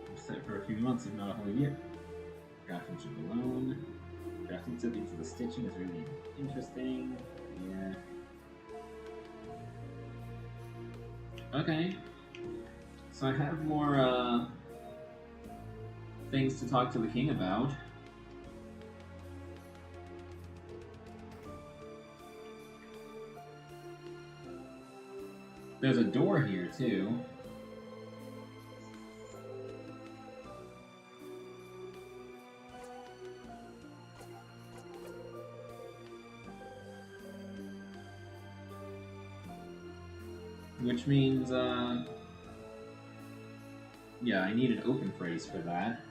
I'm set for a few months, if not a whole year. Craftsmanship alone. Craftsmanship into the stitching is really interesting. Yeah. Okay. So I have more things to talk to the king about. There's a door here too. Which means, yeah, I need an open phrase for that.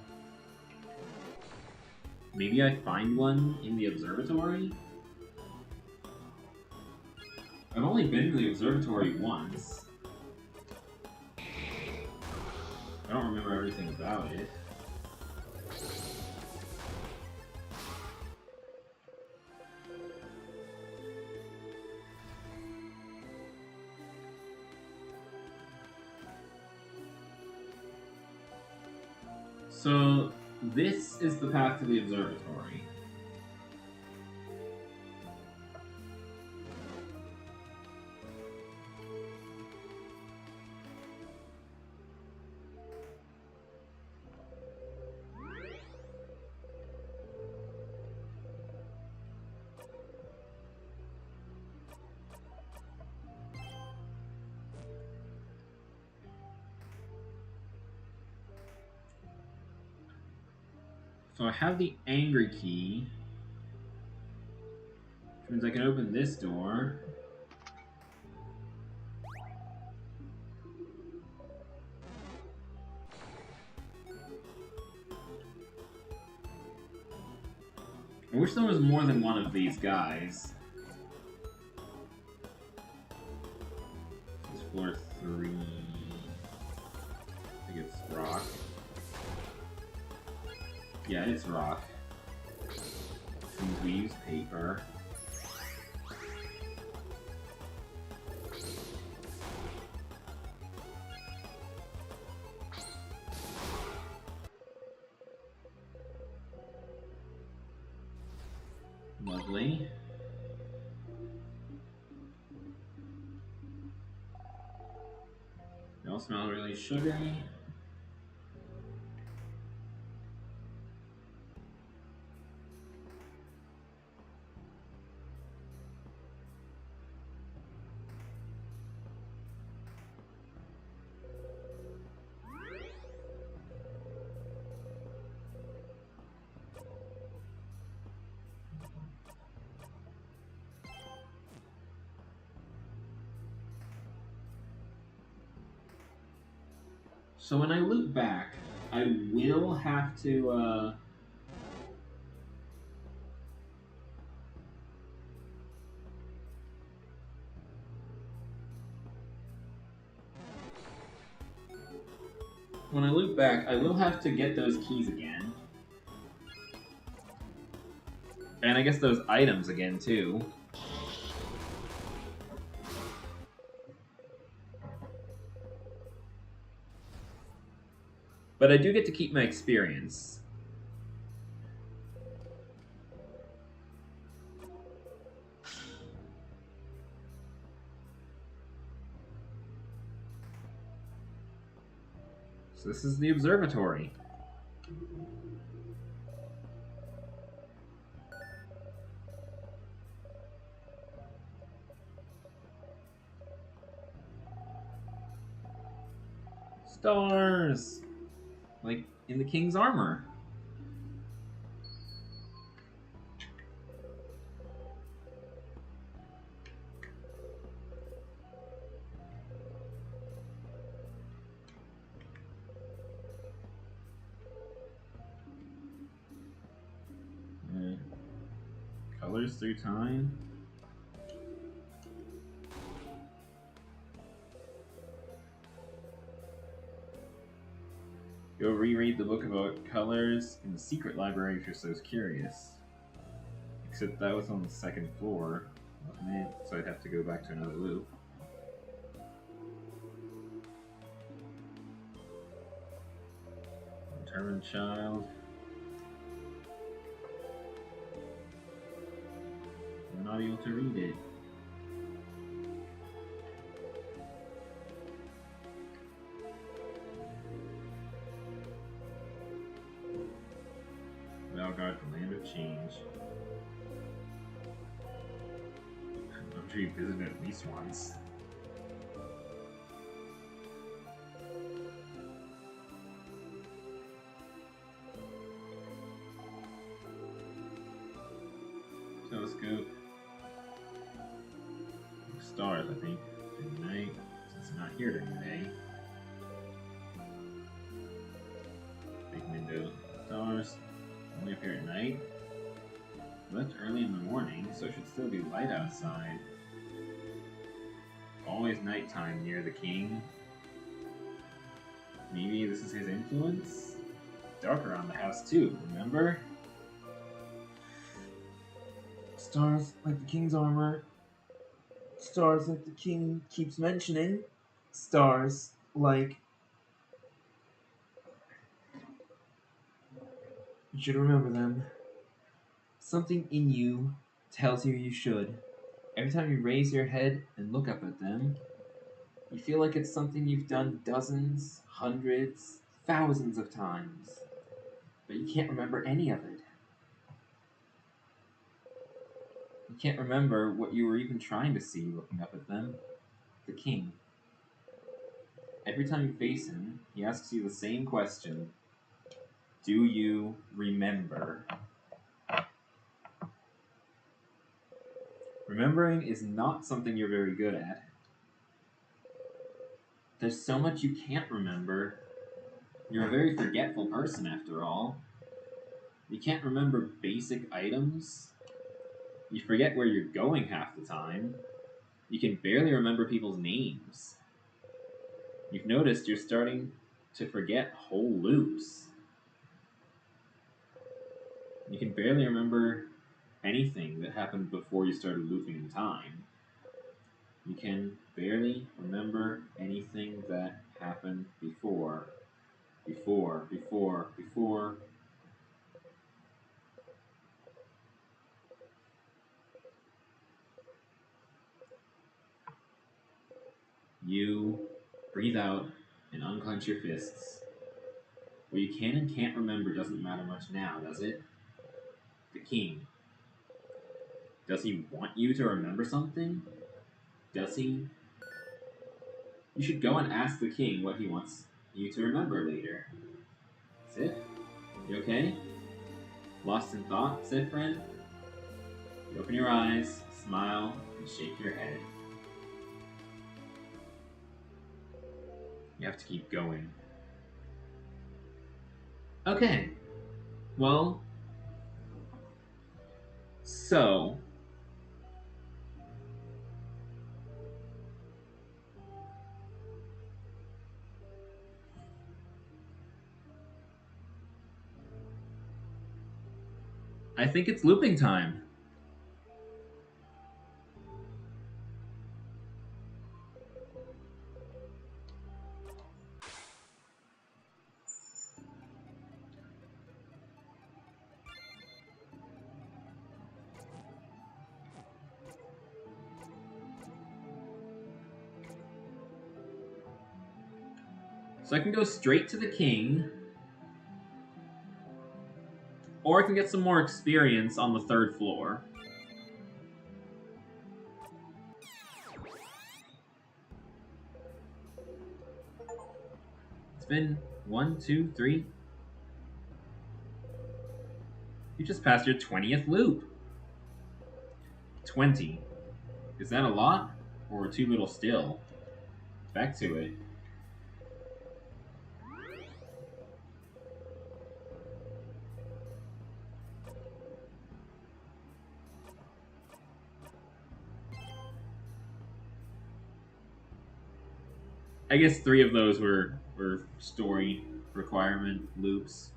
Maybe I find one in the observatory? I've only been to the observatory once. I don't remember everything about it. So, this is the path to the observatory. So I have the angry key, which means I can open this door. I wish there was more than one of these guys. This is floor 3. I think it's rock. Yeah, it's rock. Since we use paper. Lovely. They all smell really sugary. So when I loop back, I will have to, when I loop back, I will have to get those keys again. And I guess those items again, too. But I do get to keep my experience. So this is the observatory. Stars! Like in the king's armor. Colors through time. Go reread the book about colors in the secret library if you're so curious. Except that was on the second floor, wasn't it? So I'd have to go back to another loop. Determined child. I'm not able to read it. Valgard, the land of change. I'm sure you visited at least once. Telescope. Stars, I think. During the night, since it's not here during the day. Big window. Stars. Only appear at night. Left early in the morning, so it should still be light outside. Always nighttime near the king. Maybe this is his influence? Dark around the house too, remember? Stars like the king's armor. Stars like the king keeps mentioning. Stars like... You should remember them. Something in you tells you should. Every time you raise your head and look up at them, you feel like it's something you've done dozens, hundreds, thousands of times. But you can't remember any of it. You can't remember what you were even trying to see looking up at them. The king. Every time you face him, he asks you the same question. Do you remember? Remembering is not something you're very good at. There's so much you can't remember. You're a very forgetful person, after all. You can't remember basic items. You forget where you're going half the time. You can barely remember people's names. You've noticed you're starting to forget whole loops. You can barely remember anything that happened before you started looping in time. You can barely remember anything that happened before. Before. You breathe out and unclench your fists. What you can and can't remember doesn't matter much now, does it? The king. Does he want you to remember something? Does he? You should go and ask the king what he wants you to remember later. Sif? You okay? Lost in thought, Sif friend? You open your eyes, smile, and shake your head. You have to keep going. Okay. Well, so I think it's looping time. So I can go straight to the king, or I can get some more experience on the 3rd floor. It's been 1, 2, 3. You just passed your 20th loop. 20. Is that a lot? Or too little still? Back to it. I guess 3 of those were story requirement loops.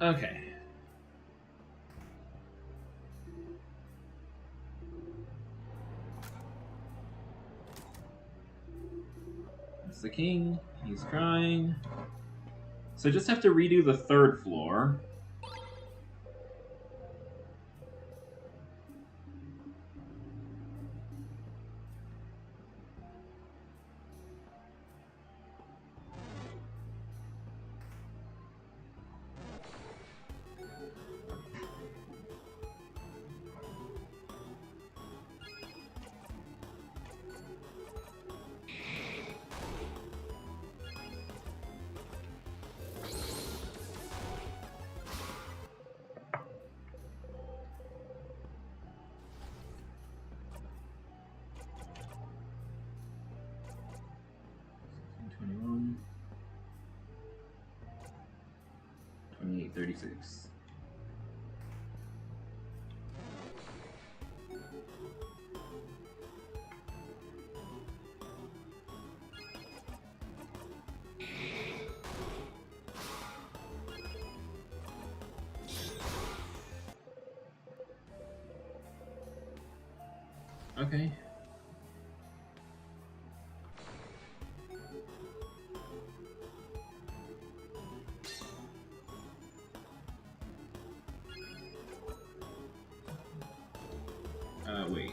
Okay. That's the king. He's crying. So I just have to redo the 3rd floor. $21, 28.36. Okay. Wait.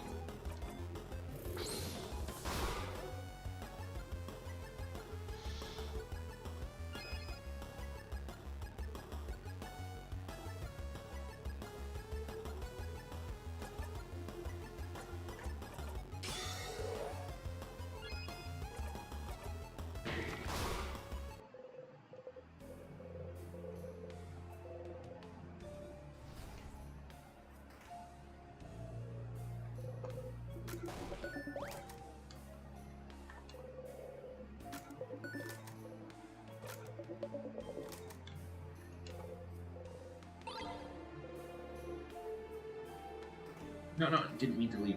No, didn't mean to leave.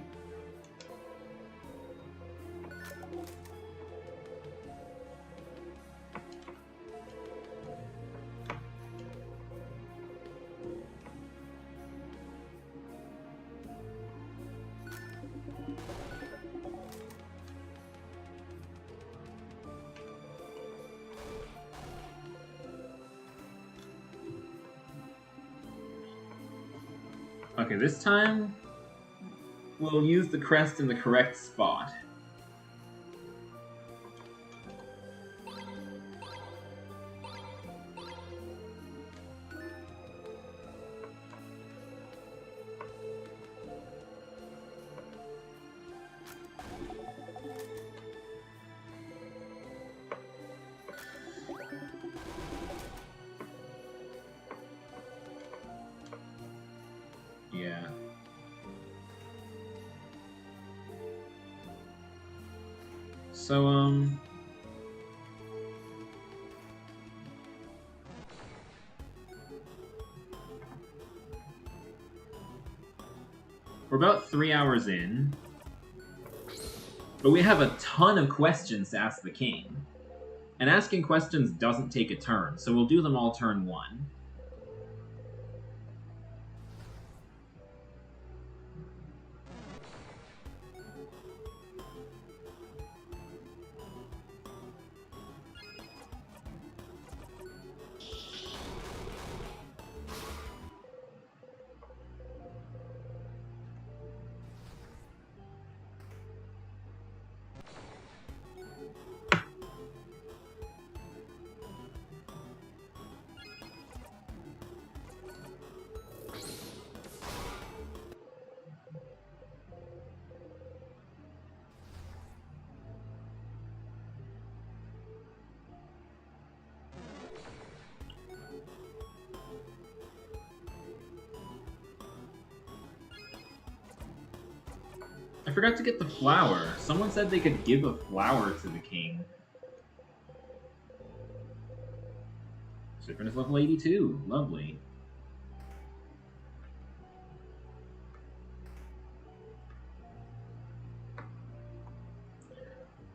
Okay, this time we'll use the crest in the correct spot. Yeah. So, We're about 3 hours in. But we have a ton of questions to ask the king. And asking questions doesn't take a turn, so we'll do them all turn 1. I forgot to get the flower. Someone said they could give a flower to the king. Shipping is level 82. Lovely.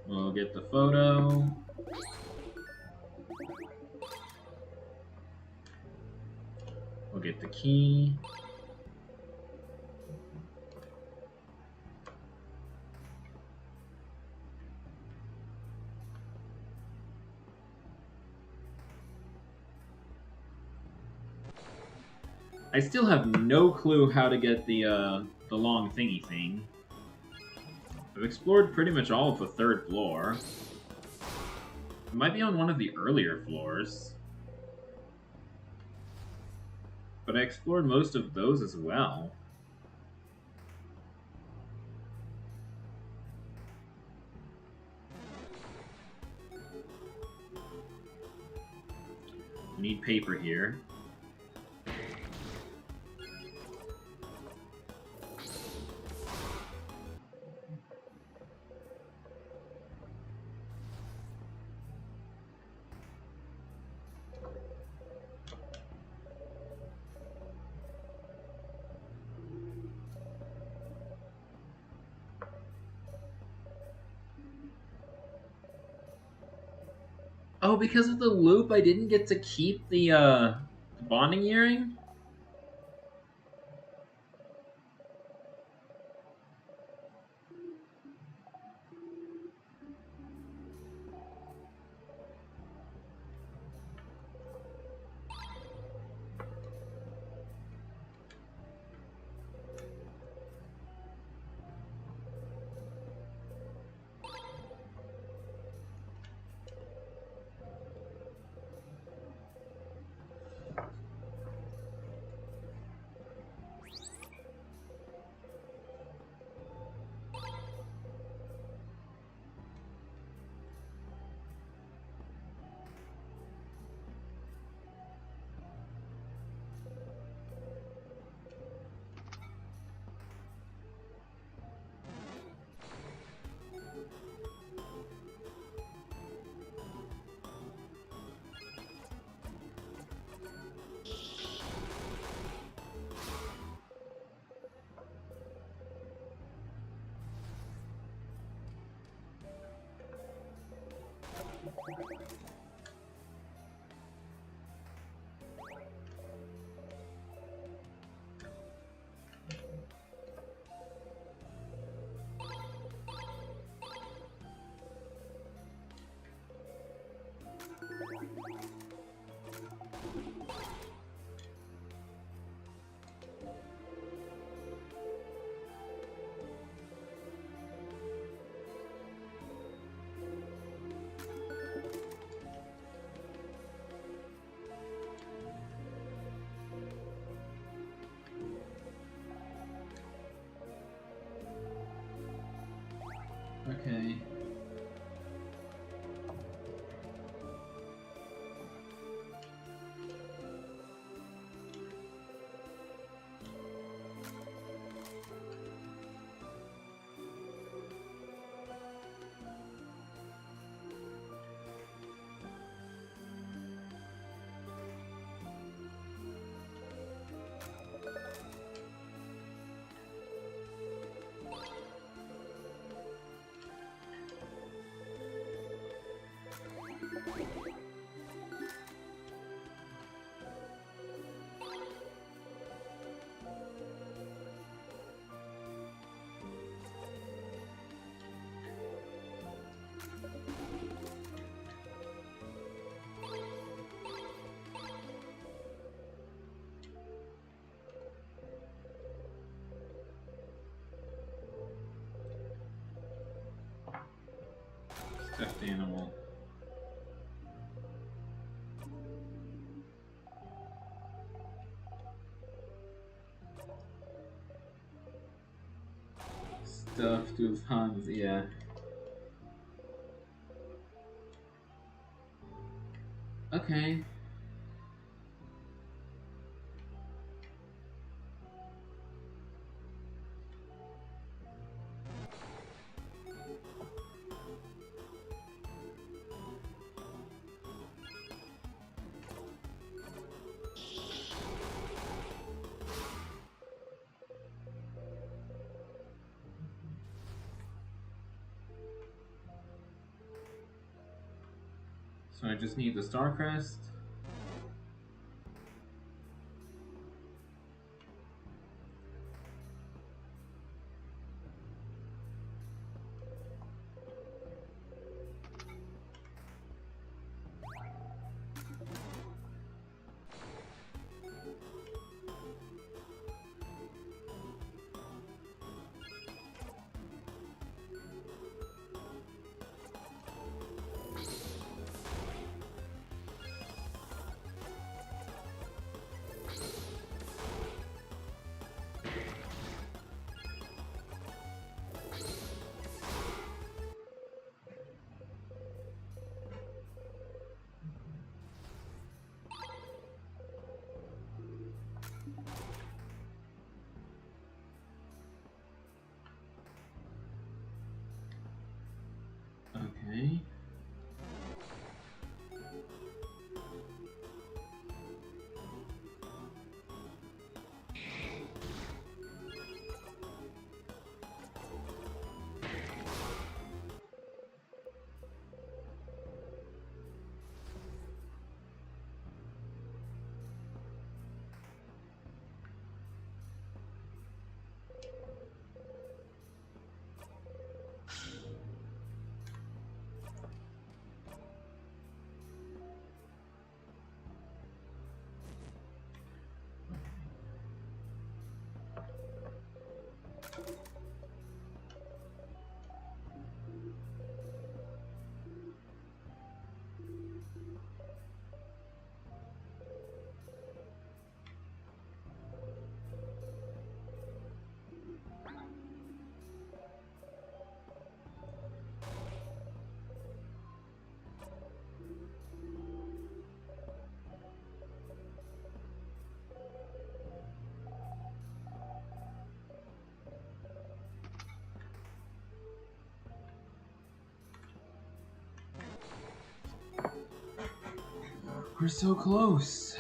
We'll get the photo. We'll get the key. I still have no clue how to get the long thingy thing. I've explored pretty much all of the 3rd floor. It might be on one of the earlier floors. But I explored most of those as well. We need paper here. Oh, because of the loop, I didn't get to keep the bonding earring? Okay. stuffed with Hans, yeah. Okay. So I just need the Star Crest. Okay. We're so close.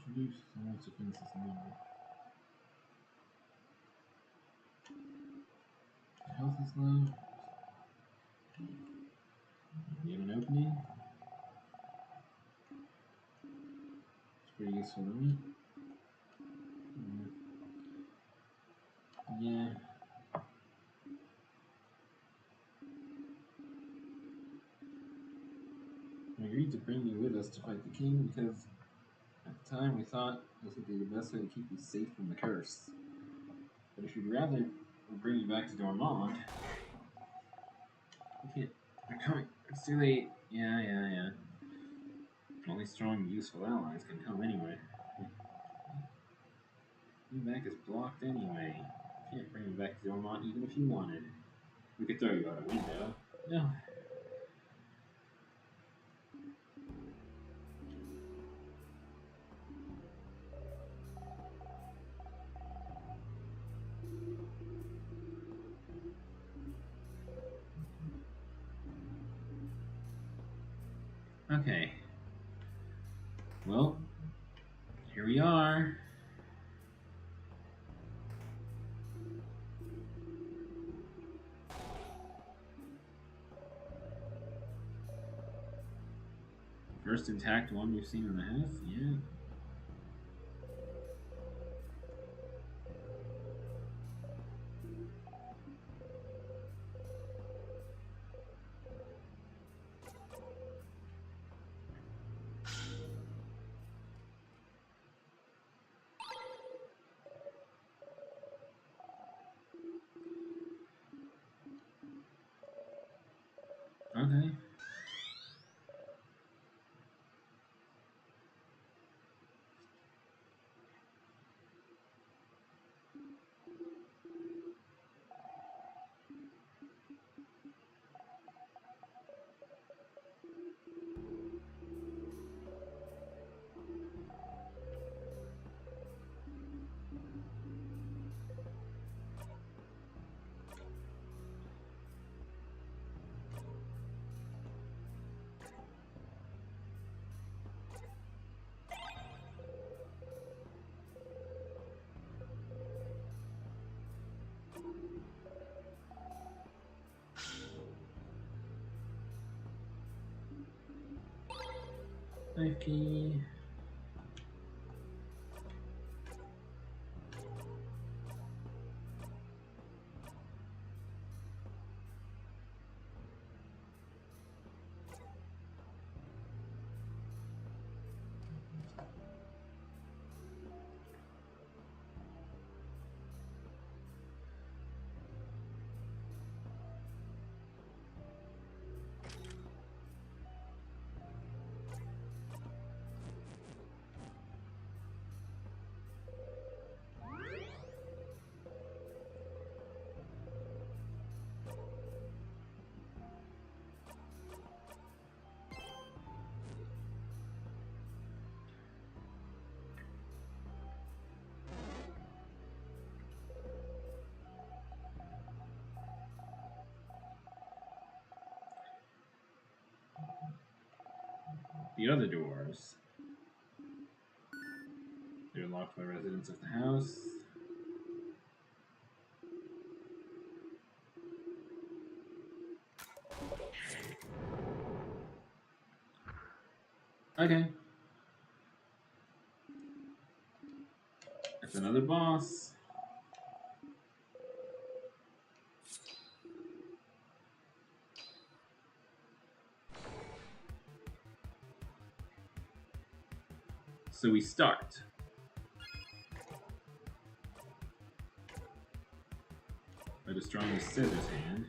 Introduce someone to Princess number. Health is low. You have an opening. It's pretty useful to me. Yeah. We agreed to bring you with us to fight the king because at the time we thought this would be the best way to keep you safe from the curse. But if you'd rather bring you back to Dormont, we can't. They're coming. It's too late. Yeah. Only strong, useful allies can come anyway. Your back is blocked anyway. Can't bring you back to Dormont even if you wanted. We could throw you out a window. No. Okay. Well, here we are. First intact one we've seen in the house? Yeah. Okay. Okay. The other doors. They're locked by residents of the house. Okay. That's another boss. So we start. By destroying the scissors hand.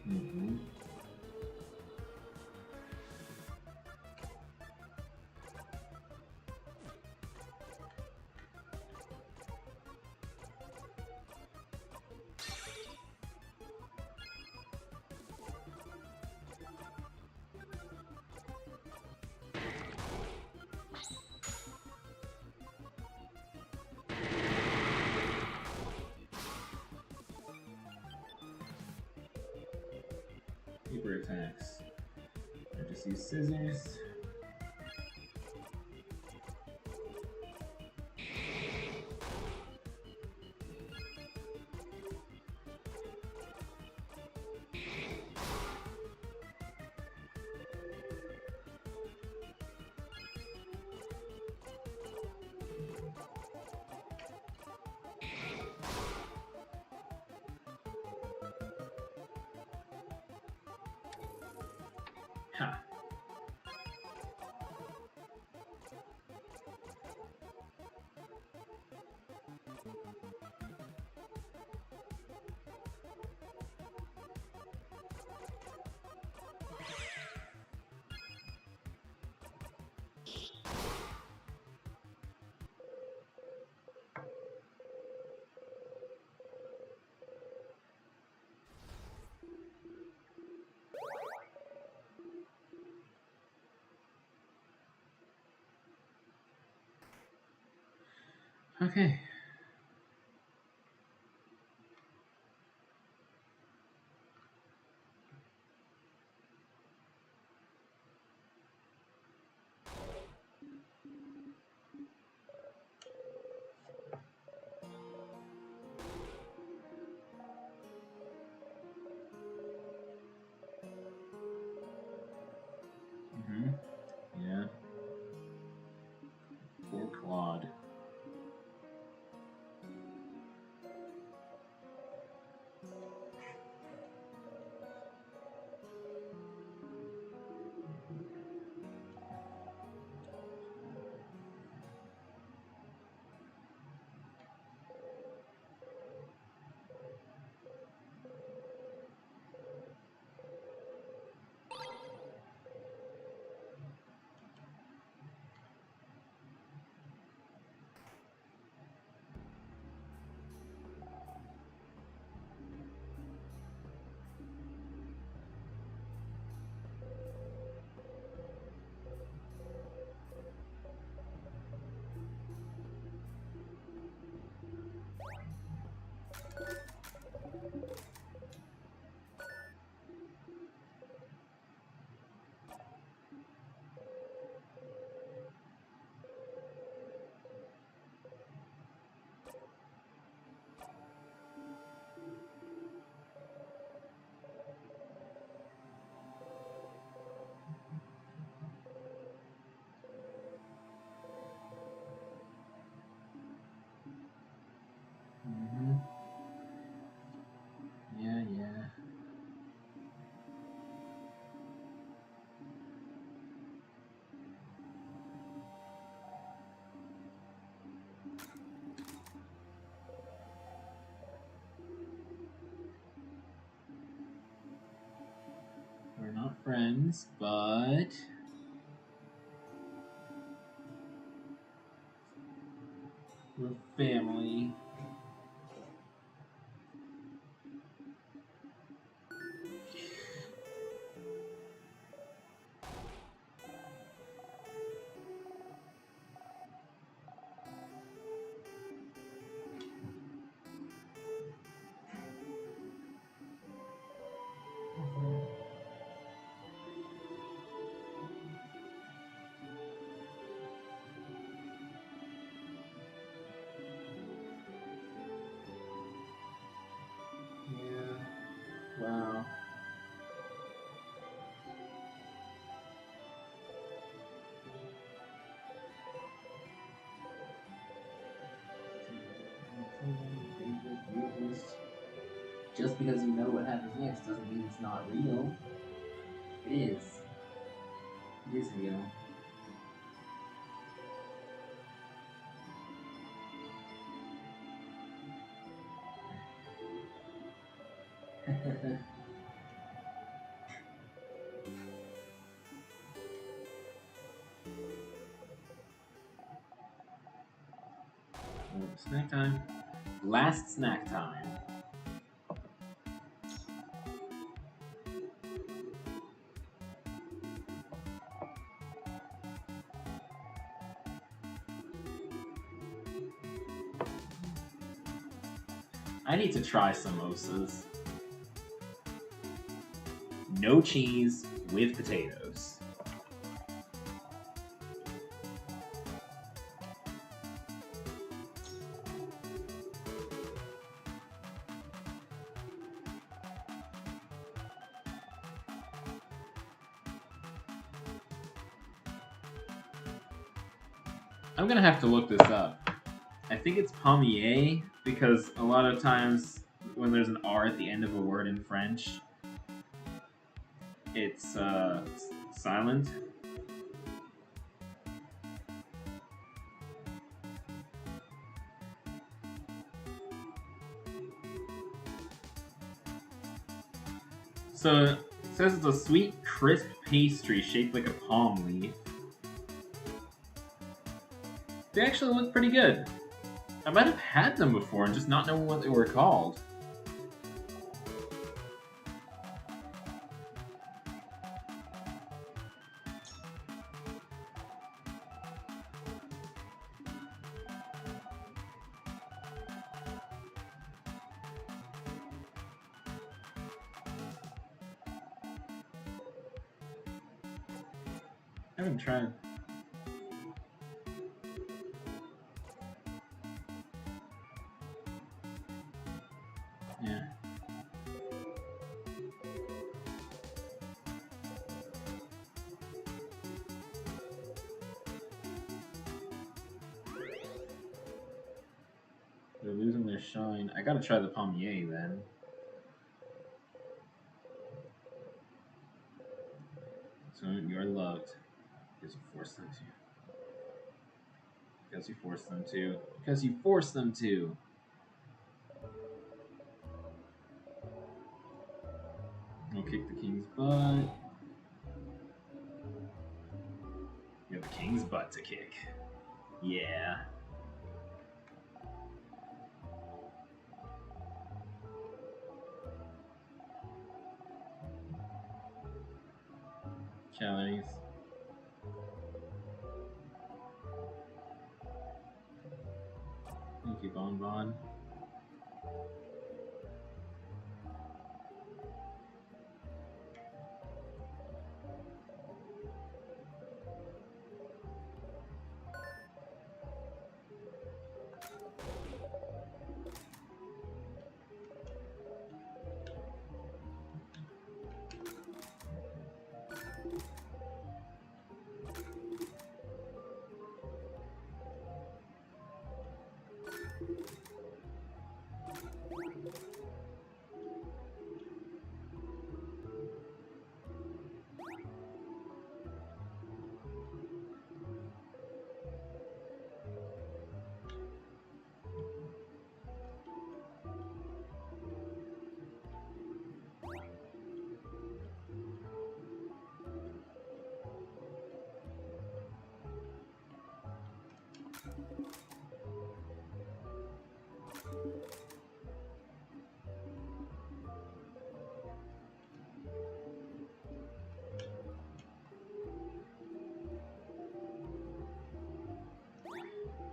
Mm-hmm. Paper attacks. I just use scissors. Ha! Okay. Mm-hmm. Yeah. Poor Claude. Mm-hmm. Yeah, yeah. We're not friends, but we're family. Yeah. Wow. Just because you know what happens next doesn't mean it's not real. It is. It is real. Snack time. Last snack time. I need to try samosas. No cheese with potatoes. I'm gonna have to look this up. I think it's pommier because a lot of times when there's an R at the end of a word in French, it's silent. So it says it's a sweet, crisp pastry shaped like a palm leaf. They actually look pretty good. I might have had them before and just not knowing what they were called. haven't tried. Yeah. They're losing their shine. I gotta try the Pommier then. So you're loved. Because you forced them to. Because you forced them to. Because you forced them to. I'll kick the king's butt. You have the king's butt to kick. Yeah. Calories. Thank you, Bon Bon.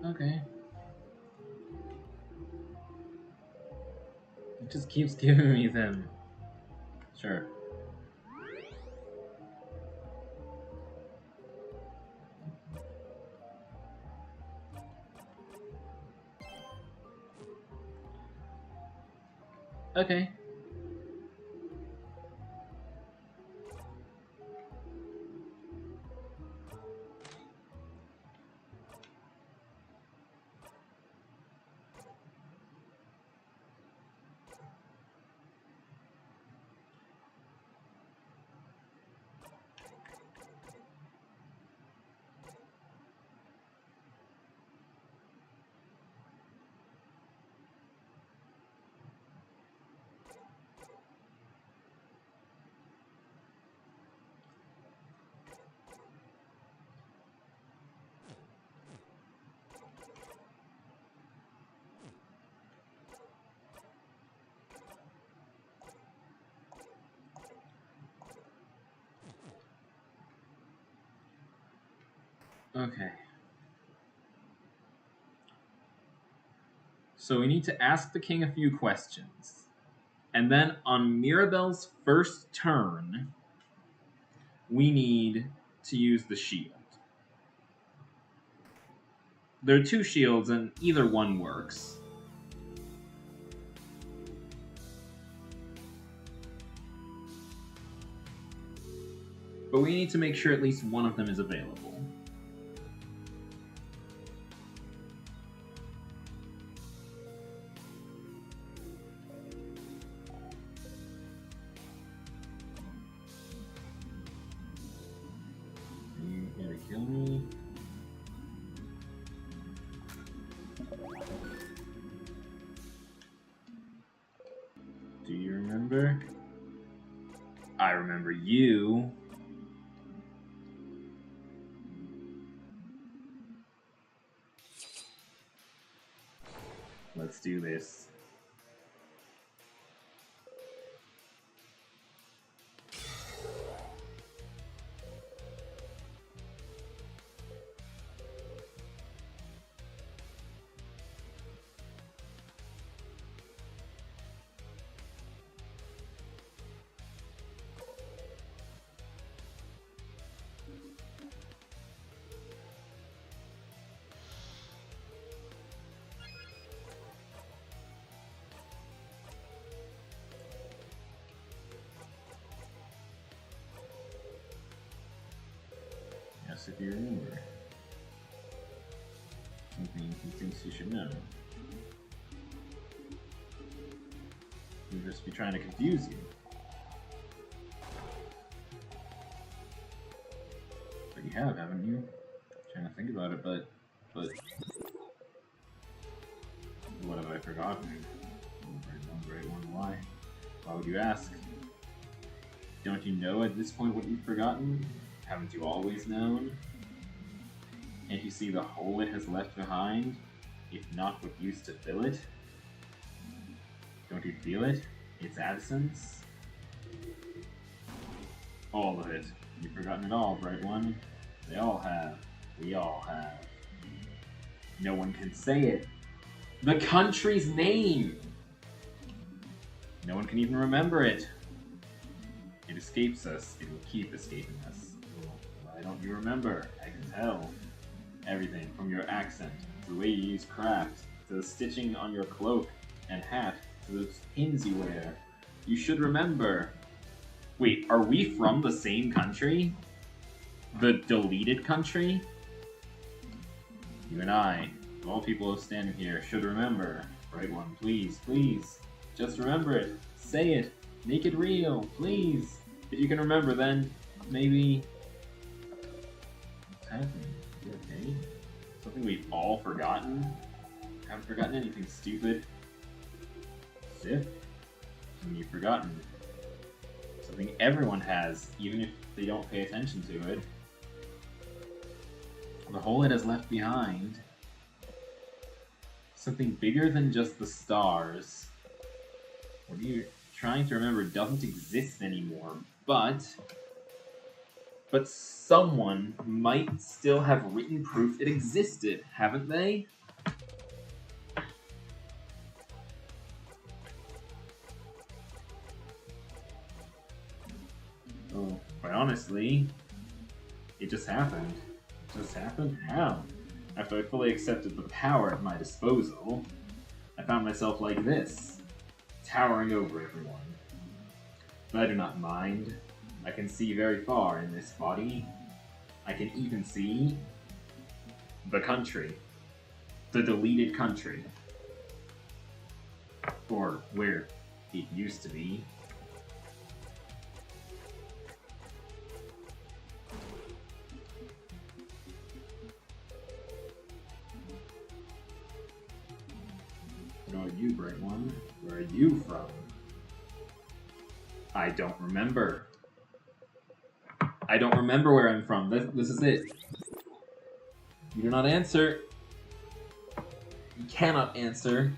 Okay. It just keeps giving me them. Sure. Okay. Okay. So we need to ask the king a few questions. And then on Mirabelle's first turn, we need to use the shield. There are two shields, and either one works. But we need to make sure at least one of them is available. Are you here to kill me? Do you remember? I remember you. Let's do this. if you remember. Something he thinks you should know. He'll just be trying to confuse you. But you have, haven't you? Trying to think about it, but what have I forgotten? Great one. Why? Why would you ask? Don't you know at this point what you've forgotten? Haven't you always known? Can't you see the hole it has left behind, if not what used to fill it? Don't you feel it? Its absence? All of it. You've forgotten it all, Bright One. They all have. We all have. No one can say it. The country's name! No one can even remember it. It escapes us. It will keep escaping us. Why don't you remember? I can tell. Everything from your accent, to the way you use craft, to the stitching on your cloak and hat, to the pins you wear. You should remember. Wait, are we from the same country? The deleted country? You and I, of all people standing here, should remember. Bright One, please, please. Just remember it. Say it. Make it real, please. If you can remember, then maybe... What's happening? Is it okay? Something we've all forgotten? Haven't forgotten anything stupid. Sif? Something you've forgotten. Something everyone has, even if they don't pay attention to it. The hole it has left behind. Something bigger than just the stars. What are you trying to remember doesn't exist anymore, but someone might still have written proof it existed, haven't they? Oh, quite honestly, it just happened. It just happened? How? After I fully accepted the power at my disposal, I found myself like this, towering over everyone. But I do not mind. I can see very far in this body. I can even see the country. The deleted country. Or where it used to be. What are you, Bright One? Where are you from? I don't remember. I don't remember where I'm from. This is it. You do not answer. You cannot answer.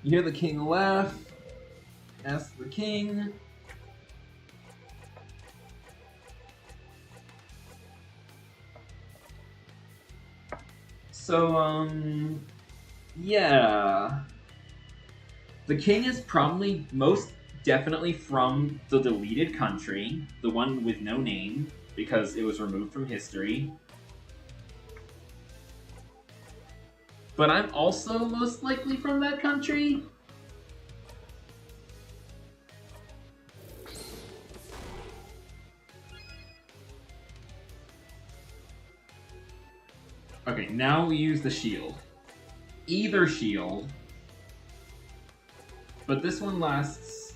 You hear the king laugh. Ask the king. So, yeah. The king is probably most definitely from the deleted country, the one with no name, because it was removed from history. But I'm also most likely from that country. Okay, now we use the shield. Either shield. But this one lasts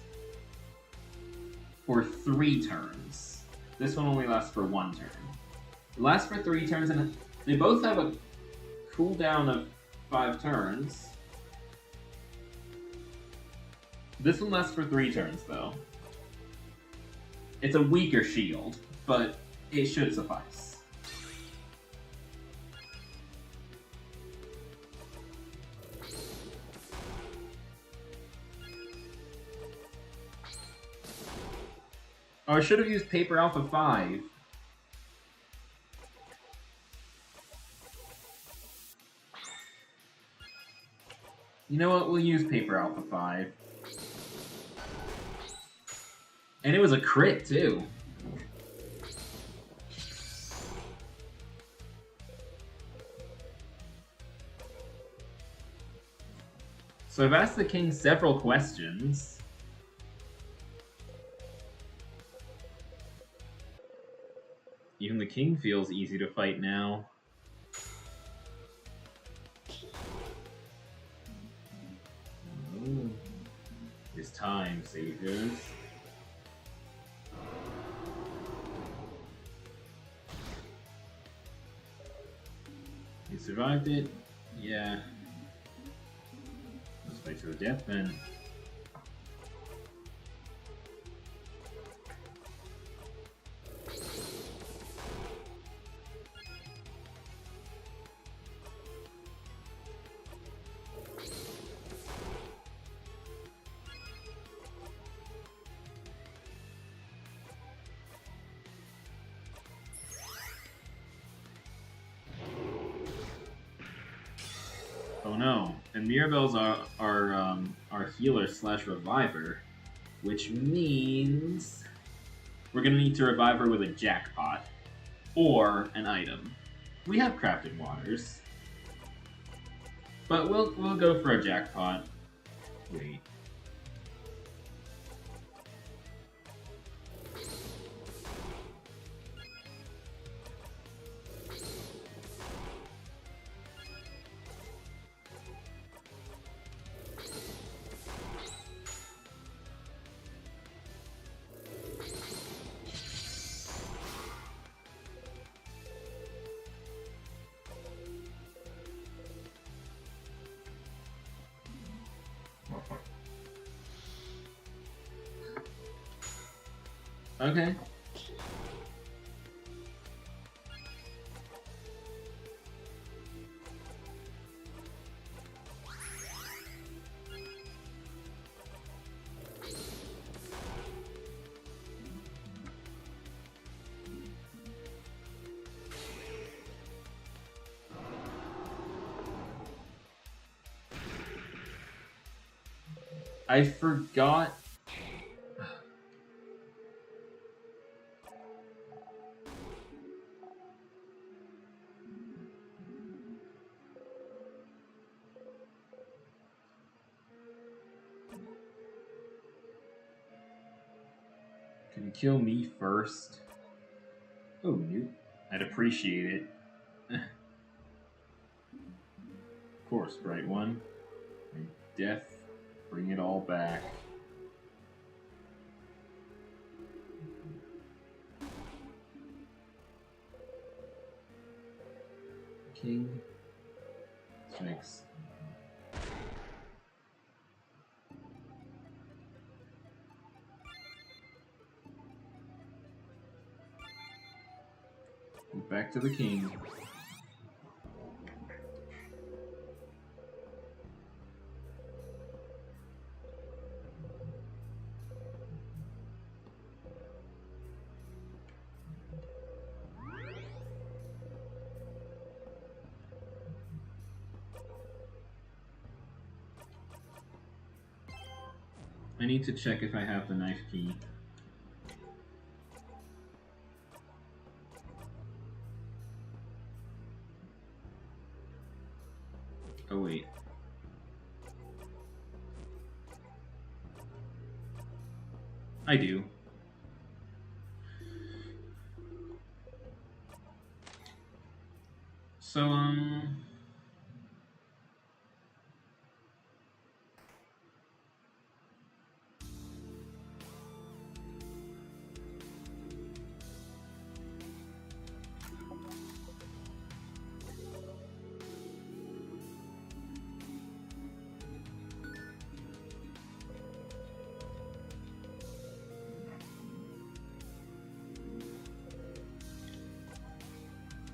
for 3 turns. This one only lasts for 1 turn. It lasts for 3 turns, and they both have a cooldown of 5 turns. This one lasts for 3 turns, though. It's a weaker shield, but it should suffice. Oh, I should have used Paper Alpha 5. You know what? We'll use Paper Alpha 5. And it was a crit, too. So I've asked the king several questions. Even the king feels easy to fight now. Oh. It's time, saviors. You survived it? Yeah. Let's fight to the death then. Oh no, and Mirabelle's our healer slash reviver, which means we're gonna need to revive her with a jackpot or an item. We have crafted waters, but we'll go for a jackpot. Wait. Okay. I forgot. Can you kill me first? Oh, nope. I'd appreciate it. Of course, bright one. And death, bring it all back. King strikes. Back to the king. I need to check if I have the knife key. Oh wait. I do. So,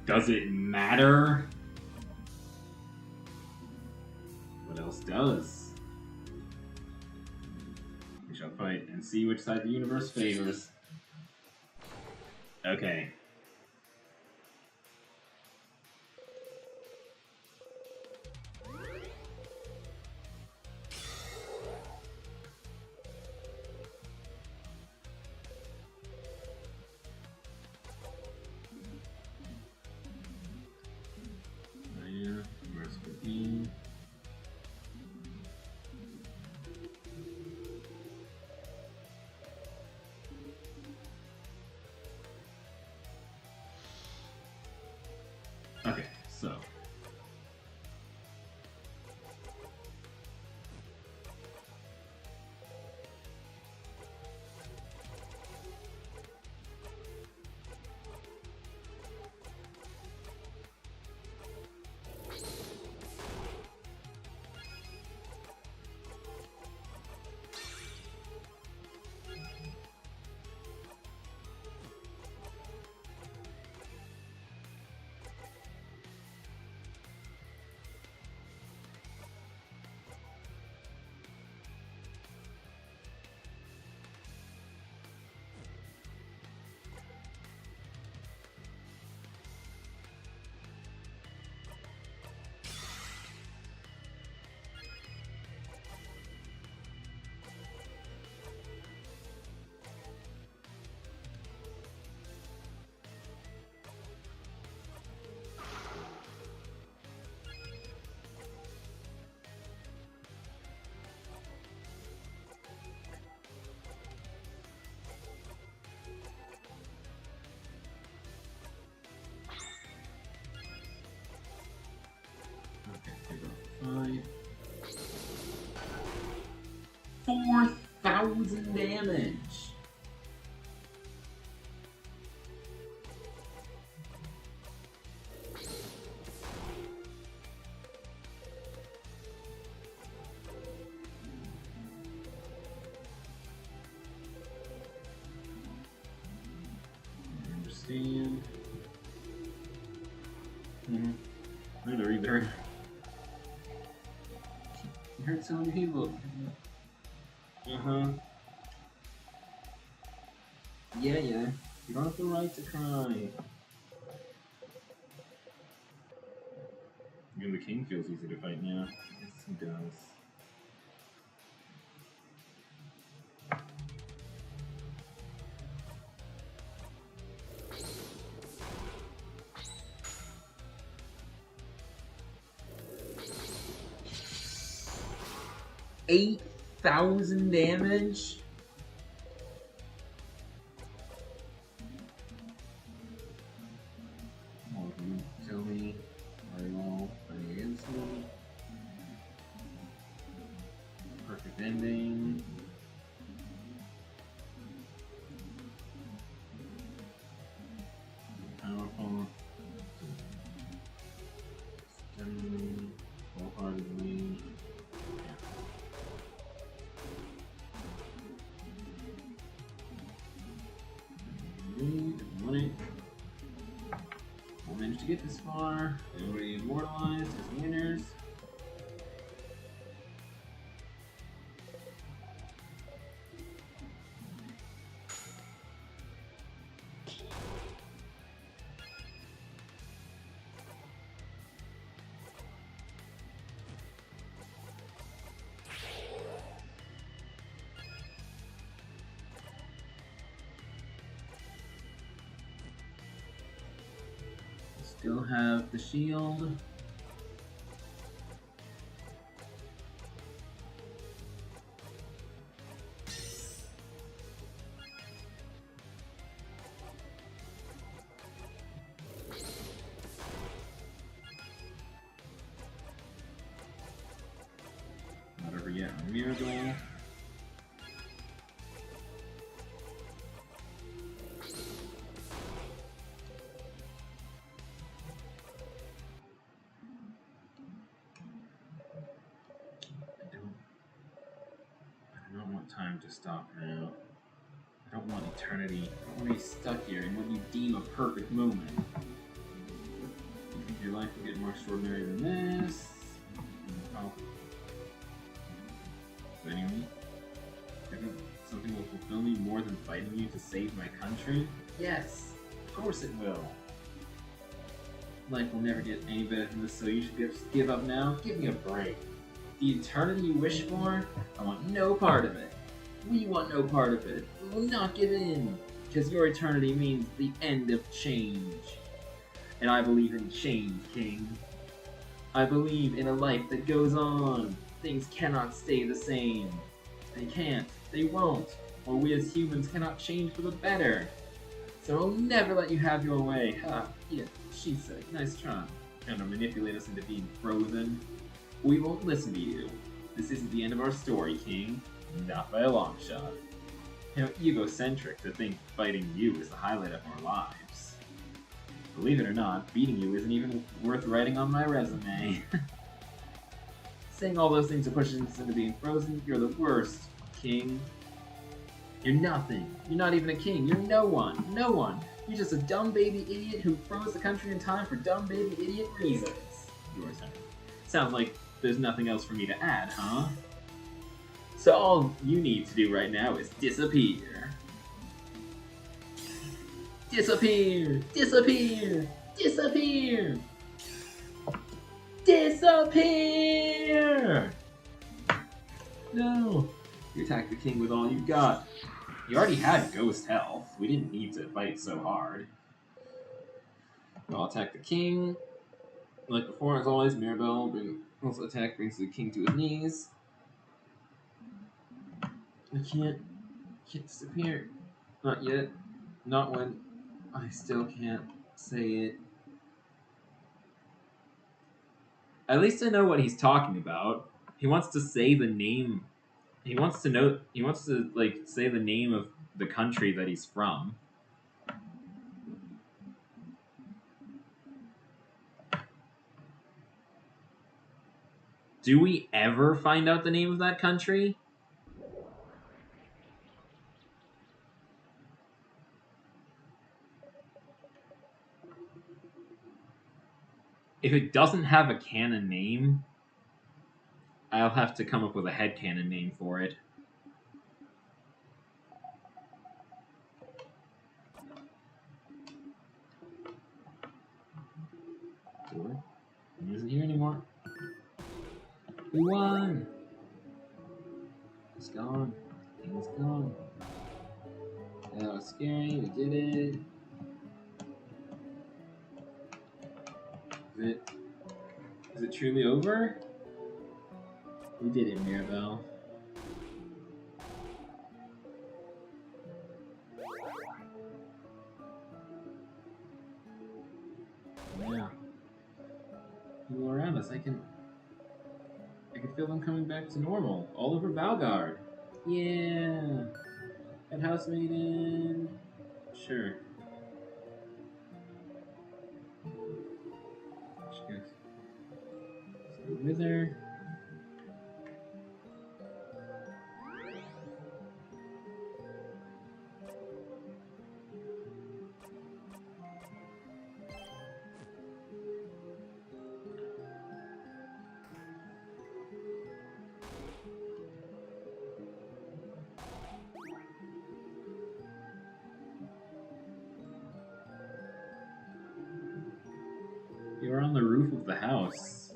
does it matter? What else does? We shall fight and see which side the universe favors. Okay. Yeah, where's 15? Okay, so. Okay, 4,000 damage! I understand. Either. You hurt so many people. Yeah. You don't have the right to cry. Even the king feels easy to fight now. Yes, he does. $8,000 damage? Oh, if you kill me, I will fight against me. Perfect ending. Powerful. Steadily, wholeheartedly. Money. We'll manage to get this far. Nobody immortalized as winners. Still have the shield. Not over yet. Miracle. I don't want time to stop now. I don't want eternity. I don't want to be stuck here in what you deem a perfect moment. You think your life will get more extraordinary than this? Oh. So anyway, I think something will fulfill me more than fighting you to save my country? Yes, of course it will. Life will never get any better than this, so you should just give up now? Give me a break. The eternity you wish for? I want no part of it. We want no part of it. We will not give in. Because your eternity means the end of change. And I believe in change, King. I believe in a life that goes on. Things cannot stay the same. They can't. They won't. Or we as humans cannot change for the better. So I'll never let you have your way. Ha, yeah, she said. Nice try. trying to manipulate us into being frozen. We won't listen to you. This isn't the end of our story, King. Not by a long shot. How egocentric to think fighting you is the highlight of our lives. Believe it or not, beating you isn't even worth writing on my resume. Saying all those things to push us into being frozen, you're the worst, King. You're nothing. You're not even a king. You're no one. No one. You're just a dumb baby idiot who froze the country in time for dumb baby idiot reasons. Yours, Henry. Sounds like there's nothing else for me to add, huh? So all you need to do right now is disappear. Disappear! Disappear! Disappear! Disappear! No! You attacked the king with all you got. You already had ghost health. We didn't need to fight so hard. I'll attack the king. Like before, as always, Mirabelle also attack brings the king to his knees. I can't disappear. Not yet. Not when I still can't say it. At least I know what he's talking about. He wants to say the name. He wants to like say the name of the country that he's from. Do we ever find out the name of that country? If it doesn't have a canon name, I'll have to come up with a headcanon name for it. Sure. He isn't here anymore. We won! It's gone. It's gone. That was scary. We did it. Is it truly over? We did it, Mirabelle. Yeah. People around us, I can feel them coming back to normal. All over Valgard. Yeah. That house maiden. Sure. She goes. So with her. You're on the roof of the house.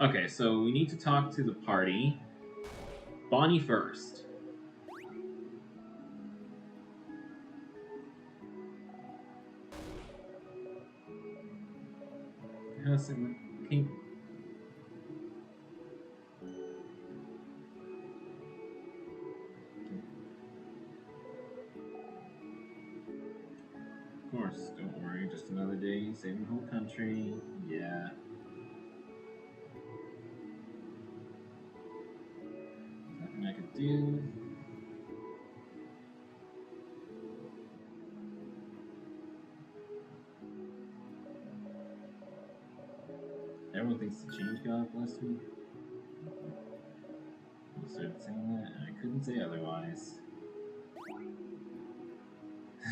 Okay, so we need to talk to the party. Bonnie first. House in the pink. Of course, don't worry, just another day saving the whole country. Yeah. Nothing I could do. Everyone thinks the change god blessed me. I started saying that, and I couldn't say otherwise.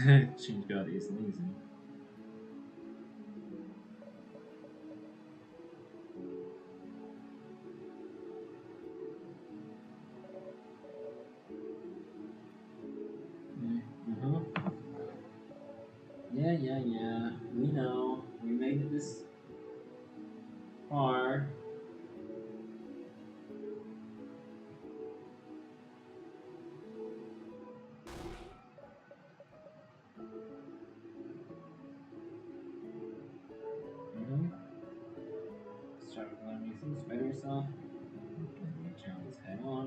Change god is amazing. Yeah. We know. We made it this far. anything spider yourself? Challenge head on.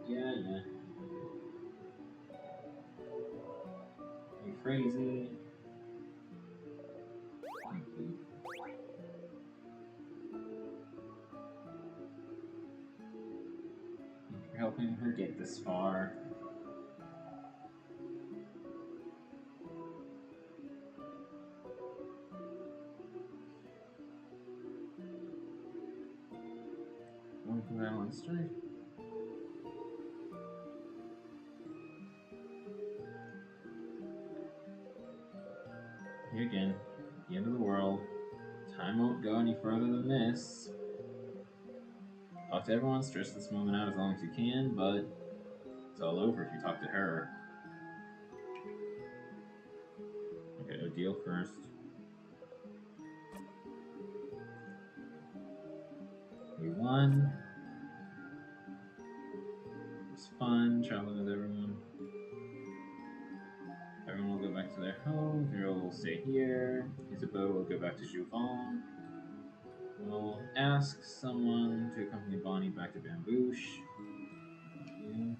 Yeah, yeah. You crazy. Thank you. Thank you for helping her get this far. Going for that one straight. Here again, the end of the world. Time won't go any further than this. Talk to everyone, stress this moment out as long as you can, but it's all over if you talk to her. Okay, Odile first. We won. It was fun traveling with everyone. Everyone will go back to their home. Hero will stay here. Isabeau will go back to Jouvin. We'll ask someone to accompany Bonnie back to Bambouche. Yeah.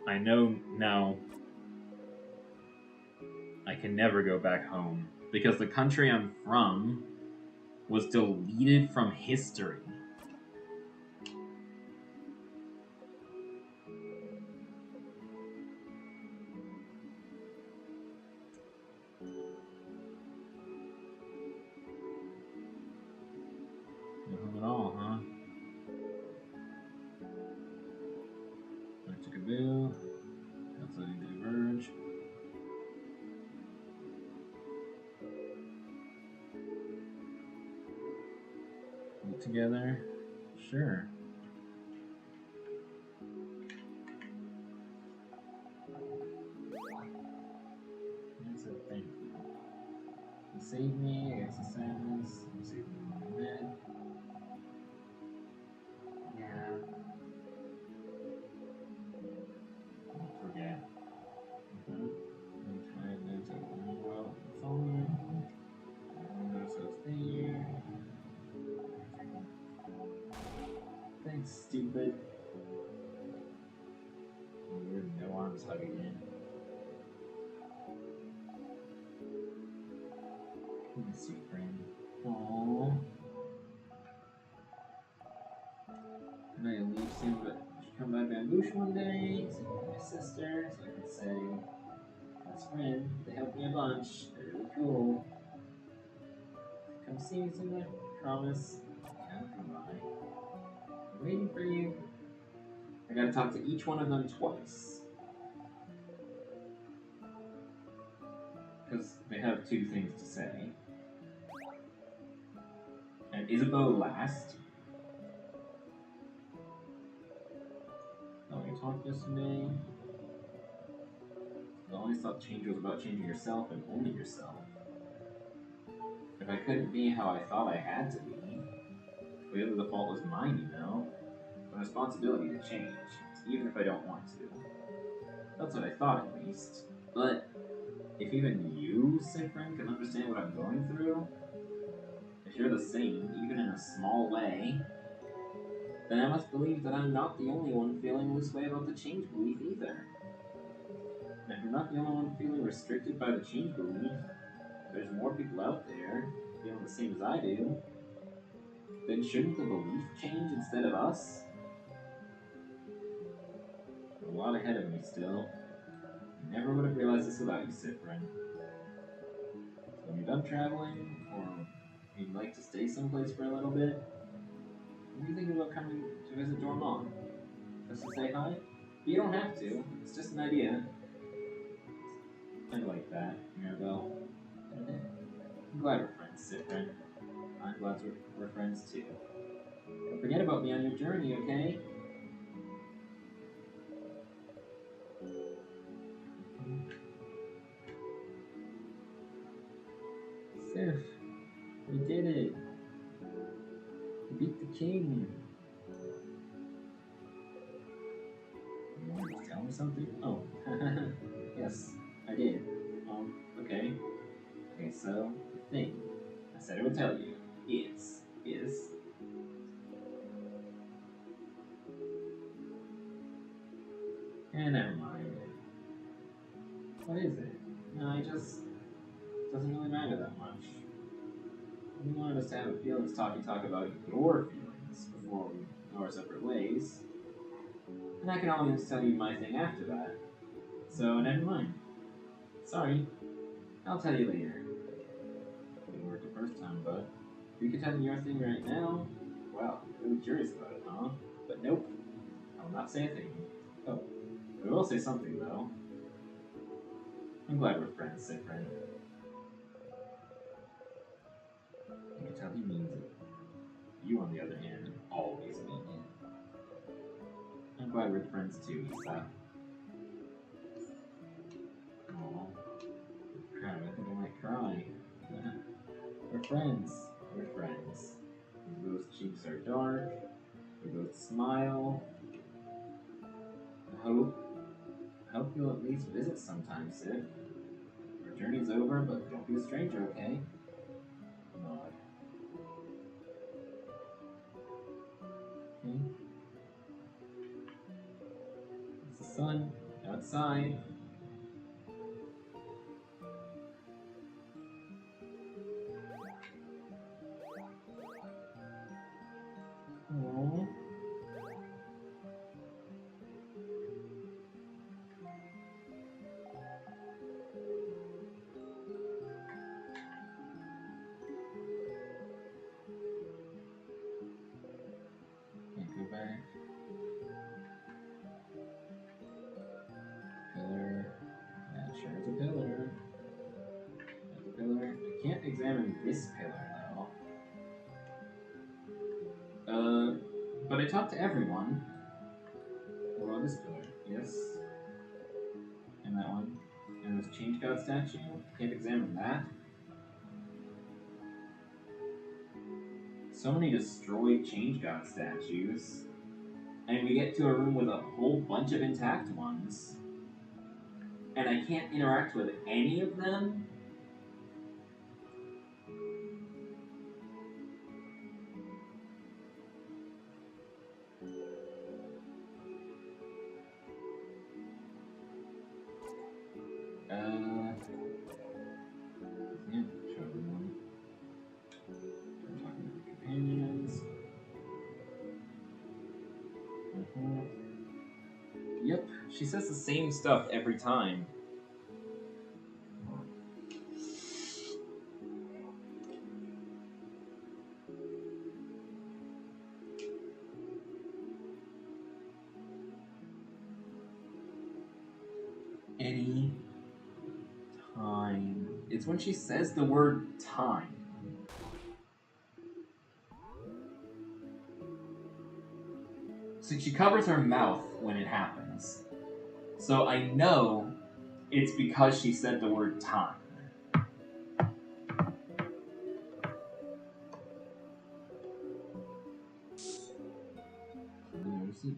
I know now I can never go back home because the country I'm from was deleted from history. No home at all, huh? Back to Kaboo. That's letting diverge. Put together. Sure. That's a thank you. You saved me against the sadness. You saved me from the bed. Yeah. Don't forget. I'm trying to do well. It's on. So there. Thanks, stupid. Weird no arms hug again. Miss you, friend. Aww. I know you'll leave soon, but you should come by Bambouche one day, say hi to my sister, so I can say, best friend, they helped me a bunch, they're really cool. Come see me soon, I promise. I'll come by. I'm waiting for you. I gotta talk to each one of them twice. Because they have two things to say. And Isabeau last. Oh, we talked yesterday. I always thought change was about changing yourself and only yourself. If I couldn't be how I thought I had to be, clearly the fault was mine, you know? The responsibility to change, even if I don't want to. That's what I thought, at least. But if even you, Cyprin, can understand what I'm going through, if you're the same, even in a small way, then I must believe that I'm not the only one feeling this way about the change belief either. And if you're not the only one feeling restricted by the change belief, there's more people out there feeling the same as I do, then shouldn't the belief change instead of us? A lot ahead of me still. I never would have realized this without you, Cyprin. So when you're done traveling, or you'd like to stay someplace for a little bit, what do you think about coming to visit Dormont? Just to say hi? You don't have to. It's just an idea. I like that, Mirabelle. I'm glad we're friends, Cyprin. I'm glad we're friends too. Don't forget about me on your journey, okay? Sif, we did it. We beat the king. You want to tell me something? Oh, yes, I did. Okay. Okay, so, the thing. tell you. Is. And never mind. What is it? No, it just doesn't really matter that much. We wanted us to have a feelings talk about your feelings before we go our separate ways. And I can always tell you my thing after that. So never mind. Sorry. I'll tell you later. Didn't work the first time, but if you could tell me your thing right now, wow, I'm really curious about it, huh? But nope. I will not say a thing. Oh, I will say something though. I'm glad we're friends, said friend. You can tell he means it. You, on the other hand, always mean it. I'm glad we're friends too, Lisa. Aww. Crap, I think I might cry. We're friends. We're friends. We both cheeks are dark. We both smile. I hope you'll at least visit sometime, Sid. Our journey's over, but don't be a stranger, okay? Nod. Okay. It's the sun outside. Aww. Can't go back. Pillar. Yeah, sure it's a pillar. There's a pillar. I can't examine this pillar though. But I talked to everyone. What about this pillar? Yes. And that one. And this change god statue. Can't examine that. So many destroyed change god statues. And we get to a room with a whole bunch of intact ones. And I can't interact with any of them? Yeah, show everyone. I'm talking to the companions. Yep, she says the same stuff every time. Any time. It's when she says the word time. So she covers her mouth when it happens. So I know it's because she said the word time. Notice it.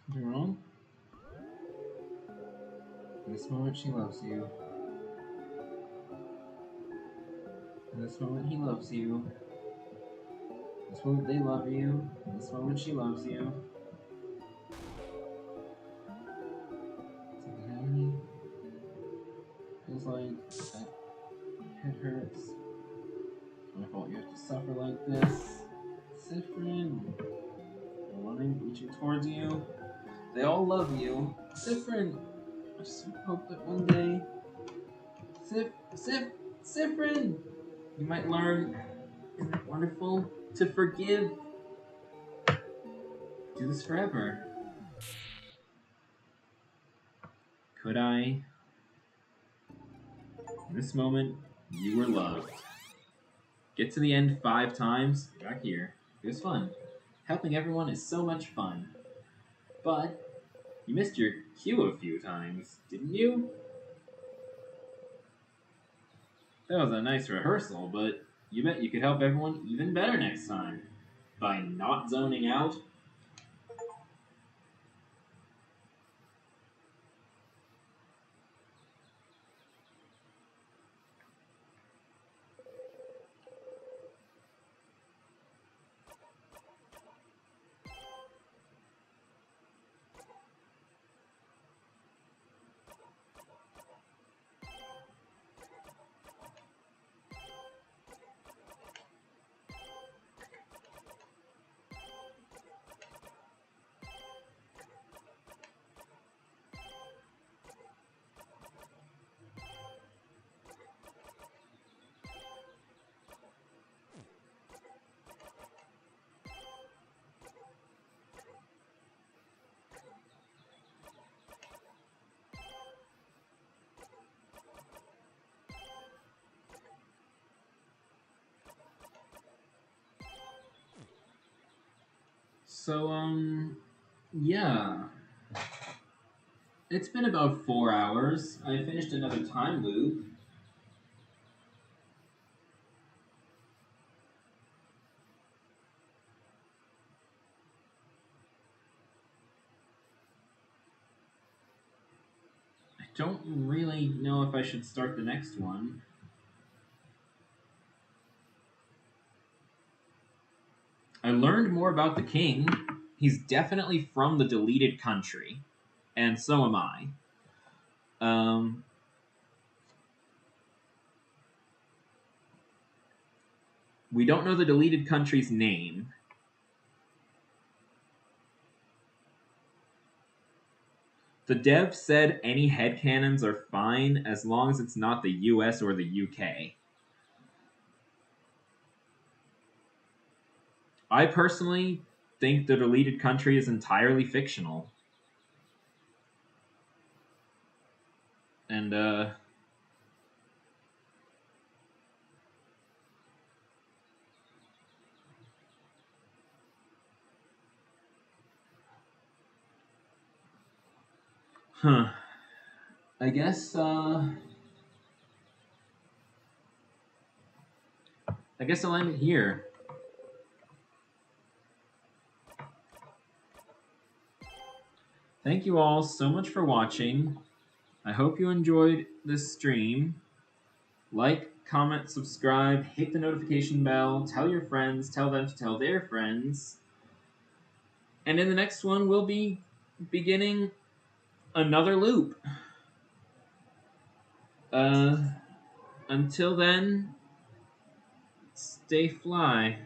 Something wrong? In this moment she loves you. In this moment he loves you. In this moment they love you. In this moment she loves you. Something happening? Feels like that head hurts. It's my fault you have to suffer like this. Sifrin. They're running, reaching towards you. They all love you. Sifrin. I just hope that one day Sifrin! You might learn, isn't it wonderful, to forgive. Do this forever. Could I? In this moment, you were loved. Get to the end 5 times, you're back here. It was fun. Helping everyone is so much fun. But, you missed your cue a few times, didn't you? That was a nice rehearsal, but you bet you could help everyone even better next time. By not zoning out. So, yeah. It's been about 4 hours. I finished another time loop. I don't really know if I should start the next one. I learned more about the king. He's definitely from the deleted country, and so am I. Um, we don't know the deleted country's name. The dev said any headcanons are fine as long as it's not the US or the UK. I personally think the deleted country is entirely fictional. And, huh. I guess, I guess I'll end it here. Thank you all so much for watching. I hope you enjoyed this stream. Like, comment, subscribe, hit the notification bell, tell your friends, tell them to tell their friends. And in the next one, we'll be beginning another loop. Until then, stay fly.